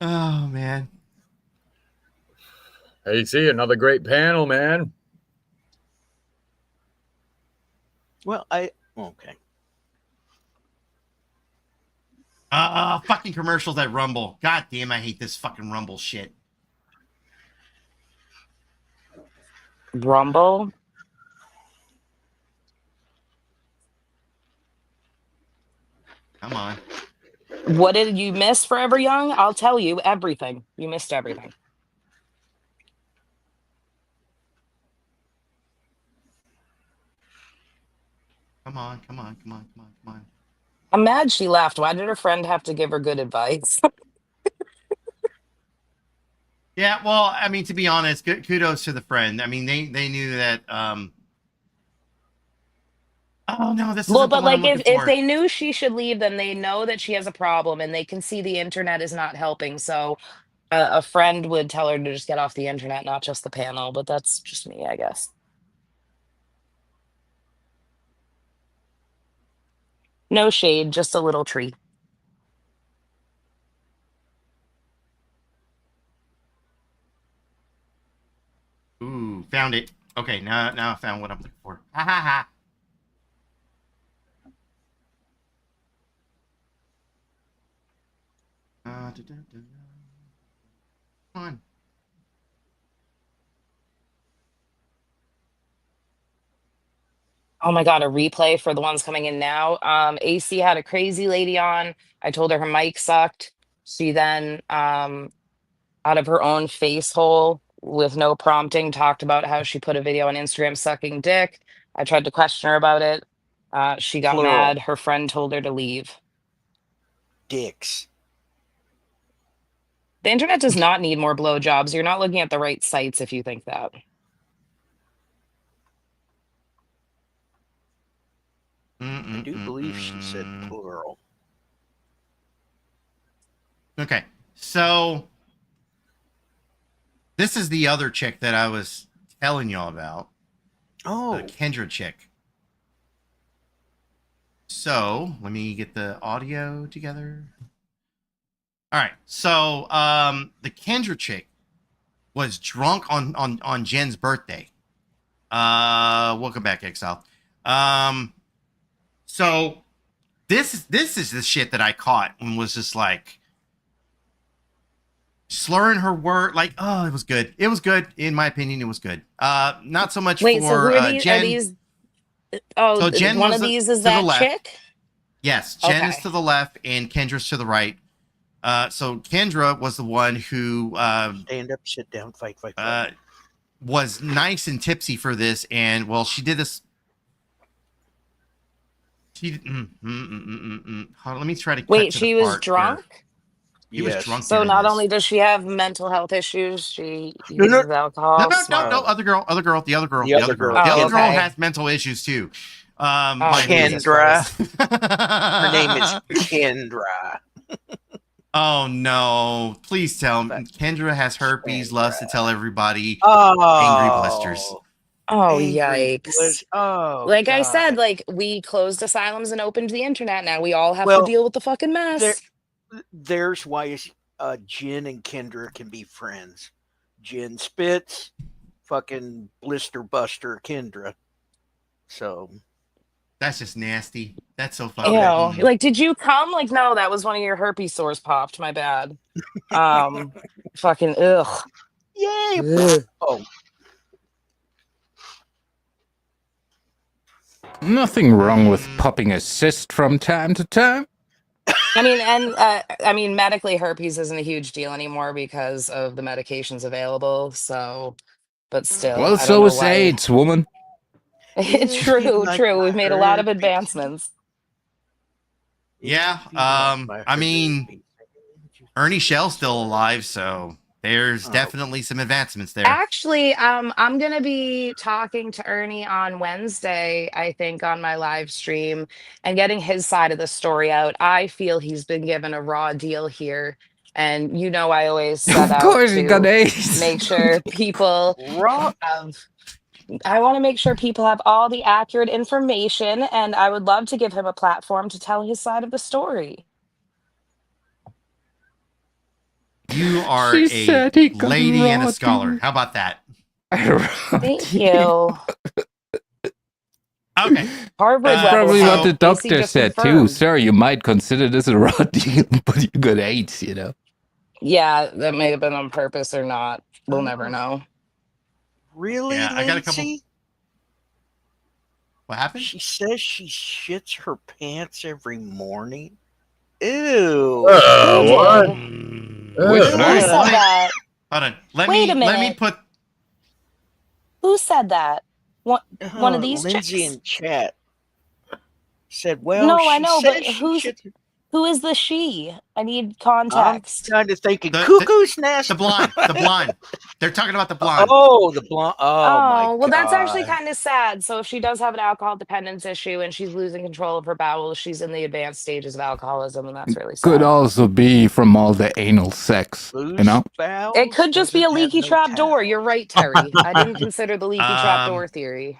Oh man. Hey, see, another great panel, man. Well, okay. Fucking commercials at Rumble. God damn, I hate this fucking Rumble shit. Rumble? Come on. What did you miss Forever Young? I'll tell you everything. You missed everything. Come on. I'm mad she left. Why did her friend have to give her good advice? Yeah, well, I mean, to be honest, kudos to the friend. I mean, they knew that. Oh no, this Well, isn't the but one I'm like looking if for. they knew she should leave, then they know that she has a problem and they can see the internet is not helping. So a friend would tell her to just get off the internet, not just the panel. But that's just me, I guess. No shade, just a little tree. Found it. Okay, now I found what I'm looking for. Ha ha ha. Come on. Oh my God, a replay for the ones coming in now. AC had a crazy lady on. I told her mic sucked. She then, out of her own face hole with no prompting, talked about how she put a video on Instagram sucking dick. I tried to question her about it. She got Plural. mad. Her friend told her to leave. Dicks. The internet does not need more blowjobs. You're not looking at the right sites if you think that. I do believe she said plural. Okay, so this is the other chick that I was telling y'all about. Oh, the Kendra chick. So let me get the audio together. All right, so the Kendra chick was drunk on Jen's birthday. Welcome back, Exile. So this is the shit that I caught and was just like slurring her word. Like, oh, it was good. It was good. In my opinion, it was good. Not so much Wait, for so who are these? Jen. Are these? Oh, So Jen one was of these is to the that left. chick? Yes, Jen is Okay. to the left and Kendra's to the right. So Kendra was the one who stand up, sit down, fight. Was nice and tipsy for this, and well, she did this. She hold on, let me try to cut Wait, to the she was part where drunk? he was drunk So during not this. only does she have mental health issues, she No, uses alcohol. No, Smart. other girl, the other girl, the other girl. Oh, The other girl okay. has mental issues too. Oh, Jesus Christ. Her name is Kendra. Oh no! Please tell me Kendra has herpes. Loves to tell everybody. Oh. Angry blisters. Oh, Angry yikes. Oh, Like I God. said, like we closed asylums and opened the internet. Now we all have to Well, deal with the fucking mess. There's why Jen and Kendra can be friends. Jen spits, fucking blister buster Kendra. So that's just nasty. That's so Ew. fucking. Like, did you come? Like, no, that was one of your herpes sores popped. My bad. Fucking ugh. Yay! Ugh. Oh. Nothing wrong with popping a cyst from time to time. I mean, medically, herpes isn't a huge deal anymore because of the medications available. So, but still, Well, I don't so know is why. AIDS, woman. True. We've made a lot of advancements. Yeah. I mean, Ernie Shell's still alive, so there's definitely some advancements there. Actually, I'm gonna be talking to Ernie on Wednesday, I think, on my live stream and getting his side of the story out. I feel he's been given a raw deal here. And you know, I always set Of out course he got to AIDS. make sure people have I want to make sure people have all the accurate information, and I would love to give him a platform to tell his side of the story. You are She a said he got lady and a raw scholar. deal. How about that? Thank you. Okay. Harvard That's level probably what help. the AC doctor just said too. confirmed. Sir, you might consider this a raw deal, but you got AIDS, you know. Yeah, that may have been on purpose or not. We'll never know. Really, Yeah, I got a couple. Lindsay? What happened? She says she shits her pants every morning. Ew. What? Which Who night? said that? Hold on. Let Wait a me minute. put. Who said that? One of these Lindsay chicks? in chat said, well, No, I she know, says but she shits. who is the she? I need I'm context. kind of thinking cuckoo's nest. The blind. The blind. They're talking about the blind. Oh, the blonde. Oh, my Oh, well, that's actually God. kind of sad. So if she does have an alcohol dependence issue and she's losing control of her bowels, she's in the advanced stages of alcoholism, and that's really Could sad. also be from all the anal sex, you know? It could just be a leaky trap door. You're right, Terry. I didn't consider the leaky trap door theory.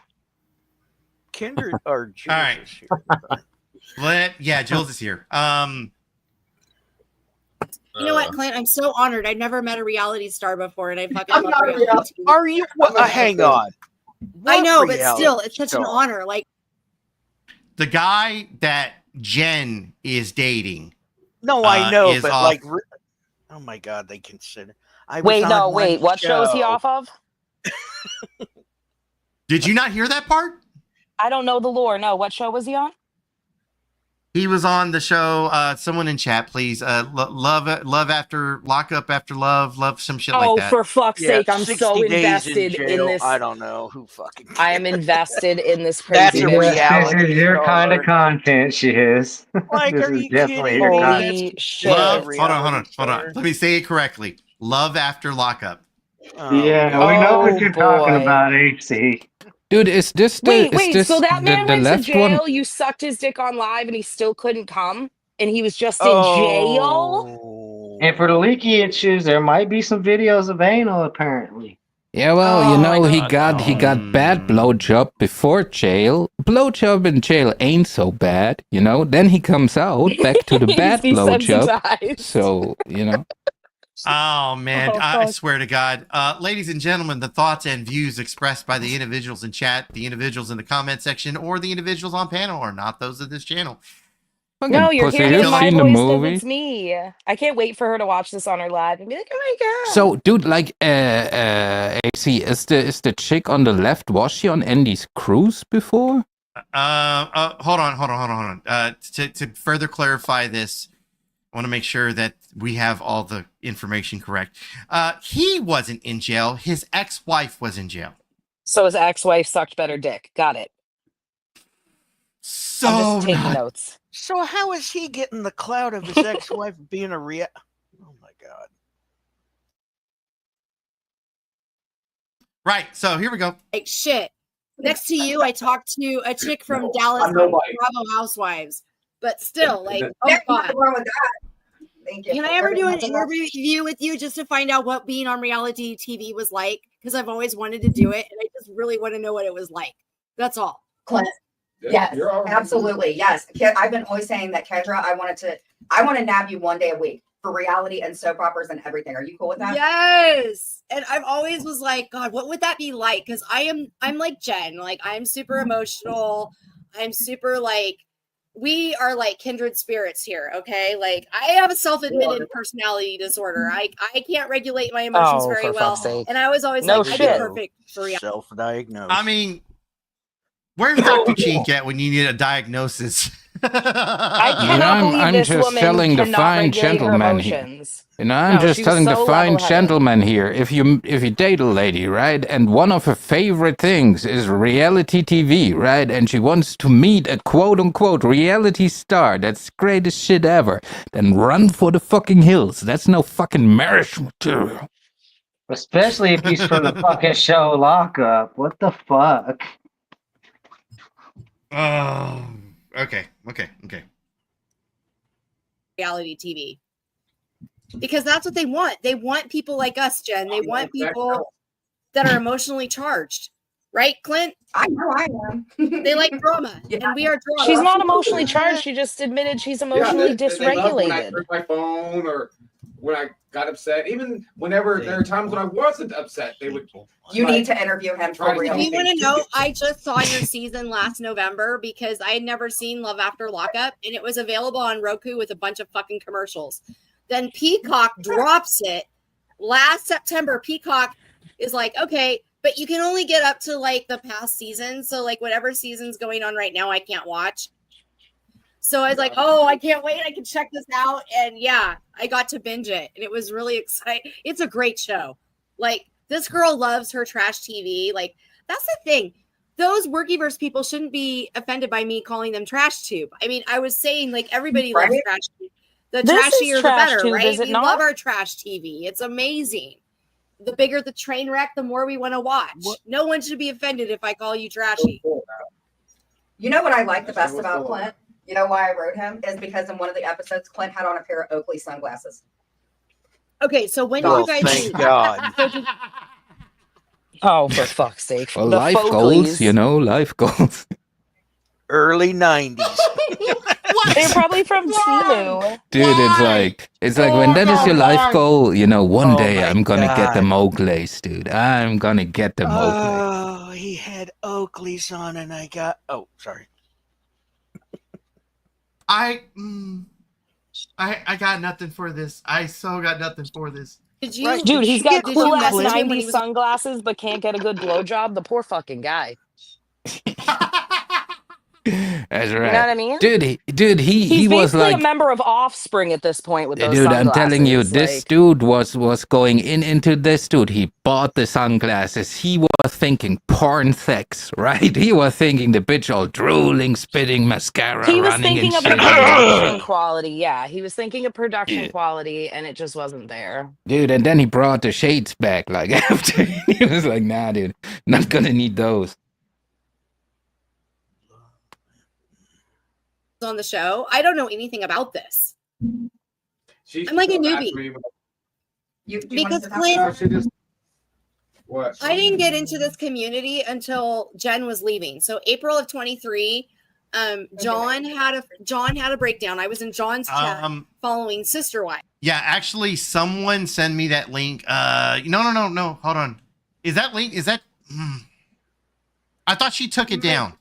Kendra or Jules All right. is here. Yeah, Jules is here. You know what, Clint? I'm so honored. I've never met a reality star before, and I fucking I'm love not a reality. reality. TV. Are you? Hang on. I What know, but reality still, it's such an star? honor. Like, The guy that Jen is dating. No, I know, is but off. like, oh my God, they consider. I was Wait, on no, one wait. What show is he show. off of? Did you not hear that part? I don't know the lore. No, what show was he on? He was on the show. Someone in chat, please. Love after lockup after love some shit like Oh, that. for fuck's Yeah, sake! I'm 60 so days in invested in jail. this. I don't know who fucking. I am invested in this That's crazy a bitch. reality This is your kind of star. content, she is. Like, This are is you definitely kidding your me? kind. Holy That's shit! a Hold reality on. star. Let me say it correctly. Love after lockup. Oh, Yeah, God. we know what Oh you're talking boy! about, AC. Dude, is this Wait. So that man the went to left one? jail. You sucked his dick on live, and he still couldn't come, and he was just in jail. Oh. And for the leaky issues, there might be some videos of anal, apparently. Yeah, well, Oh my he God, got bad blowjob before jail. Blowjob in jail ain't so bad, Then he comes out back to the bad He's blowjob. desensitized. So, Oh man, Oh, I fuck. swear to God, ladies and gentlemen, the thoughts and views expressed by the individuals in chat, the individuals in the comment section, or the individuals on panel are not those of this channel. No, you're pussy, hearing you've in my seen the voice because movie? it's me. I can't wait for her to watch this on her live and be like, "Oh my God!" So, dude, like, AC, is the chick on the left, was she on Andy's cruise before? Hold on. To further clarify this, I want to make sure that we have all the information correct. He wasn't in jail. His ex-wife was in jail. So his ex-wife sucked better dick. Got it. So I'm just taking not- notes. So how is he getting the clout of his ex-wife being a real? Oh my God. Right. So here we go. like shit. Next to you, I talked to a chick from Dallas on Bravo Housewives, but still, like, oh There's God. nothing wrong with that. Thank you. Can I ever do an Nothing wrong. interview with you just to find out what being on reality TV was like? Because I've always wanted to do it, and I just really want to know what it was like. That's all. Clint. Yes, absolutely. Yes. I've been always saying that, Kendra, I want to nab you one day a week for reality and soap operas and everything. Are you cool with that? Yes. And I've always was like, God, what would that be like? Because I'm like Jen. Like, I'm super emotional. I'm super like, we are like kindred spirits here. Okay. Like, I have a self-admitted personality disorder. I can't regulate my emotions very for well. fuck's sake. And I was always No like, I'd shit. be perfect for reality. Self-diagnosed. I mean, where's Dr. Chink at when you need a diagnosis? I cannot believe I'm this just woman telling the cannot fine regulate her gentleman here. emotions. I'm No, just she was telling the so fine level-headed. gentleman here, if you date a lady, right, and one of her favorite things is reality TV, right, and she wants to meet a quote-unquote reality star that's greatest shit ever, then run for the fucking hills. That's no fucking marriage material. Especially if he's from the fucking show Lockup. What the fuck? Oh, okay. Reality TV. Because that's what they want. They want people like us, Jen. They want people that are emotionally charged. Right, Clint? I know I am. They like drama, and we are drama. She's not emotionally charged. She just admitted she's emotionally They love when I dysregulated. turned my phone or when I got upset. Even whenever there are times when I wasn't upset, they would. You need to interview him for real. If you want to know, I just saw your season last November because I had never seen Love After Lockup, and it was available on Roku with a bunch of fucking commercials. Then Peacock drops it last September. Peacock is like, okay, but you can only get up to like the past season. So like whatever season's going on right now, I can't watch. So I was like, oh, I can't wait. I can check this out. And yeah, I got to binge it. And it was really exciting. It's a great show. Like, this girl loves her trash TV. Like, that's the thing. Those Workiverse people shouldn't be offended by me calling them trash tube. I mean, I was saying, like, everybody loves Right? trash TV. The This is trashier, the trash better, tube, right? is it We not? love our trash TV. It's amazing. The bigger the train wreck, the more we want to watch. No one should be offended if I call you trashy. You know what I like the best about Clint? You know why I wrote him? Is because in one of the episodes, Clint had on a pair of Oakley sunglasses. Okay, so when do Well, you guys thank God. Oh, for fuck's sake. Well, The life Folkleys. goals, life goals. Early 90s. They're probably from Timu. Dude, it's like when that is your life goal, you know, one Oh day my I'm gonna get the God. Oakleys, dude. I'm gonna get the Oakleys. Oh, he had Oakleys on, and I got. Oh, sorry. I got nothing for this. I so got nothing for this. Did you, Dude, he's got did you cool ass message him when he 90s was sunglasses, but can't get a good blowjob. The poor fucking guy. That's right. You know what I mean? Dude, he He's was basically like, a member of Offspring at this point with those dude, I'm sunglasses. telling you, this Like, dude was going into this, dude. He bought the sunglasses. He was thinking porn sex, right? He was thinking the bitch all drooling, spitting, mascara he was running and thinking of shit. the production quality. Yeah, he was thinking of production quality, and it just wasn't there. Dude, and then he brought the shades back, like, after. He was like, nah, dude, not gonna need those. on the show. I don't know anything about this. She I'm like a asked newbie. me, Because Clint, she just what? I didn't get into this community until Jen was leaving. So April of 23, John had a breakdown. I was in John's chat following Sister Wife. Yeah, actually, someone send me that link. No. Hold on. Is that link? Is that? I thought she took it down.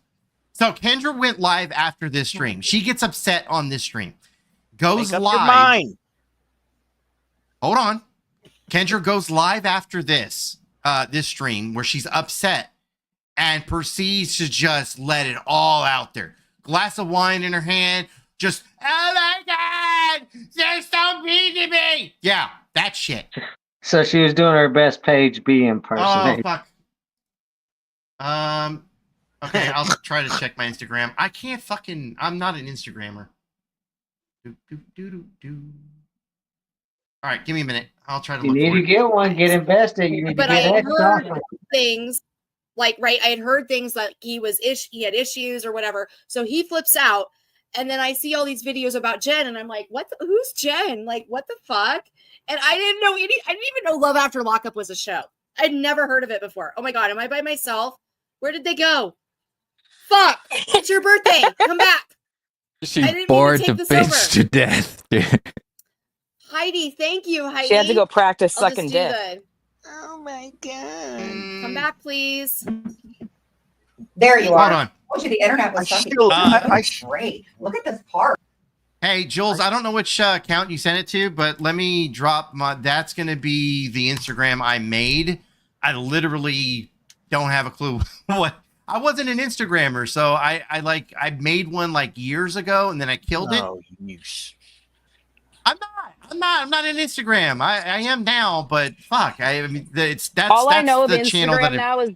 So Kendra went live after this stream. She gets upset on this stream. Goes Make up live. your mind. Hold on. Kendra goes live after this stream where she's upset and proceeds to just let it all out there. Glass of wine in her hand. Just, oh my God, they're so mean to me. Yeah, that shit. So she was doing her best Paige B impersonation. Oh, fuck. Okay, I'll try to check my Instagram. I can't fucking, I'm not an Instagrammer. All right, give me a minute. I'll try to You look need for to it. get one, get invested. You need But to I get had heard extra. things like, right, I had heard things like he had issues or whatever. So he flips out. And then I see all these videos about Jen, and I'm like, who's Jen? Like, what the fuck? And I didn't even know Love After Lockup was a show. I'd never heard of it before. Oh my God, am I by myself? Where did they go? Fuck, it's your birthday. Come back. She bored the bitch to death, dude. Heidi, thank you, Heidi. She had to go practice I'll just sucking do dick. Oh my God. Come back, please. There you are. Hold on. I told you the internet was fucking great. Look at this part. Hey, Jules, I don't know which account you sent it to, but let me drop that's going to be the Instagram I made. I literally don't have a clue what. I wasn't an Instagrammer, so I made one like years ago and then I killed it. I'm not an Instagram. I am now, but fuck. I mean, that's All I know of the channel Instagram that now is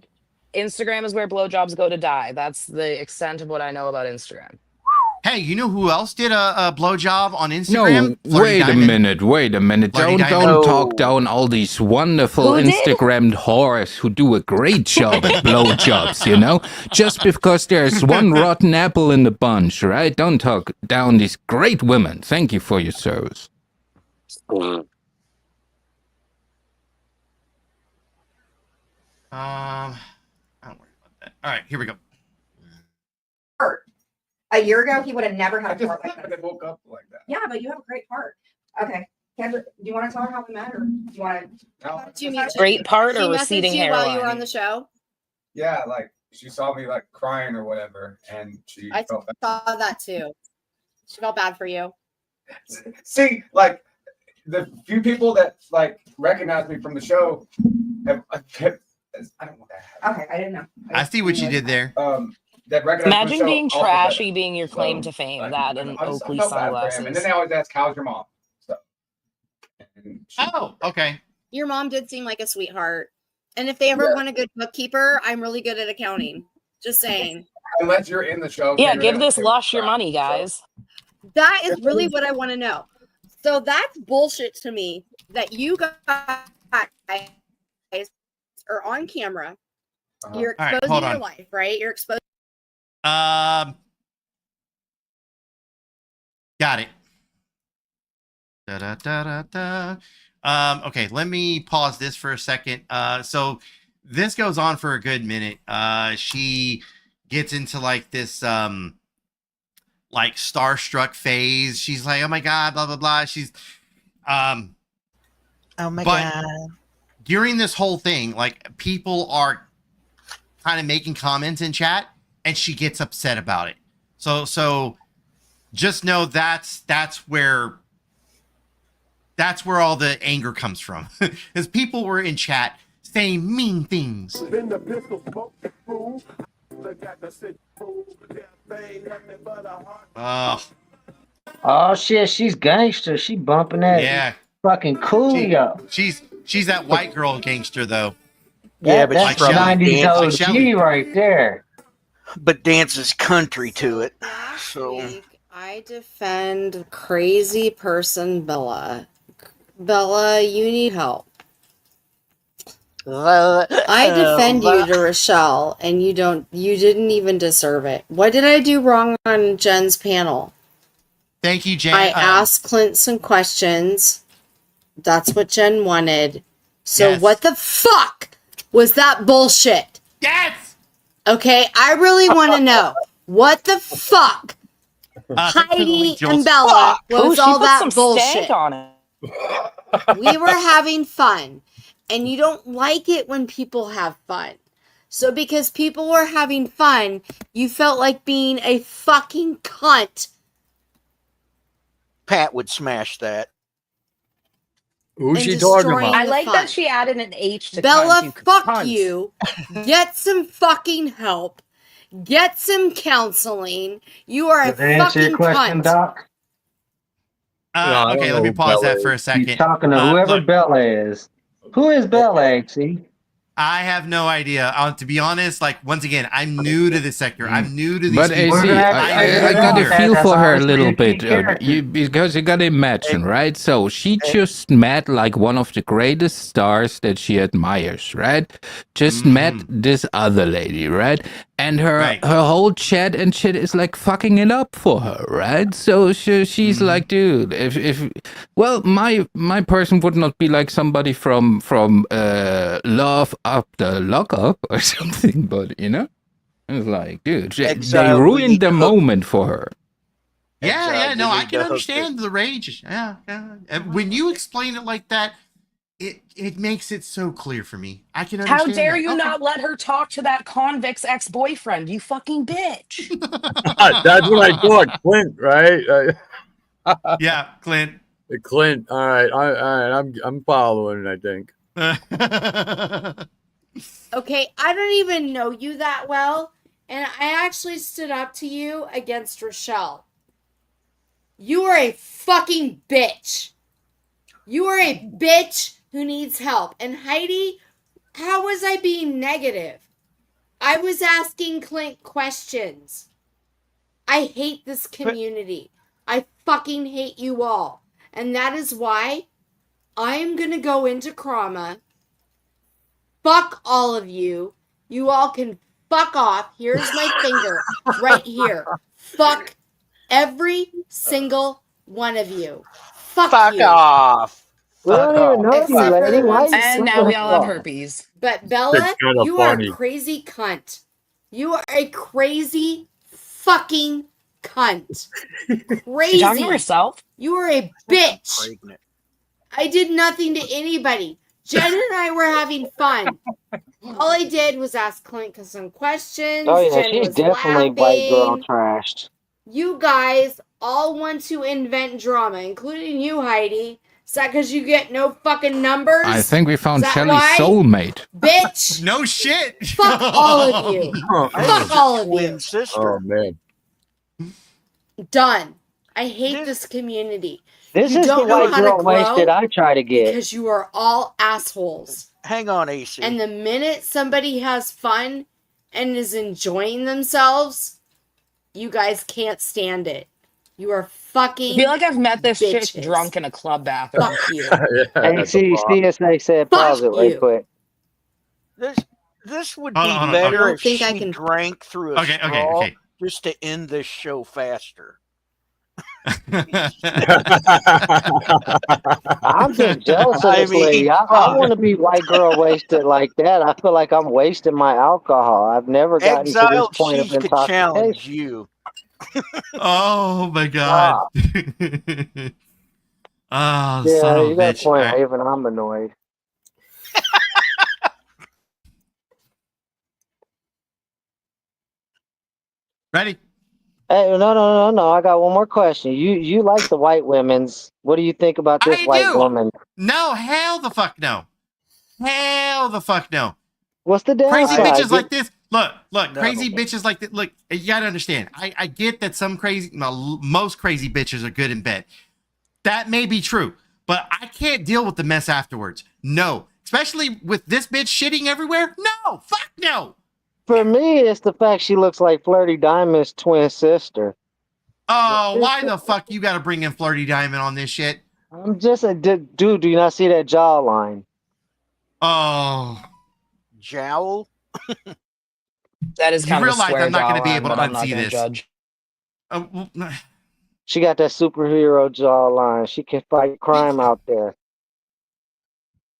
Instagram is where blowjobs go to die. That's the extent of what I know about Instagram. Hey, you know who else did a blowjob on Instagram? No, wait a minute. Don't talk down all these wonderful Who did? Instagrammed whores who do a great job at blowjobs, you know? Just because there's one rotten apple in the bunch, right? Don't talk down these great women. Thank you for your service. I don't worry about that. All right, here we go. A year ago, he would have never had a part like I this. woke up like that. Yeah, but you have a great part. Okay. Kendra, do you want to tell her how we met, or do you want to? Do you mean Great part or she receding messaged you while you hairline? were on the show? Yeah, like she saw me like crying or whatever, and she I felt bad. saw that too. She felt bad for you. See, like the few people that like recognize me from the show have I don't want that. Okay, I didn't know. I see what you did there. That recognize my Imagine show being also trashy better. being your claim So, to fame. like, That and I Oakley felt bad for him. And sunglasses. then they always ask, "How's your mom?" So, oh, okay. Your mom did seem like a sweetheart. And if they ever want a good bookkeeper, I'm really good at accounting. Just saying. unless you're in the show, Yeah, Kendra, give then this they lush your crap. money, guys. That is really what I want to know. So that's bullshit to me that you guys are on camera. You're All right, exposing hold your on. life, right? You're exposing. Got it. Okay, let me pause this for a second. So this goes on for a good minute. She gets into like this like starstruck phase. She's like, oh my God, blah, blah, blah. She's, oh my but God. during this whole thing, like people are kind of making comments in chat and she gets upset about it. So just know that's where all the anger comes from. Because people were in chat saying mean things. Oh shit, she's gangster. She bumping that Yeah. fucking Coolio. She's that white girl gangster though. Yeah, That, but that's she's probably 90s dancing. OG Shelly. right there. But dances country to it. Last So week, I defend crazy person Bella. Bella, you need help. I defend you to Rochelle, and you didn't even deserve it. What did I do wrong on Jen's panel? Thank you, Jen. I asked Clint some questions. That's what Jen wanted. So Yes. what the fuck was that bullshit? Yes. Okay, I really want to know what the fuck Heidi and Bella was Ooh, all she put that some bullshit. stank on it. We were having fun, and you don't like it when people have fun. So because people were having fun, you felt like being a fucking cunt. Pat would smash that. Who's And she talking destroying about? I the like fun. that she added an H to Bella, cunt, you fuck cunt. you. Get some fucking help. Get some counseling. You are a Does that answer your fucking question, cunt. Doc? I Okay, don't let me know pause Bella that for a is. second. He's talking to whoever Look, Bella is. Who is Bella, AC? I have no idea. To be honest, like once again, I'm new to this sector. I'm new to these But people. AC, I got a feel for her a little bit because you got to imagine, right? So she just met like one of the greatest stars that she admires, right? Just met this other lady, right? And her whole chat and shit is like fucking it up for her, right? So she's like, dude, if well, my person would not be like somebody from Love Up the Lockup or something, but you know, it's like, dude, they Exile, we ruined need the to hook- moment for her. Yeah, no, I need can to hook understand the rage. Yeah. And when you explain it like that, it makes it so clear for me. I can How understand dare that. you not let her talk to that convict's ex-boyfriend, you fucking bitch. That's what I thought, Clint, right? Yeah, Clint. Clint. All right, I'm following. I think. Okay, I don't even know you that well, and I actually stood up to you against Rochelle. You are a fucking bitch. You are a bitch who needs help. And Heidi, how was I being negative? I was asking Clint questions. I hate this community. I fucking hate you all. And that is why I am going to go into Krama. Fuck all of you. You all can fuck off. Here's my finger right here. Fuck every single one of you. Fuck you. off. We don't even know you, Except for lady. the Why ones you who And stick now we with all me. have herpes. But Bella, That's kinda you are funny. a crazy cunt. You are a crazy fucking cunt. She talking to Crazy. herself? You are a bitch. Pregnant. I did nothing to anybody. Jen and I were having fun. All I did was ask Clint some questions. Oh yeah, Jen she's was definitely white girl laughing. trashed. You guys all want to invent drama, including you, Heidi. Is that because you get no fucking numbers? I think we found Is that Shelly's why? soulmate. Bitch! No shit. Fuck all of you. Fuck all of you. Sister. Oh man. Done. I hate this community. This You is the don't know white how to girl wasted grow I try to get. because you are all assholes. Hang on, AC. And the minute somebody has fun and is enjoying themselves, you guys can't stand it. You are fucking I feel like I've met this bitches. chick drunk in a club bathroom. Fuck you. AC, CSA said pause it right you. quick. This would Hold be on, better don't if think she I can- drank through a Okay, straw just to end this show faster. I'm just jealous of this lady. I want to be white girl wasted like that. I feel like I'm wasting my alcohol. I've never gotten to this Exile, point she of could challenge intoxication. you. Oh my god. Oh, Yeah, son of you a got a bitch. point, All right. Haven. I'm annoyed. Ready? Hey, no. I got one more question. You like the white women's. What do you think about this I white do. woman? No, hell the fuck no. Hell the fuck no. What's the Crazy downside? bitches like this. Look, No. crazy bitches like this. Look, you gotta understand. I get that most crazy bitches are good in bed. That may be true, but I can't deal with the mess afterwards. No, especially with this bitch shitting everywhere. No, fuck no. For me, it's the fact she looks like Flirty Diamond's twin sister. Oh, why the fuck you gotta bring in Flirty Diamond on this shit? I'm just a dude. Do you not see that jawline? Oh, Jowl. That is you kind of a realize square I'm not gonna be jawline, able to but I'm not unsee going to this. judge. She got that superhero jawline. She can fight crime out there.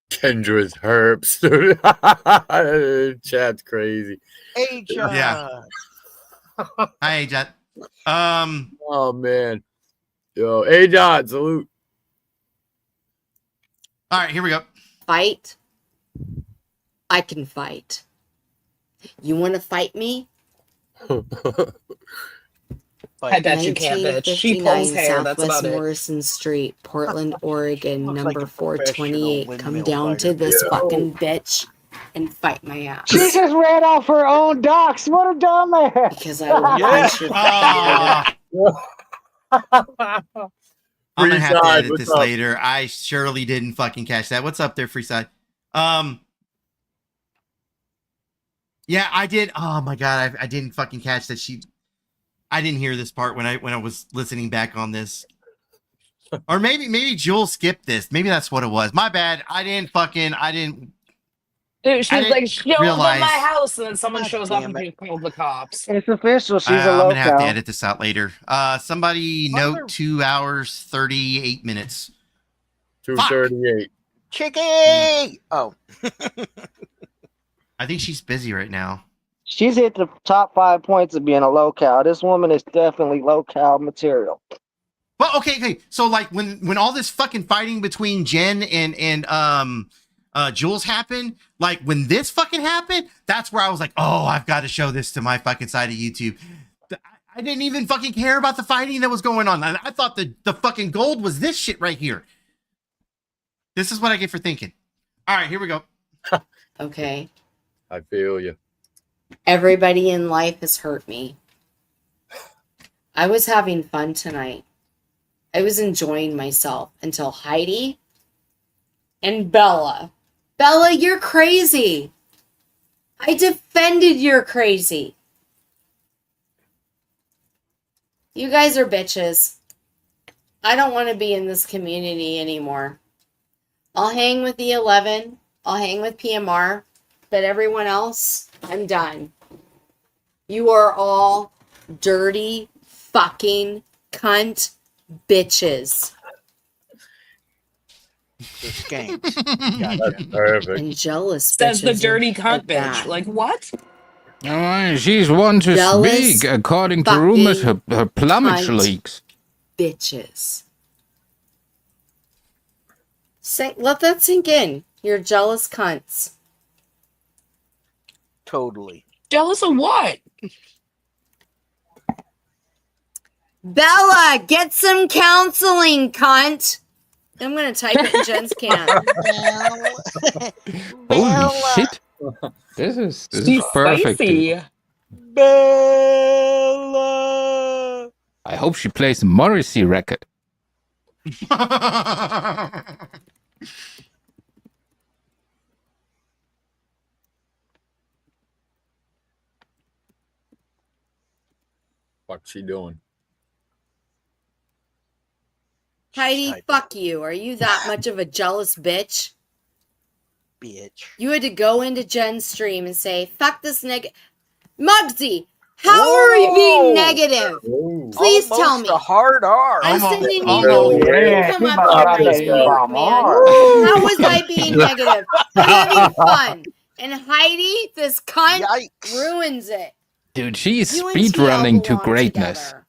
Kendra's herps. Chat's crazy. Hey, John. Yeah. Hi, Jet. Oh man. Yo, hey John, salute. All right, here we go. Fight. I can fight. You want to fight me? I bet you can't, bitch. She pulls hair. That's Southwest about it. Morrison Street, Portland, Oregon, Looks like number a professional 428. Come windmill down to fighter. this fucking bitch and fight my ass. She just read off her own docs. What a dumbass! Because I will punch your I'm gonna have to Freeside, edit what's this up? later. I surely didn't fucking catch that. What's up there, Freeside? Yeah, I did. Oh my god, I didn't fucking catch that. I didn't hear this part when I was listening back on this. Or maybe Jewel skipped this. Maybe that's what it was. My bad. I didn't. Dude, she I was like, didn't show them realize- my house, and then someone God shows up damn and she calls the cops. It's official. She's a I'm local. gonna have to edit this out later. Somebody note 2 hours 38 minutes. 2:38. Chicky. Oh. I think she's busy right now. She's hit the top 5 points of being a local. This woman is definitely local material. Well, okay. So like when all this fucking fighting between Jen and Jules happened, like when this fucking happened, that's where I was like, oh, I've got to show this to my fucking side of YouTube. I didn't even fucking care about the fighting that was going on. I thought the fucking gold was this shit right here. This is what I get for thinking. All right, here we go. Okay. I feel you. Everybody in life has hurt me. I was having fun tonight. I was enjoying myself until Heidi and Bella. Bella, you're crazy. I defended you're crazy. You guys are bitches. I don't want to be in this community anymore. I'll hang with the 11. I'll hang with PMR. But everyone else, I'm done. You are all dirty fucking cunt bitches. The skanks. That's perfect. And jealous Says the bitches dirty at cunt bitch. that. Like, what? She's one to Jealous speak. According to rumors, her fucking plumage cunt. leaks. Bitches. Let that sink in. You're jealous cunts. Totally. Jealous of what? Bella, get some counseling, cunt. I'm going to type it in Jen's can. Holy shit! This is She's perfect. spicy. Bella. I hope she plays a Morrissey record. What's she doing? Heidi, fuck you. Are you that much of a jealous bitch? Bitch. You had to go into Jen's stream and say, fuck this Muggsy, how are you being negative? Please tell Almost me. a hard R. I'm sending you Oh, the yeah, come she up about here to right say now, bomb man. hard. How was I being negative? I'm having fun. And Heidi, this cunt, ruins it. Dude, she is You and TL speedrunning to belong greatness. together.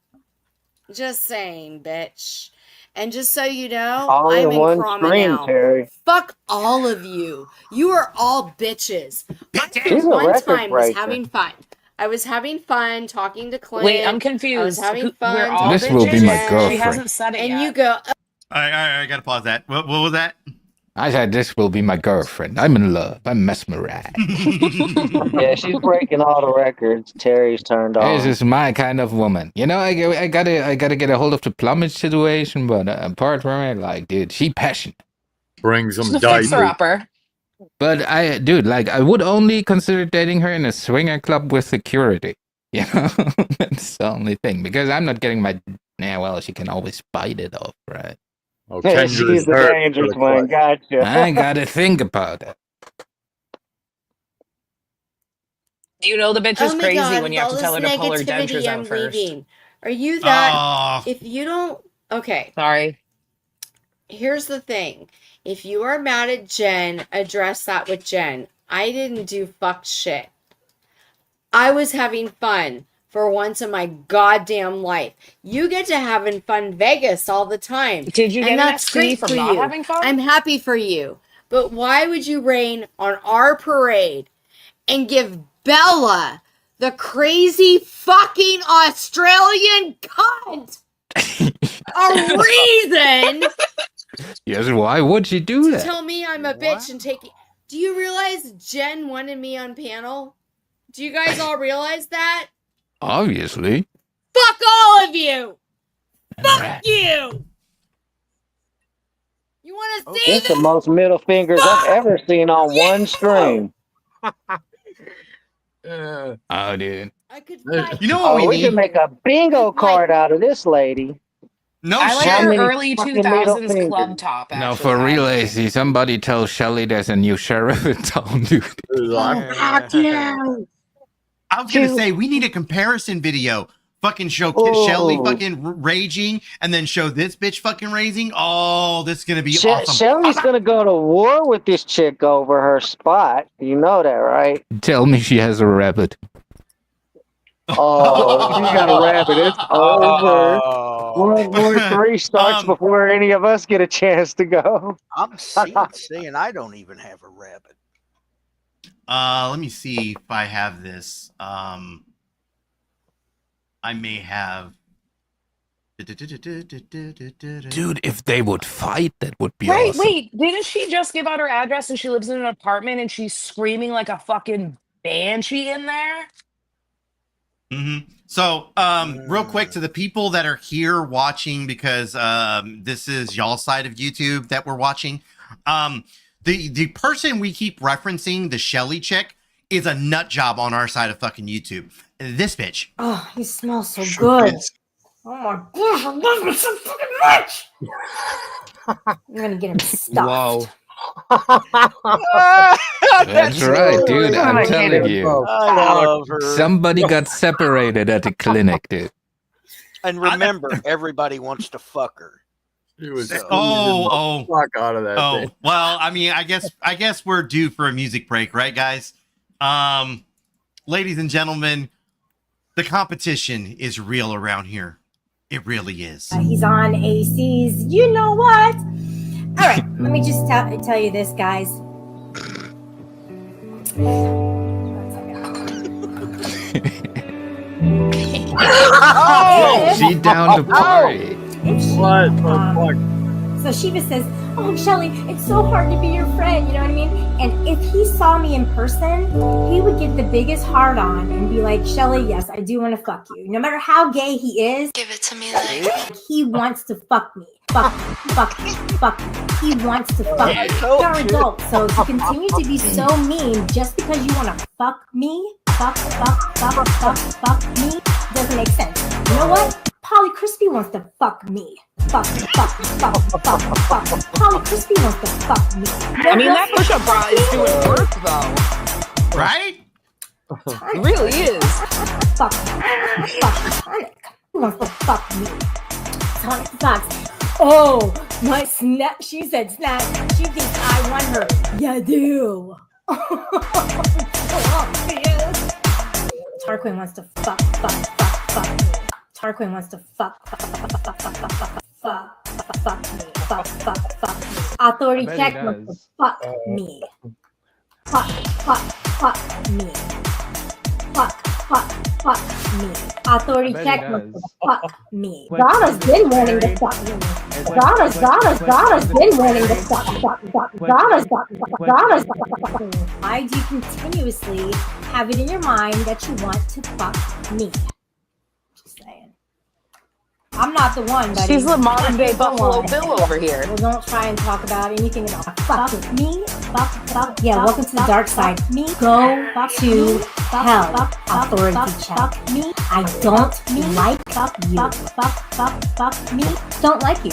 Just saying, bitch. And just so you know, All I'm in in one trauma stream, now. Terry. Fuck all of you. You are all bitches. I She's a one record time was breaker. having fun. I was having fun talking to Clint. Wait, I'm I was confused. having We're fun all This talking will to be my bitches? She girlfriend. hasn't said it and yet. you go, All right, I gotta pause that. What was that? I said this will be my girlfriend. I'm in love. I'm mesmerized. Yeah, she's breaking all the records. Terry's turned This on. is my kind of woman. You know, I gotta get a hold of the plumbage situation, but apart from it, like, dude, she passionate. Bring some She's a fixer-upper. But I would only consider dating her in a swinger club with security. You know, that's the only thing because I'm not getting my. Yeah, well, she can always bite it off, right? Oh, Yeah, she's the dangerous one. Gotcha. I gotta think about it. You know the bitch is oh my crazy God, when with you have all to tell her this to pull her negativity, dentures I'm out first. leaving. Are you that? Oh. If you don't, okay. Sorry. Here's the thing. If you are mad at Jen, address that with Jen. I didn't do fuck shit. I was having fun for once in my goddamn life. You get to having fun Vegas all the time. Did you and get an that's STD great from for not you. having fun? I'm happy for you. But why would you rain on our parade and give Bella, the crazy fucking Australian cunt, a reason Yes, why would she do to that? tell me I'm a bitch and take it? Do you realize Jen wanted me on panel? Do you guys all realize that? Obviously. Fuck all of you! Fuck you! You want to see This is the this? most middle fingers I've ever seen on one stream. Oh, dude. I could fight. You know what Oh, we we can need? make a bingo card out of this lady. No I like How shit. her many early fucking middle 2000s fingers? club top, actually. No, for real, AC. Somebody tell Shelly there's a new sheriff in town, dude. Oh, fuck you. I was gonna say we need a comparison video. Fucking show Shelly Oh. fucking raging, and then show this bitch fucking raging. Oh, this is gonna be awesome. Shelly's gonna go to war with this chick over her spot. You know that, right? Tell me she has a rabbit. Oh, you got a rabbit. It's over. World War III starts before any of us get a chance to go. I'm saying I don't even have a rabbit. Let me see if I have this. I may have. Dude, if they would fight, that would be Right, awesome. wait, didn't she just give out her address and she lives in an apartment and she's screaming like a fucking banshee in there? Mm-hmm. So, real quick to the people that are here watching, because this is y'all's side of YouTube that we're watching. The person we keep referencing, the Shelly chick, is a nut job on our side of fucking YouTube. This bitch. Oh, he smells so Sure good. is. Oh my gosh, I love him so fucking much. I'm gonna get him stuffed. That's right, dude. I'm telling you. I love her. Somebody got separated at the clinic, dude. And remember, everybody wants to fuck her. He was So- fuck out of that Oh, thing. well, I mean, I guess we're due for a music break, right, guys? Ladies and gentlemen, the competition is real around here. It really is. He's on AC's. You know what? All right, let me just tell you this, guys. Oh, she down to party. What the fuck? So Shiva says, "Oh, Shelly, it's so hard to be your friend." You know what I mean? And if he saw me in person, he would get the biggest hard on and be like, "Shelly, yes, I do want to fuck you. No matter how gay he is, give it to me." Like he wants to fuck me. Fuck me. Fuck me. Fuck me. He wants to fuck me. You're an adult, so to continue to be so mean just because you want to fuck me, fuck me, doesn't make sense. You know what? Polly Crispy wants to fuck me. Fuck. Polly Crispy wants to fuck me. I mean, that push-up bra is doing work, though. Right? It really is. Fuck Tonic. Who wants to fuck me? Tonic Fox. Oh, my snap. She said snap. She thinks I want her. Yeah, I do. Tarquin wants to fuck me. Tarquin wants to fuck me. Authority I bet he check wants to does. fuck me. Fuck me. Fuck me. Authority I bet he check wants to does. fuck me. Like, Donna's is it been wanting to married? fuck me. It's like- Donna's like, been is wanting to married? fuck Like, Donna's why do you continuously have it in your mind that you want to fuck me? Just saying. I'm not the one, buddy. She's the modern day People Buffalo want it. Bill over here. Well, don't try and talk about anything about fuck me. Fuck. Yeah, welcome to the dark side. Me. Go to hell. Authority check. Me. I don't like you. Fuck me. Don't like you.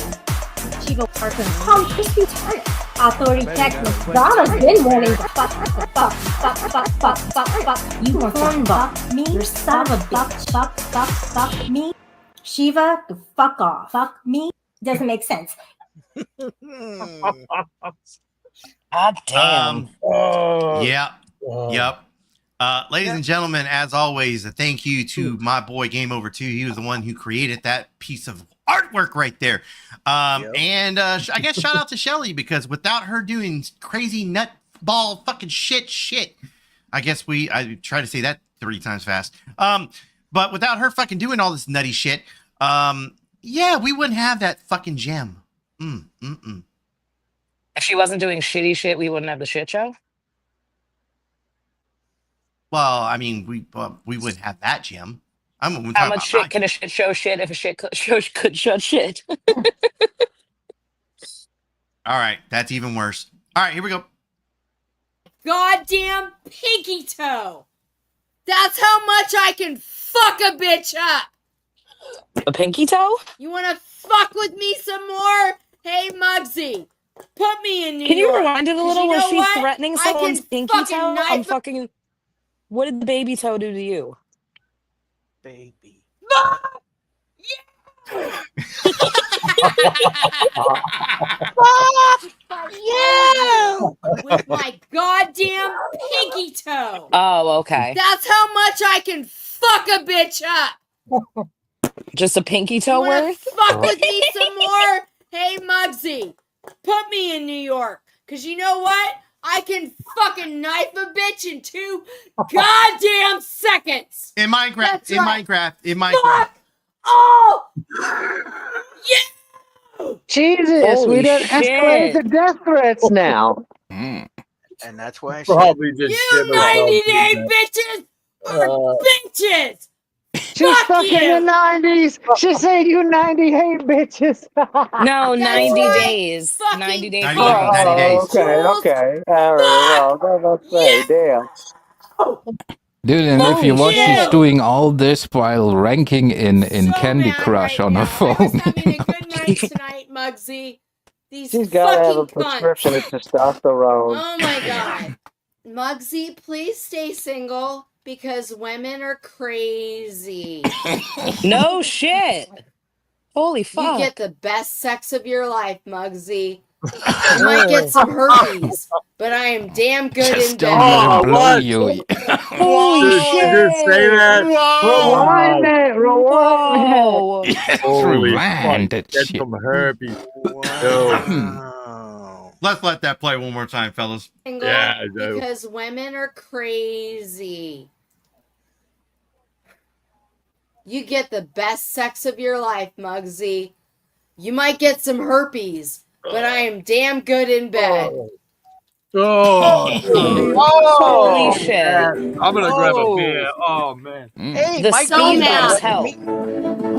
She goes, Tom Crispy Tart. Authority check. Donna's been wanting to fuck. You want to fuck me? You're son of a bitch. Fuck me. Shiva, the fuck off. Fuck me. Doesn't make sense. God damn. Yep. Ladies and gentlemen, as always, a thank you to my boy Game Over 2. He was the one who created that piece of artwork right there. And I guess shout out to Shelly, because without her doing crazy nutball fucking shit, I guess I try to say that 3 times fast. But without her fucking doing all this nutty shit, yeah, we wouldn't have that fucking gem. If she wasn't doing shitty shit, we wouldn't have the shit show. Well, I mean, we wouldn't have that gem. How much shit can a shit show shit if a shit show could shut shit? All right, that's even worse. All right, here we go. Goddamn pinky toe. That's how much I can fuck a bitch up. A pinky toe? You want to fuck with me some more? Hey, Muggsy, put me in New Can you York. rewind it a 'Cause little? you Was know she what? threatening I someone's can pinky fucking toe? knife I'm fucking. What did the baby toe do to you? Baby. Fuck you with my goddamn pinky toe. Oh, okay. That's how much I can fuck a bitch up. Just a pinky toe You wanna worth? fuck with me some more? Hey, Muggsy, put me in New York. Cause you know what? I can fucking knife a bitch in 2 goddamn seconds. In Minecraft. That's In right. Minecraft. In Minecraft. Fuck! Oh! Yeah! Jesus, Holy we done escalated shit. to death threats now. And that's why I said, Probably just You shit herself. 90-day bitches are bitches! She's Fuck stuck in you! the 90s. She said you 98 bitches. No, That's 90 right. days. Fucking 90 days. 90 for days, both. 90 days. Okay. All right. Well, let's say, damn. Dude, and if Holy you watch, she's shit. doing all this while ranking in So Candy mad Crush right on her now. I was phone. having a good night tonight, Muggsy. These She's got to have a fucking cunts. prescription of testosterone. Oh my god. Muggsy, please stay single because women are crazy. No shit. Holy You fuck. get the best sex of your life, Muggsy. You might get some herpes, but I am damn good Just in don't bed. let him blow what? you. Holy Did shit. you just say that? Rewind it. Rewind it. Whoa. Yes, Holy rewind fuck. that Get shit. some herpes. wow. Let's let that play one more time, fellas. Single Yeah, I do. because women are crazy. You get the best sex of your life, Muggsy. You might get some herpes, but I am damn good in bed. Holy shit. Man. I'm gonna grab a Oh. beer. Oh man. Hey, The my speed girlfriend bump lets help.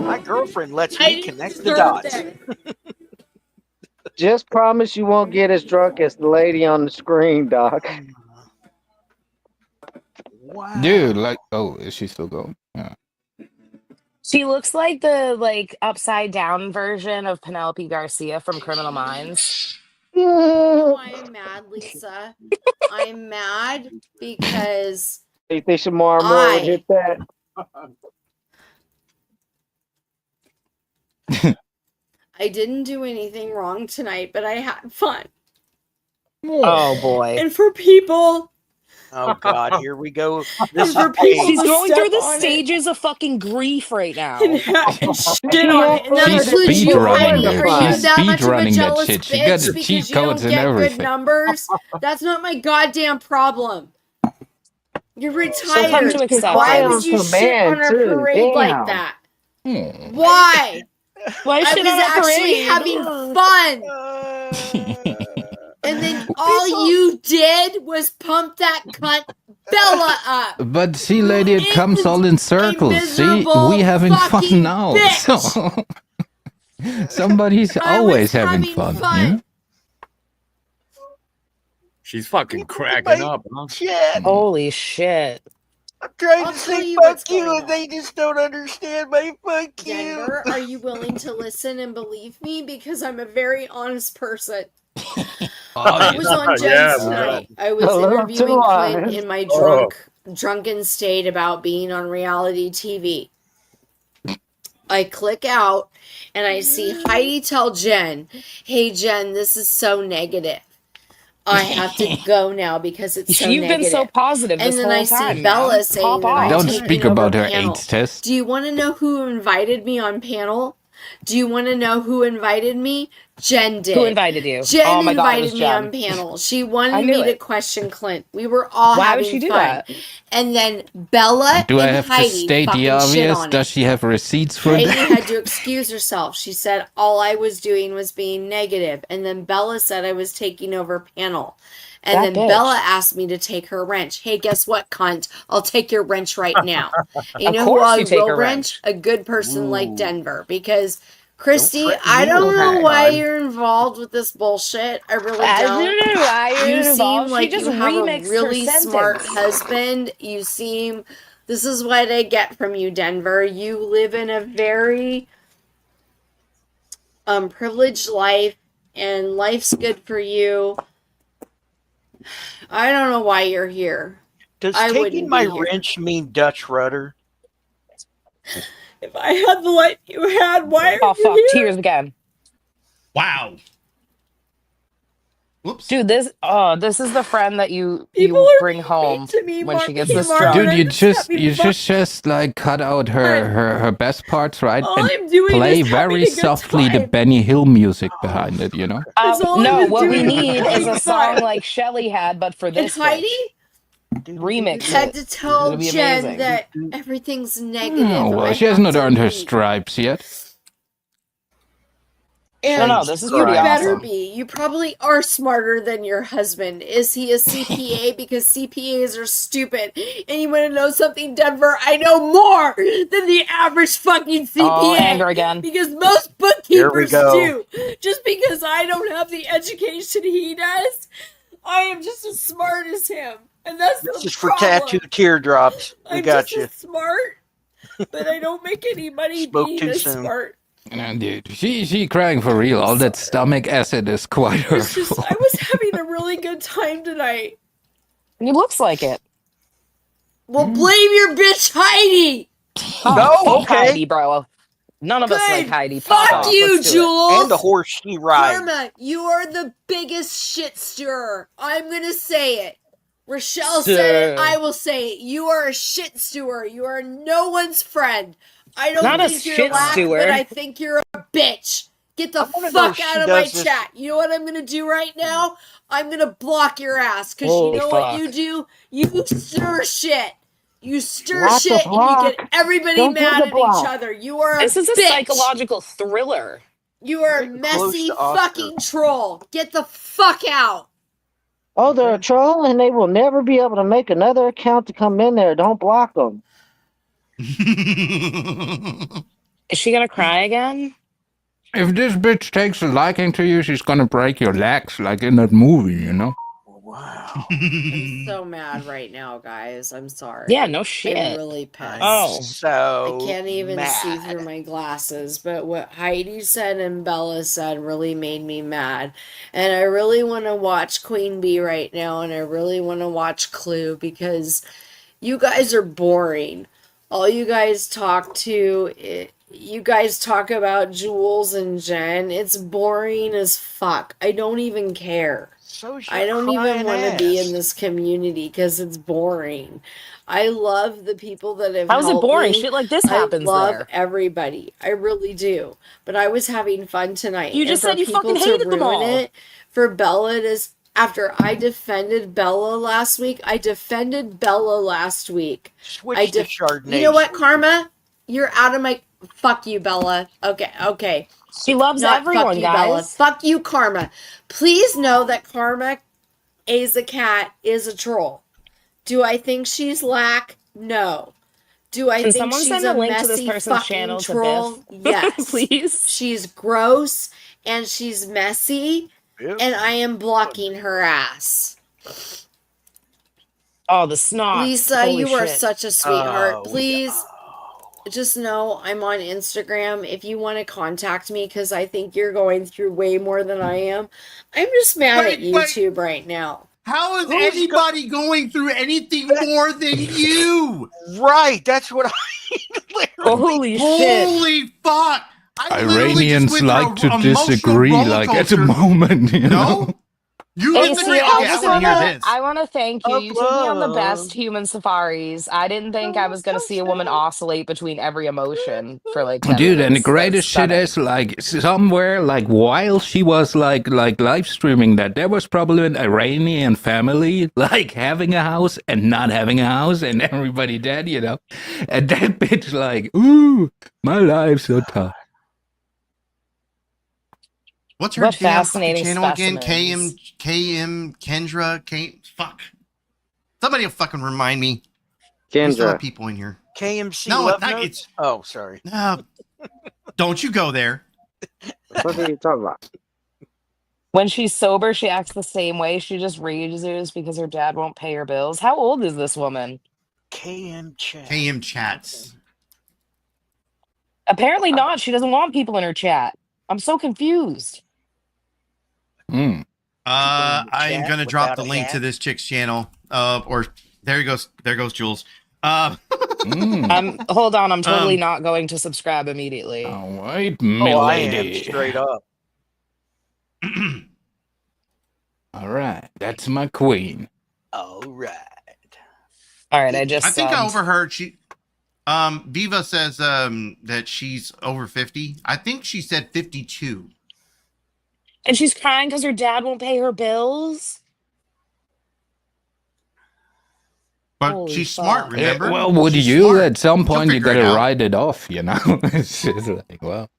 My girlfriend lets I me didn't connect the deserve dots. that. Just promise you won't get as drunk as the lady on the screen, Doc. Wow. Dude, like, oh, is she still going? Yeah. She looks like the upside down version of Penelope Garcia from Criminal Minds. Oh, I'm mad, Lisa. I'm mad because You think Shamar Moore would hit that? I didn't do anything wrong tonight, but I had fun. Oh boy. And for people Oh God, here we go. And This for is people She's to going step through the on it stages of fucking grief right now. and shit She on had it. And that fun She's with it. includes speed you, running Heidi. it. Are you She's that speed much of a running that jealous shit. She got bitch the because cheat you don't codes and get good everything. numbers? That's not my goddamn problem. You're Come retired. to She can accept cry Why it. on would you some shit man on our too. parade like Damn. that? Hmm. Why? Why I shit was on our actually parade? having fun. And then all you did was pump that cunt Bella up. But see, lady, it comes all in circles. See, miserable we having fun fucking now. bitch. So somebody's I always was having having fun. fun. She's fucking cracking up, huh? Shit. Holy shit. I'm trying I'll to tell say you what's fuck you, going and they just don't understand my fuck you. Denver, are you willing to listen and believe me? Because I'm a very honest person. I was on Jen's Yeah, tonight. I was A little interviewing too Clint honest. in my Oh. drunken state about being on reality TV. I click out and I see Heidi tell Jen, "Hey Jen, this is so negative. I have to go now because it's so You've been so negative." positive And this then whole I see time, Bella man. saying Pop that I'm off. Don't taking speak over about her panel. AIDS test. Do you want to know who invited me on panel? Do you want to know who invited me? Jen did. Who invited you? Jen Oh my God, it invited was me Jen. on panel. She I wanted knew me to it. question Clint. We were all Why having would she do fun. that? And then Bella Do I and have to Heidi state the fucking shit obvious? on Does it. she have receipts for Heidi that? had to excuse herself. She said all I was doing was being negative. And then Bella said I was taking over panel. And That then Bella bitch. asked me to take her wrench. Hey, guess what, cunt? I'll take your wrench right now. You Of know who course I you take will her wrench? wrench. A good person like Ooh. Denver. Because, Christy, threaten I me don't with know that, why bud. you're involved with this bullshit. I really I don't. don't know why You you're seem involved. She like just you have a remixed her really smart sentence. husband. You seem... This is what I get from you, Denver. You live in a very privileged life, and life's good for you. I don't know why you're here. Does I taking wouldn't my be here. wrench mean Dutch rudder? If I had the life you had, why are Oh you fuck, here? tears again. Wow. Whoops. Dude, this is the friend that you People are bring being home mean to me, when she gets Marky this Mark, drunk. and Dude, I'm you just having fun. just like cut out her best parts, right? All And I'm doing play is having very a good softly the time. Benny Hill music behind it, you know? That's all I No, was what we doing was need is having a song fun. like Shelly had, but for And this Heidi bitch. Remix had it. to It's tell gonna be Jen amazing. that everything's negative. Oh, well, I she has have not to earned her leave. stripes yet. And No, this is you pretty better awesome. be. You probably are smarter than your husband. Is he a CPA? Because CPAs are stupid. And you want to know something, Denver? I know more than the average fucking CPA. Oh, anger again. Because most Here we bookkeepers go. do. Just because I don't have the education he does, I am just as smart as him. And that's This the is for problem. tattoo teardrops. We I'm got just you. as smart, but I don't make any money Spoke being too as soon. smart. Dude, she crying for real. All that stomach acid is quite It's just, hurtful. I was having a really good time tonight. It looks like it. Well, blame your bitch Heidi. Oh, No, fuck okay. Heidi, bro. None of us like Good. Heidi. Pop Fuck off. you, Let's do it. Jules. And the horse she rides. Karma, you are the biggest shit stirrer. I'm gonna say it. Rochelle said it. I will say it. You are a shit stewer. You are no one's friend. I don't Not a think you're shit lack, stewer. but I think you're a bitch. Get the wanna know fuck if out she of my does this- chat. You know what I'm gonna do right now? I'm gonna block your ass because you Holy know what fuck. you do? You stir shit. You stir Not the shit and you block. get everybody Don't do mad the at block. each other. You are a This is a bitch. psychological thriller. You are a Getting close messy to Oscar. fucking troll. Get the fuck out. Oh, they're a troll and they will never be able to make another account to come in there. Don't block them. Is she gonna cry again? If this bitch takes a liking to you, she's gonna break your legs like in that movie, you know? Wow. I'm so mad right now, guys. I'm sorry. Yeah, no shit. I'm really pissed. Oh. So I can't even see through my glasses, but what Heidi said and Bella said really made me mad. And I really want to watch Queen Bee right now, and I really want to watch Clue because you guys are boring. All you guys talk to, you guys talk about Jules and Jen. It's boring as fuck. I don't even care. I don't even want to be in this community because it's boring. I love the people that have How's it helped boring? me. Shit like this I happens love there. everybody. I really do. But I was having fun tonight. You And just for said you people fucking to hated them ruin all. it, for Bella to after I defended Bella last week, I defended Bella last week. Switch to Chardonnay. You know what, Karma? You're out of my. Fuck you, Bella. Okay. She loves Not everyone, fuck you, Bella. guys. Fuck you, Karma. Please know that Karma is a cat, is a troll. Do I think she's lack? No. Do I Can think someone she's send a a link to this messy person's fucking channel to troll? Biff? Yes. Please? She's gross and she's messy, Biff? and I am blocking her ass. Oh, the snot. Lisa, Holy you are shit. such a sweetheart. Oh, Please just know I'm on Instagram if you want to contact me, because I think you're going through way more than I am. I'm just mad at YouTube right now. How is anybody going through anything more than you? Right, that's what I Holy shit. Holy fuck! I literally just Iranians went through like a to emotional disagree, roller like at the coaster. moment, you know. You Hey, disagree? see, Okay, I want to hear this. I want to thank you. You took me on the love. best human safaris. I didn't think I was going to see a woman oscillate between every emotion for like 10 Dude, and the minutes. That was greatest shit stunning. is like somewhere like while she was like live streaming that, there was probably an Iranian family like having a house and not having a house and everybody dead, you know. And that bitch like, ooh, my life's so tough. What's her What damn fucking fascinating channel again? specimens. KM Kendra fuck. Somebody will fucking remind me. We still have Kendra. people in here. KMC No, Love it's not. Notes? It's Oh, sorry. no. Don't you go there. What are you talking about? When she's sober, she acts the same way. She just rages because her dad won't pay her bills. How old is this woman? KM Chat. KM Chats. Apparently not. She doesn't want people in her chat. I'm so confused. Mm. I am gonna drop without the a link hat? to this chick's channel. Or there goes Jules. Hold on. I'm totally not going to subscribe immediately. All right, Oh, I am milady. straight up. All right, that's my queen. All right. All right, I just I think I subbed. overheard she. Viva says that she's over 50. I think she said 52. And she's crying because her dad won't pay her bills. But Holy she's fuck. smart, remember? Well, would She's you smart. at some She'll point you figure it gotta out. write it off, you know? It's just like, well,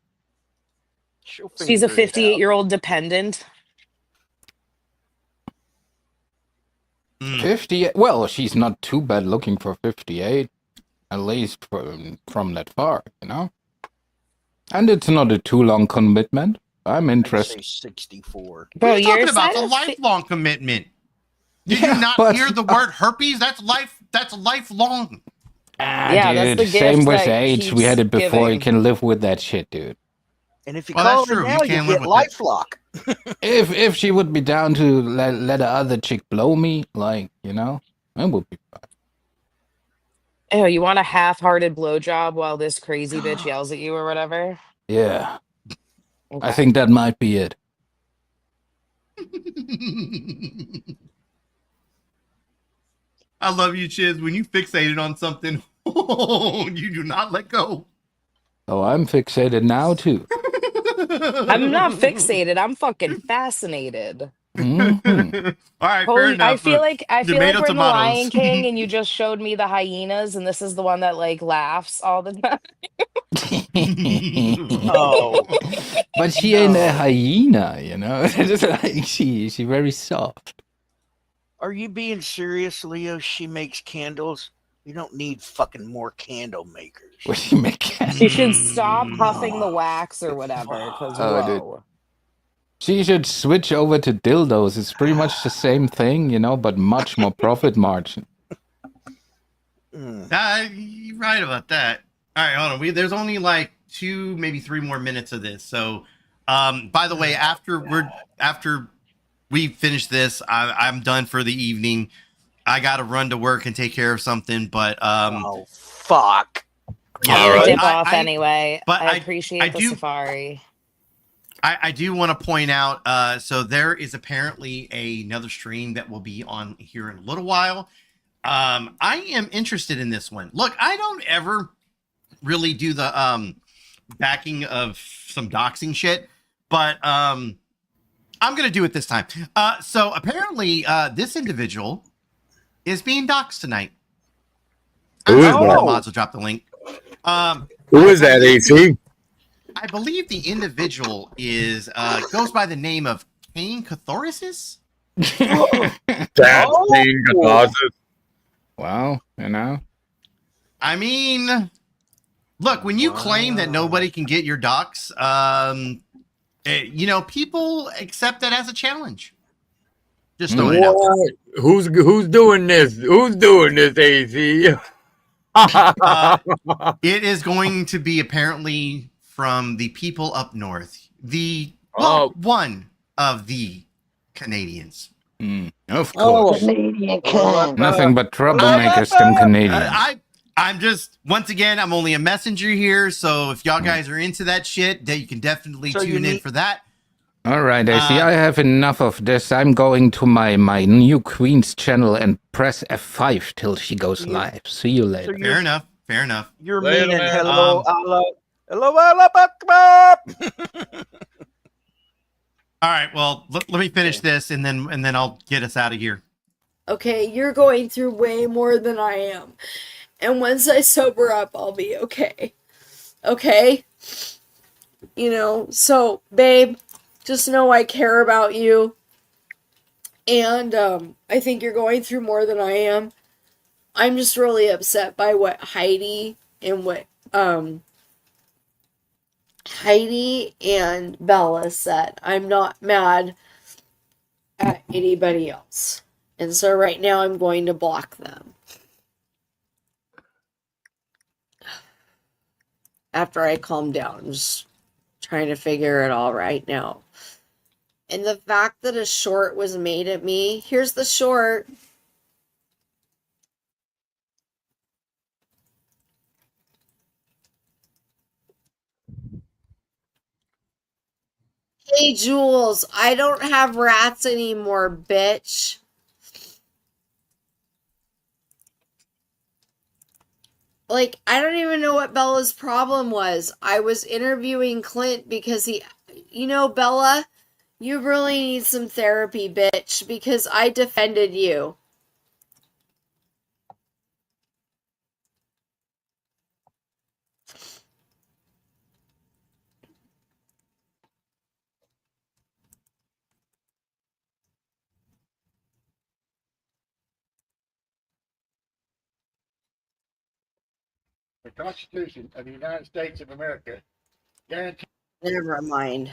She'll She's a figure it out. 58-year-old dependent. 58. Well, she's not too bad looking for 58, at least from that far, you know. And it's not a too long commitment. I'm I'd say interested. 64. Bro, What are you you're talking about? It's a a lifelong commitment. Did Yeah, you not but- hear the word herpes? That's lifelong. Yeah, that's Dude, the same gift with that age. We keeps had it before. You giving. can live with that shit, dude. And if you Well, call that's her true. You now, you can live get with it. LifeLock. If she would be down to let the other chick blow me, like, you know, it would be fine. Oh, you want a half-hearted blowjob while this crazy bitch yells at you or whatever? Yeah, I Okay. think that might be it. I love you, Chiz. When you fixated on something, you do not let go. Oh, I'm fixated now too. I'm not fixated. I'm fucking fascinated. Mhm. All right, fair Holy, enough. I feel like Tomato, we're in the Lion tomatoes. King, and you just showed me the hyenas, and this is the one that like laughs all the time. Oh. But she ain't a hyena, you know. It's like she very soft. Are you being serious, Leo? She makes candles. You don't need fucking more candle makers. What she make? She should stop huffing the wax or whatever. Because Oh, dude. whoa. She should switch over to dildos. It's pretty much the same thing, you know, but much more profit margin. Mm. You're right about that. All right, hold on. There's only like 2, maybe 3 more minutes of this. So, by the way, after we finish this, I'm done for the evening. I got to run to work and take care of something. But Oh fuck! I'm Yeah, gonna but dip off anyway. but I appreciate the do safari. I do want to point out, so there is apparently another stream that will be on here in a little while. I am interested in this one. Look, I don't ever really do the backing of some doxing shit, but I'm gonna do it this time. So apparently, this individual is being doxed tonight. Who is One of the that? mods will drop the link. Who is that, AC? I believe the individual is goes by the name of Kane Catharsis. That's King Catharsis. Well, you know. I mean, look, when you claim that nobody can get your docs, you know, people accept that as a challenge. Just throwing it out there. What? Who's doing this? Who's doing this, AC? It is going to be apparently from the people up north. One of the Canadians. Of course. Canadian Nothing but troublemakers, them Canadians. I'm just, once again, I'm only a messenger here. So if y'all guys are into that shit, that you can definitely tune in for that. All right, AC, I have enough of this. I'm going to my new queen's channel and press F5 till she goes live. See you later. Fair enough. Fair enough. You're Later, meaning man. hello, hello, All right, well, let me finish this and then I'll get us out of here. Okay, you're going through way more than I am. And once I sober up, I'll be okay. Okay? You know, so, babe, just know I care about you. And I think you're going through more than I am. I'm just really upset by what Heidi and Bella said. I'm not mad at anybody else. And so right now I'm going to block them. After I calm down, I'm just trying to figure it all right now. And the fact that a short was made at me, here's the short. Hey, Jules, I don't have rats anymore, bitch. Like, I don't even know what Bella's problem was. I was interviewing Clint because you know, Bella, you really need some therapy, bitch, because I defended you. The Constitution of the United States of America guarantees. Never mind.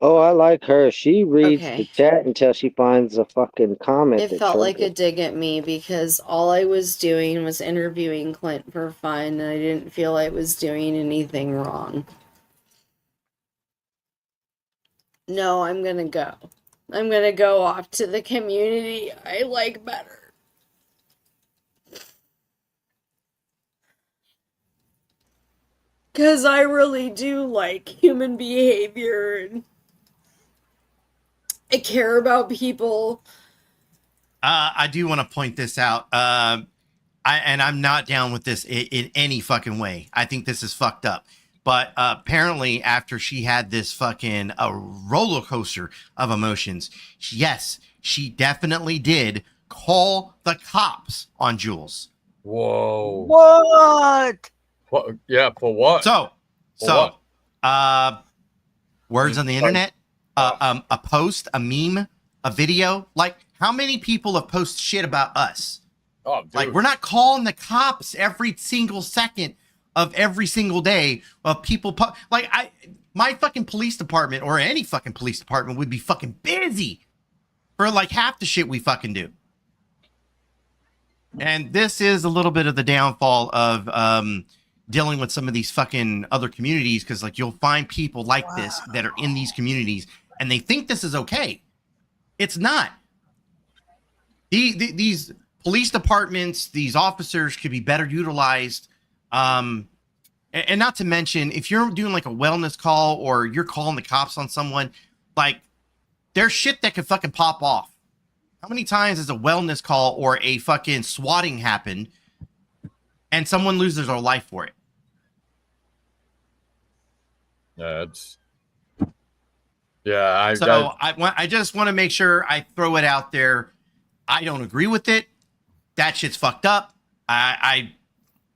Oh, I like her. She reads the Okay. chat until she finds a fucking comment It that felt like a triggers. dig at me because all I was doing was interviewing Clint for fun, and I didn't feel I was doing anything wrong. No, I'm gonna go. I'm gonna go off to the community I like better. Because I really do like human behavior, and I care about people. I do want to point this out. I'm not down with this in any fucking way. I think this is fucked up. But apparently, after she had this fucking roller coaster of emotions, yes, she definitely did call the cops on Jules. Whoa. What? Yeah, for what? Words on the internet, a post, a meme, a video. Like, how many people have posted shit about us? Oh, dude. Like, we're not calling the cops every single second of every single day of people. My fucking police department or any fucking police department would be fucking busy for like half the shit we fucking do. And this is a little bit of the downfall of dealing with some of these fucking other communities, because like you'll find people like this that are in these communities and they think this is okay. It's not. These police departments, these officers could be better utilized. And not to mention, if you're doing like a wellness call or you're calling the cops on someone, like there's shit that could fucking pop off. How many times has a wellness call or a fucking swatting happened and someone loses their life for it? That's yeah. I just want to make sure I throw it out there. I don't agree with it. That shit's fucked up. I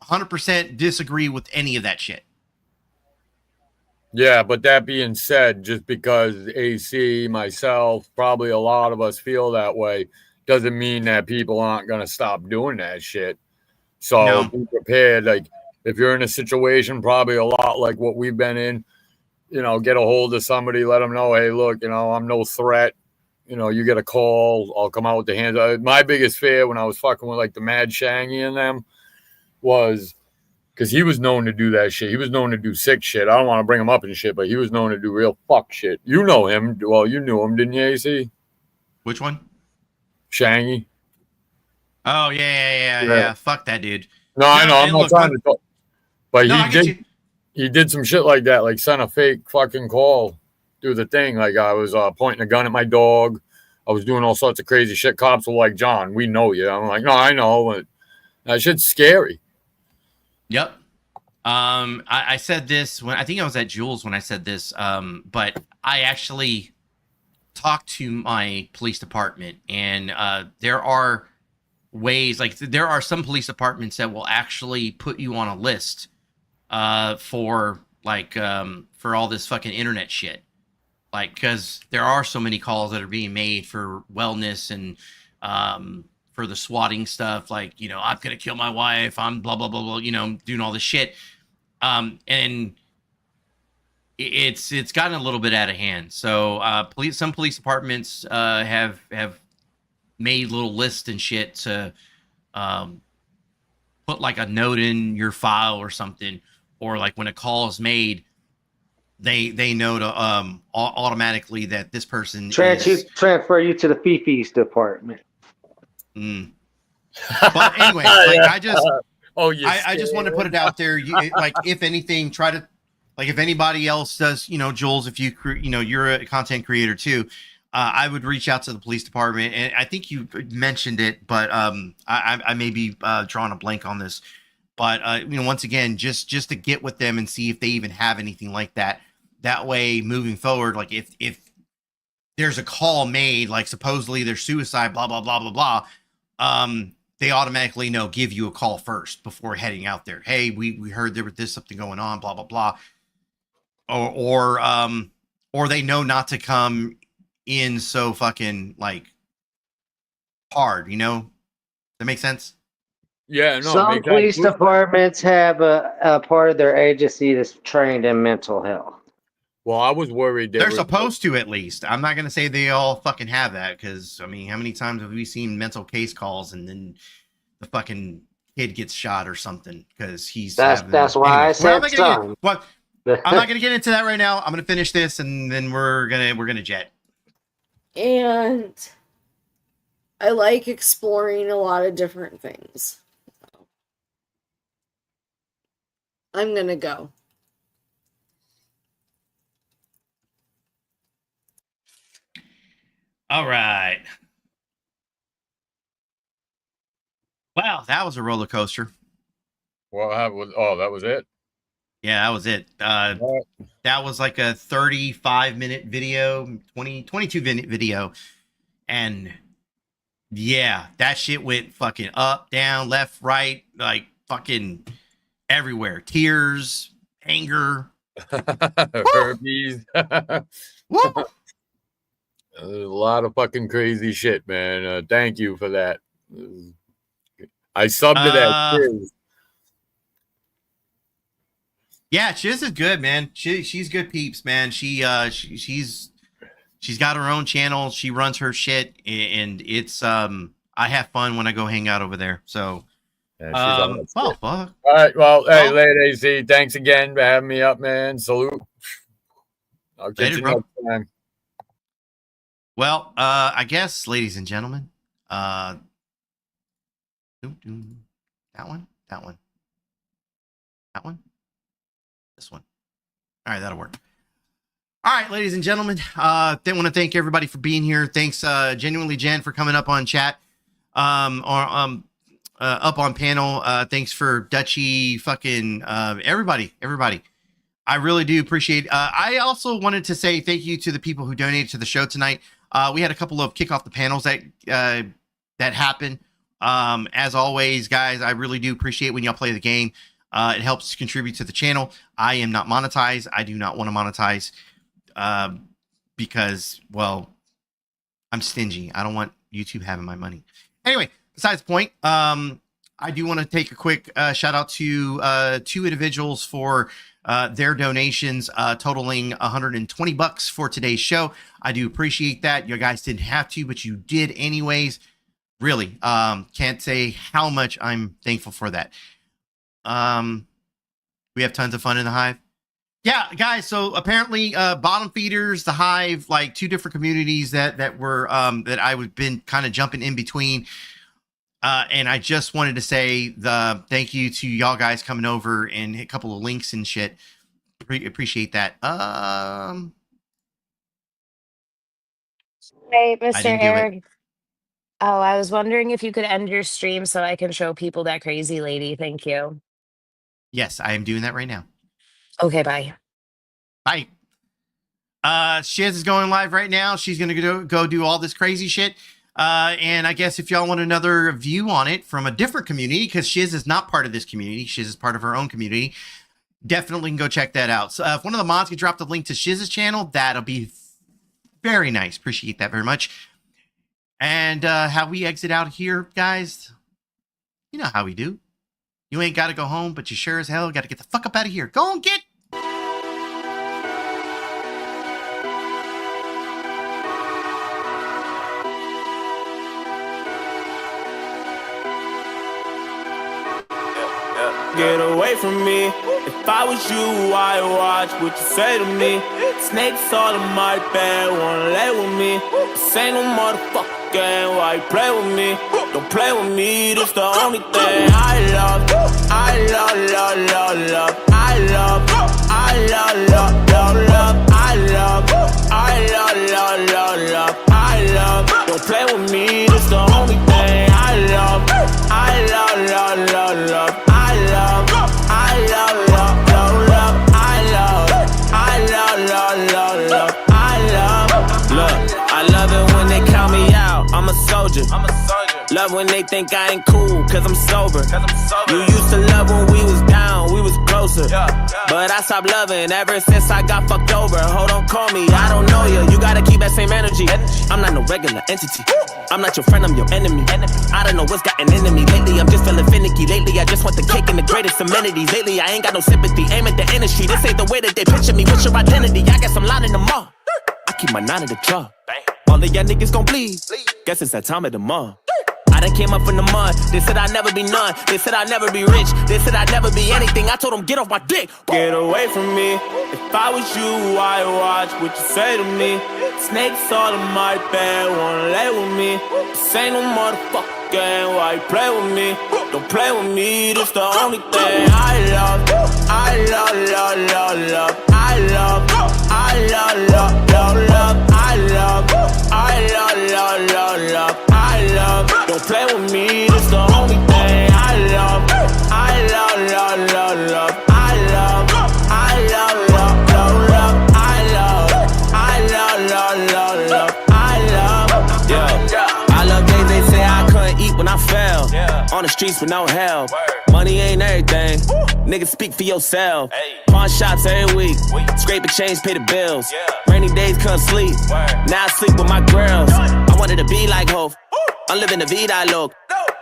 100% disagree with any of that shit. Yeah, but that being said, just because AC, myself, probably a lot of us feel that way, doesn't mean that people aren't going to stop doing that shit. So be prepared. Like, if you're in a situation probably a lot like what we've been in, you know, get a hold of somebody, let them know, hey, look, you know, I'm no threat. You know, you get a call, I'll come out with the hands. My biggest fear when I was fucking with like the Mad Shangy and them was, because he was known to do that shit. He was known to do sick shit. I don't want to bring him up and shit, but he was known to do real fuck shit. You know him. Well, you knew him, didn't you, AC? Which one? Shangy. Oh, yeah. Fuck that dude. No, I know. I'm not trying to talk. But he did some shit like that, like sent a fake fucking call, do the thing. Like I was pointing a gun at my dog. I was doing all sorts of crazy shit. Cops were like, John, we know you. I'm like, no, I know. But that shit's scary. Yep. I said this when I think I was at Jules when I said this. But I actually talked to my police department, and there are ways, like there are some police departments that will actually put you on a list for like for all this fucking internet shit. Like, because there are so many calls that are being made for wellness and for the swatting stuff, like, you know, I'm gonna kill my wife, I'm blah blah blah blah, you know, doing all this shit, and it's gotten a little bit out of hand. So some police departments have made little lists and shit to put like a note in your file or something, or like when a call is made, they know to automatically that this person transfer you to the Fifi's department. But anyway, like I just want to put it out there. Like, if anything, try to, like, if anybody else does, you know, Jules, if you're a content creator too, I would reach out to the police department. And I think you mentioned it, but I may be drawing a blank on this. But you know, once again, just to get with them and see if they even have anything like that. That way, moving forward, like if there's a call made, like supposedly there's suicide, blah blah blah blah blah, they automatically give you a call first before heading out there. Hey, we heard there was something going on, blah blah blah, or they know not to come in so fucking like hard. You know, that makes sense. Yeah, no. Some police departments have a part of their agency that's trained in mental health. Well, I was worried they're supposed to, at least. I'm not gonna say they all fucking have that, because I mean, how many times have we seen mental case calls and then the fucking kid gets shot or something because he's that's why I said some. I'm not gonna get into that right now. I'm gonna finish this and then we're gonna jet. And I like exploring a lot of different things. I'm gonna go. All right. Wow, that was a roller coaster. Well, that was it? Yeah, that was it. That was like a 35-minute video, 22-minute video. And yeah, that shit went fucking up, down, left, right, like fucking everywhere. Tears, anger. Herpes. A lot of fucking crazy shit, man. Thank you for that. I subbed to that too. Yeah, Chiz is good, man. She's good peeps, man. She's got her own channel. She runs her shit, and it's I have fun when I go hang out over there. So, Yeah, she's well, fuck. All right. Well, hey, late AC. Thanks again for having me up, man. Salute. I'll catch Later, you bro. next time. Well, I guess, ladies and gentlemen, that one, this one. All right, that'll work. All right, ladies and gentlemen, I want to thank everybody for being here. Thanks, genuinely, Jen, for coming up on chat, up on panel. Thanks for Dutchy, fucking everybody. I really do appreciate. I also wanted to say thank you to the people who donated to the show tonight. We had a couple of kick off the panels that happened. As always, guys, I really do appreciate when y'all play the game. It helps contribute to the channel. I am not monetized. I do not want to monetize because, well, I'm stingy. I don't want YouTube having my money. Anyway, besides the point, I do want to take a quick shout out to 2 individuals for their donations totaling $120 for today's show. I do appreciate that. You guys didn't have to, but you did anyways. Really, can't say how much I'm thankful for that. We have tons of fun in the Hive. Yeah, guys. So apparently, Bottom Feeders, the Hive, like 2 different communities that were that I would been kind of jumping in between. And I just wanted to say the thank you to y'all guys coming over and hit a couple of links and shit. Appreciate that. Hey, I Mr. didn't do it. Eric. Oh, I was wondering if you could end your stream so I can show people that crazy lady. Thank you. Yes, I am doing that right now. Okay, bye. Bye. Shiz is going live right now. She's gonna go do all this crazy shit. And I guess if y'all want another view on it from a different community, because Shiz is not part of this community, Shiz is part of her own community, definitely can go check that out. So if one of the mods could drop the link to Shiz's channel, that'll be very nice. Appreciate that very much. And how we exit out here, guys, you know how we do. You ain't got to go home, but you sure as hell got to get the fuck up out of here. Go and get. Get away from me. If I was you, I'd watch what you say to me. Snakes all in my bed, wanna lay with me. This ain't no motherfucking game, why you play with me? Don't play with me, this the only thing I love. I love, love, love, love. I love, I love, love, love, love. I love, I love, love, love, love. I love, don't play with me, this the only thing I love. I love, love, love, love. I love, love, love, love. I love, love, love, love. I love, look, I love it when they count me out. I'm a soldier. Love when they think I ain't cool, cause I'm sober. You used to love when we was down, we was closer. But I stopped loving ever since I got fucked over. Hold on, call me, I don't know you. You gotta keep that same energy. I'm not no regular entity. I'm not your friend, I'm your enemy. I don't know what's gotten into me. Lately, I'm just feeling finicky. Lately, I just want the cake and the greatest amenities. Lately, I ain't got no sympathy. Aim at the industry. This ain't the way that they picture me. What's your identity? I guess I'm lining them up. I keep my 9 in the jar. All of y'all niggas gon' bleed. Guess it's that time of the month. I done came up from the mud. They said I'd never be none. They said I'd never be rich. They said I'd never be anything. I told them, get off my dick. Get away from me. If I was you, I'd watch what you say to me. Snakes all in my bed, wanna lay with me. This ain't no motherfucking game, why you play with me? Don't play with me, this the only thing I love. I love, love, love, love. I love, I love, love, love, love. I love, I love, love, love, love. I love, don't play with me, this the only thing I love. I love, love, love, love. I love, I love, love, love, love. I love, I love, love, love, love. I love, yeah. I love days they say I couldn't eat when I fell. On the streets with no help. Money ain't everything. Niggas speak for yourself. Pawn shops every week. Scrape a change, pay the bills. Rainy days couldn't sleep. Now I sleep with my girls. I wanted to be like Hope. I'm living the vida look.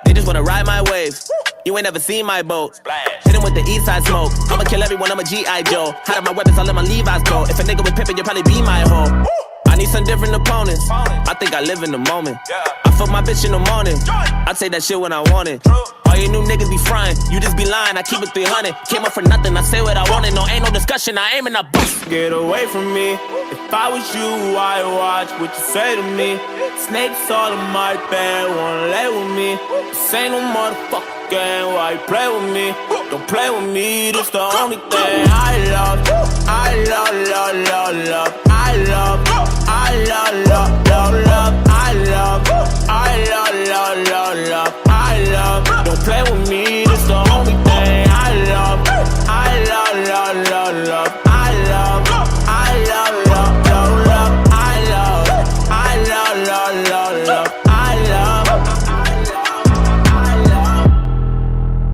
They just wanna ride my wave. You ain't never seen my boat. Hit him with the east side smoke. I'ma kill everyone, I'm a G.I. Joe. Hide my weapons, I'll let my Levi's go. If a nigga was pimpin', you'll probably be my hoe. I need some different opponents. I think I live in the moment. I fuck my bitch in the morning. I take that shit when I want it. All you new niggas be frying, you just be lying. I keep it 300. Came up for nothing, I say what I wanted. No, ain't no discussion, I aim and I bust. Get away from me. If I was you, I'd watch what you say to me. Snakes all in my bed, wanna lay with me. This ain't no motherfucking game, why you play with me? Don't play with me, this the only thing I love. I love, love, love, love. I love, I love, love, love, love. I love, I love, love, love, love. I love, don't play with me.